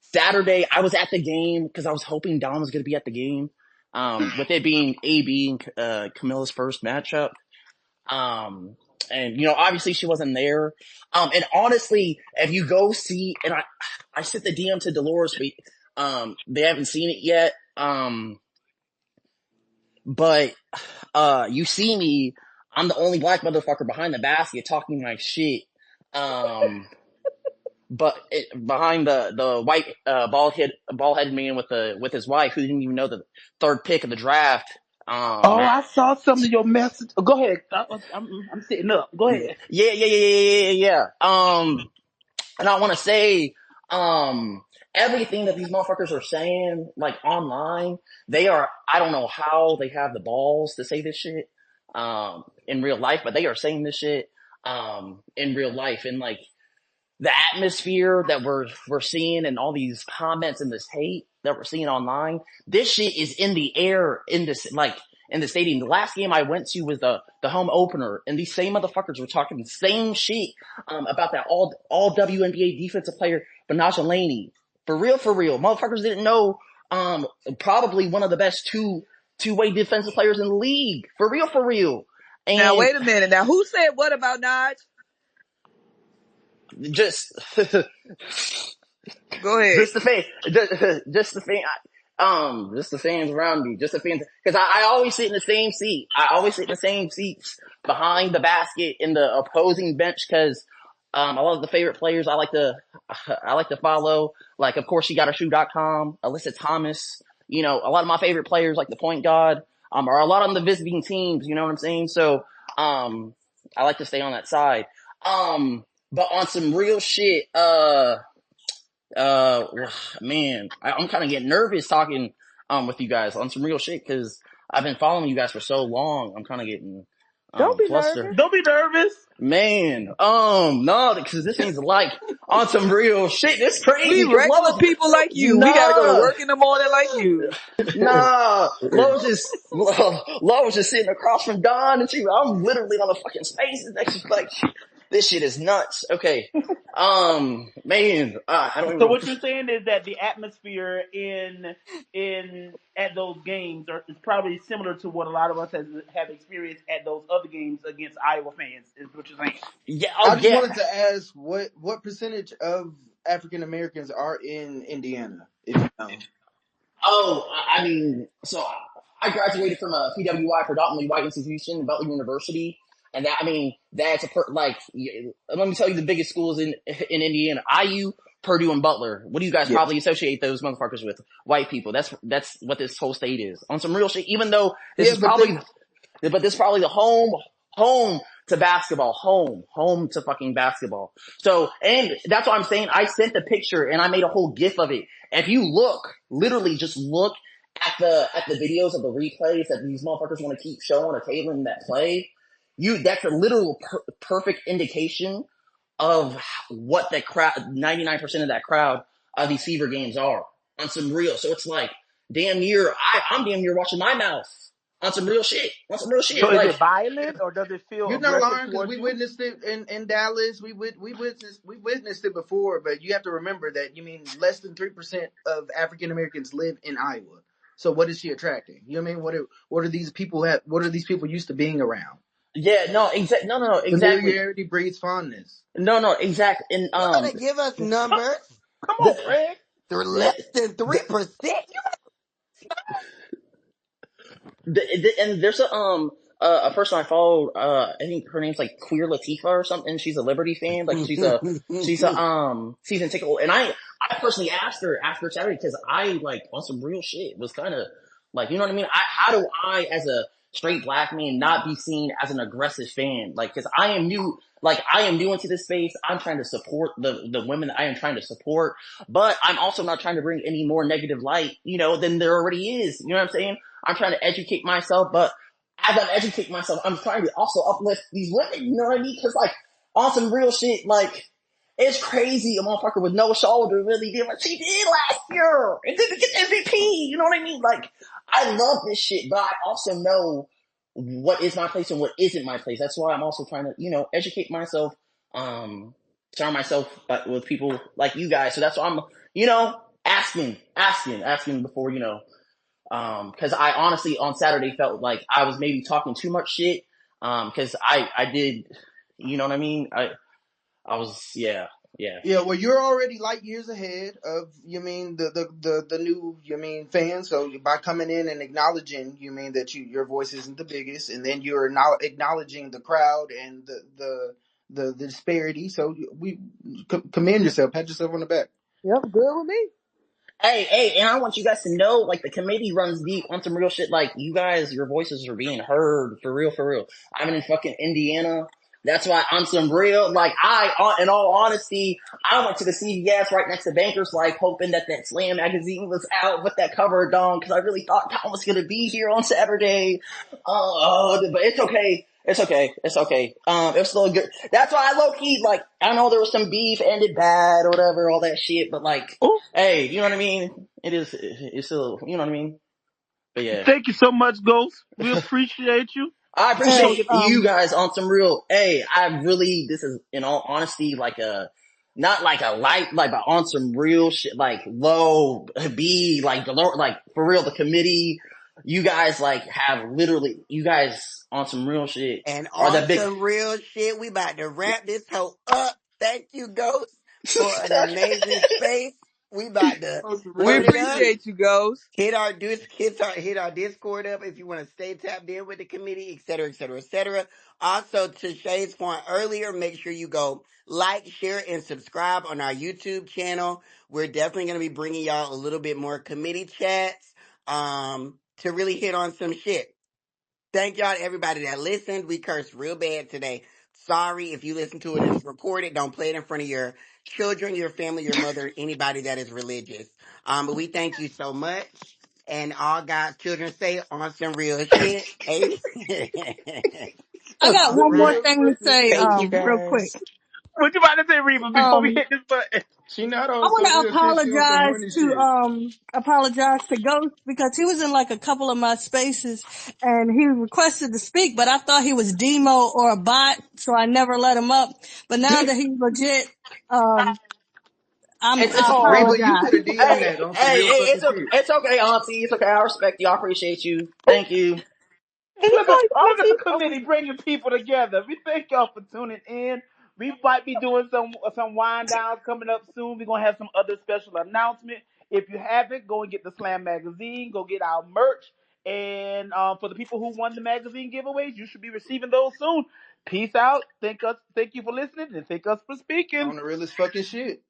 Saturday, I was at the game because I was hoping Dom was going to be at the game. With it being AB and, Camilla's first matchup. And, obviously she wasn't there. And honestly, if you go see, and I sent the DM to Dolores, but, they haven't seen it yet. But, you see me, I'm the only black motherfucker behind the basket talking my shit. But behind the white bald headed man with his wife who didn't even know the third pick of the draft. Oh, I saw some of your message. Go ahead. I'm sitting up. Go ahead. Yeah. And I want to say, everything that these motherfuckers are saying, like online, I don't know how they have the balls to say this shit, in real life, but they are saying this shit, in real life. And like, the atmosphere that we're seeing and all these comments and this hate that we're seeing online, this shit is in the air in the stadium. The last game I went to was the home opener, and these same motherfuckers were talking the same shit about that all WNBA defensive player Banaja Laney. For real, motherfuckers didn't know probably one of the best two-way defensive players in the league. For real. Now And wait a minute. Now who said what about Naj? just Go ahead. just the fan, just the fans around me, just the fans, because I always sit in the same seat. I always sit in the same seats behind the basket in the opposing bench, because a lot of the favorite players I like to follow. Like, of course, you got shoe.com, Alyssa Thomas. You know, a lot of my favorite players, like the point guard, are a lot on the visiting teams. You know what I'm saying? So, I like to stay on that side. But on some real shit, man, I'm kind of getting nervous talking, with you guys on some real shit, because I've been following you guys for so long. I'm kind of getting, Don't be flustered. nervous. Don't be nervous. Man, no, because this means like on some real shit. This crazy. We regular people like you. We gotta go to work in the morning like you. Lo was just sitting across from Don, and I'm literally on the fucking spaces next to, like, this shit is nuts. Okay. Man, I don't even. So what you're saying is that the atmosphere at those games is probably similar to what a lot of us have experienced at those other games against Iowa fans. Is what you're saying? Yeah. I just wanted to ask what percentage of African Americans are in Indiana, if you know. I mean, so I graduated from a PWI, predominantly white institution, Butler University. And that's let me tell you the biggest schools in Indiana: IU, Purdue, and Butler. What do you guys probably associate those motherfuckers with? White people. That's what this whole state is. On some real shit, even though this is probably the home to basketball, home to fucking basketball. So, and that's what I'm saying. I sent the picture and I made a whole gif of it. If you literally just look at the videos of the replays that these motherfuckers want to keep showing or tabling that play, that's a literal perfect indication of what that crowd, 99% of that crowd of these Fever games are on some real. So it's like, I'm damn near watching my mouth on some real shit. So like, is it violent or does it feel? You're not aggressive lying, because we witnessed it in Dallas. We witnessed it before, but you have to remember that less than 3% of African Americans live in Iowa. So what is she attracting? You know what I mean? What are these people used to being around? Yeah, no, exactly. No, exactly. Familiarity breeds fondness. No, exactly. And You're gonna give us numbers. Come on, Fred. They're less than 3%. And there's a person I follow, I think her name's like Queer Latifah or something. She's a Liberty fan. Like she's a season ticket holder. And I personally asked her after Saturday, because I, like, on some real shit, was kind of like, you know what I mean? How do I, as a straight black man, not be seen as an aggressive fan? Like, because I am new into this space. I'm trying to support the women that I am trying to support, but I'm also not trying to bring any more negative light, than there already is. You know what I'm saying? I'm trying to educate myself, but as I'm educating myself, I'm trying to also uplift these women. You know what I mean? Because, like, on some real shit, like, it's crazy a motherfucker with no shoulder really did what she did last year and didn't get MVP. You know what I mean? Like, I love this shit, but I also know what is my place and what isn't my place. That's why I'm also trying to, educate myself, surround myself with people like you guys. So that's why I'm, asking before, cause I honestly on Saturday felt like I was maybe talking too much shit. Cause I did, you know what I mean? I was, yeah. Yeah, well, you're already light years ahead of, the new, fans. So by coming in and acknowledging, that your voice isn't the biggest, and then you're now acknowledging the crowd and the disparity. So we commend yourself, pat yourself on the back. Yep, good with me. Hey, and I want you guys to know, like, the committee runs deep on some real shit. Like, you guys, your voices are being heard for real. I'm in fucking Indiana. That's why I'm some real, like, in all honesty, I went to the CVS right next to Bankers Life hoping that Slam magazine was out with that cover done because I really thought Tom was going to be here on Saturday. But it's okay. It's okay. It's okay. It was still good. That's why I low key, like, I know there was some beef, ended bad or whatever, all that shit, but like, Oh, hey, you know what I mean? It's still, you know what I mean? But yeah. thank you so much, Ghost. We appreciate you. I And appreciate you guys on some real, hey, this is in all honesty, like not like a light, like, but on some real shit, like low B, like like for real, the committee, you guys like have literally, you guys on some real shit And are on the big, some real shit, we about to wrap this hoe up. Thank you, Ghost, for an amazing space. We about to On some We turn real it up. shit. appreciate you, Ghost. Hit our Discord up if you want to stay tapped in with the committee, et cetera, et cetera, et cetera. Also, to Shay's point earlier, make sure you go like, share, and subscribe on our YouTube channel. We're definitely going to be bringing y'all a little bit more committee chats, to really hit on some shit. Thank y'all to everybody that listened. We cursed real bad today. Sorry if you listen to it and it's recorded. Don't play it in front of your children, your family, your mother, anybody that is religious. But we thank you so much. And all God's children say on some real shit. Amen. I got On one more real thing to say, shit. Thank you real quick. guys. What you about to say, Reba, before we Um, hit this button? She not I on want some to real shit. She on some horny shit. apologize to Ghost because he was in like a couple of my spaces and he requested to speak, but I thought he was demo or a bot, so I never let him up. But now that he's legit, um, I oh, Reba, you could apologize. have DM hey, that on some hey, real fucking shit. it's okay, Auntie. It's okay. I respect you. I appreciate you. Thank you. And he's like, Look at the oh, committee bringing people together. We thank y'all for tuning in. We might be doing some wind downs coming up soon. We're gonna have some other special announcement. If you haven't, go and get the Slam magazine. Go get our merch. And for the people who won the magazine giveaways, you should be receiving those soon. Peace out. Thank you for listening, and thank us for speaking. On the realest fucking shit.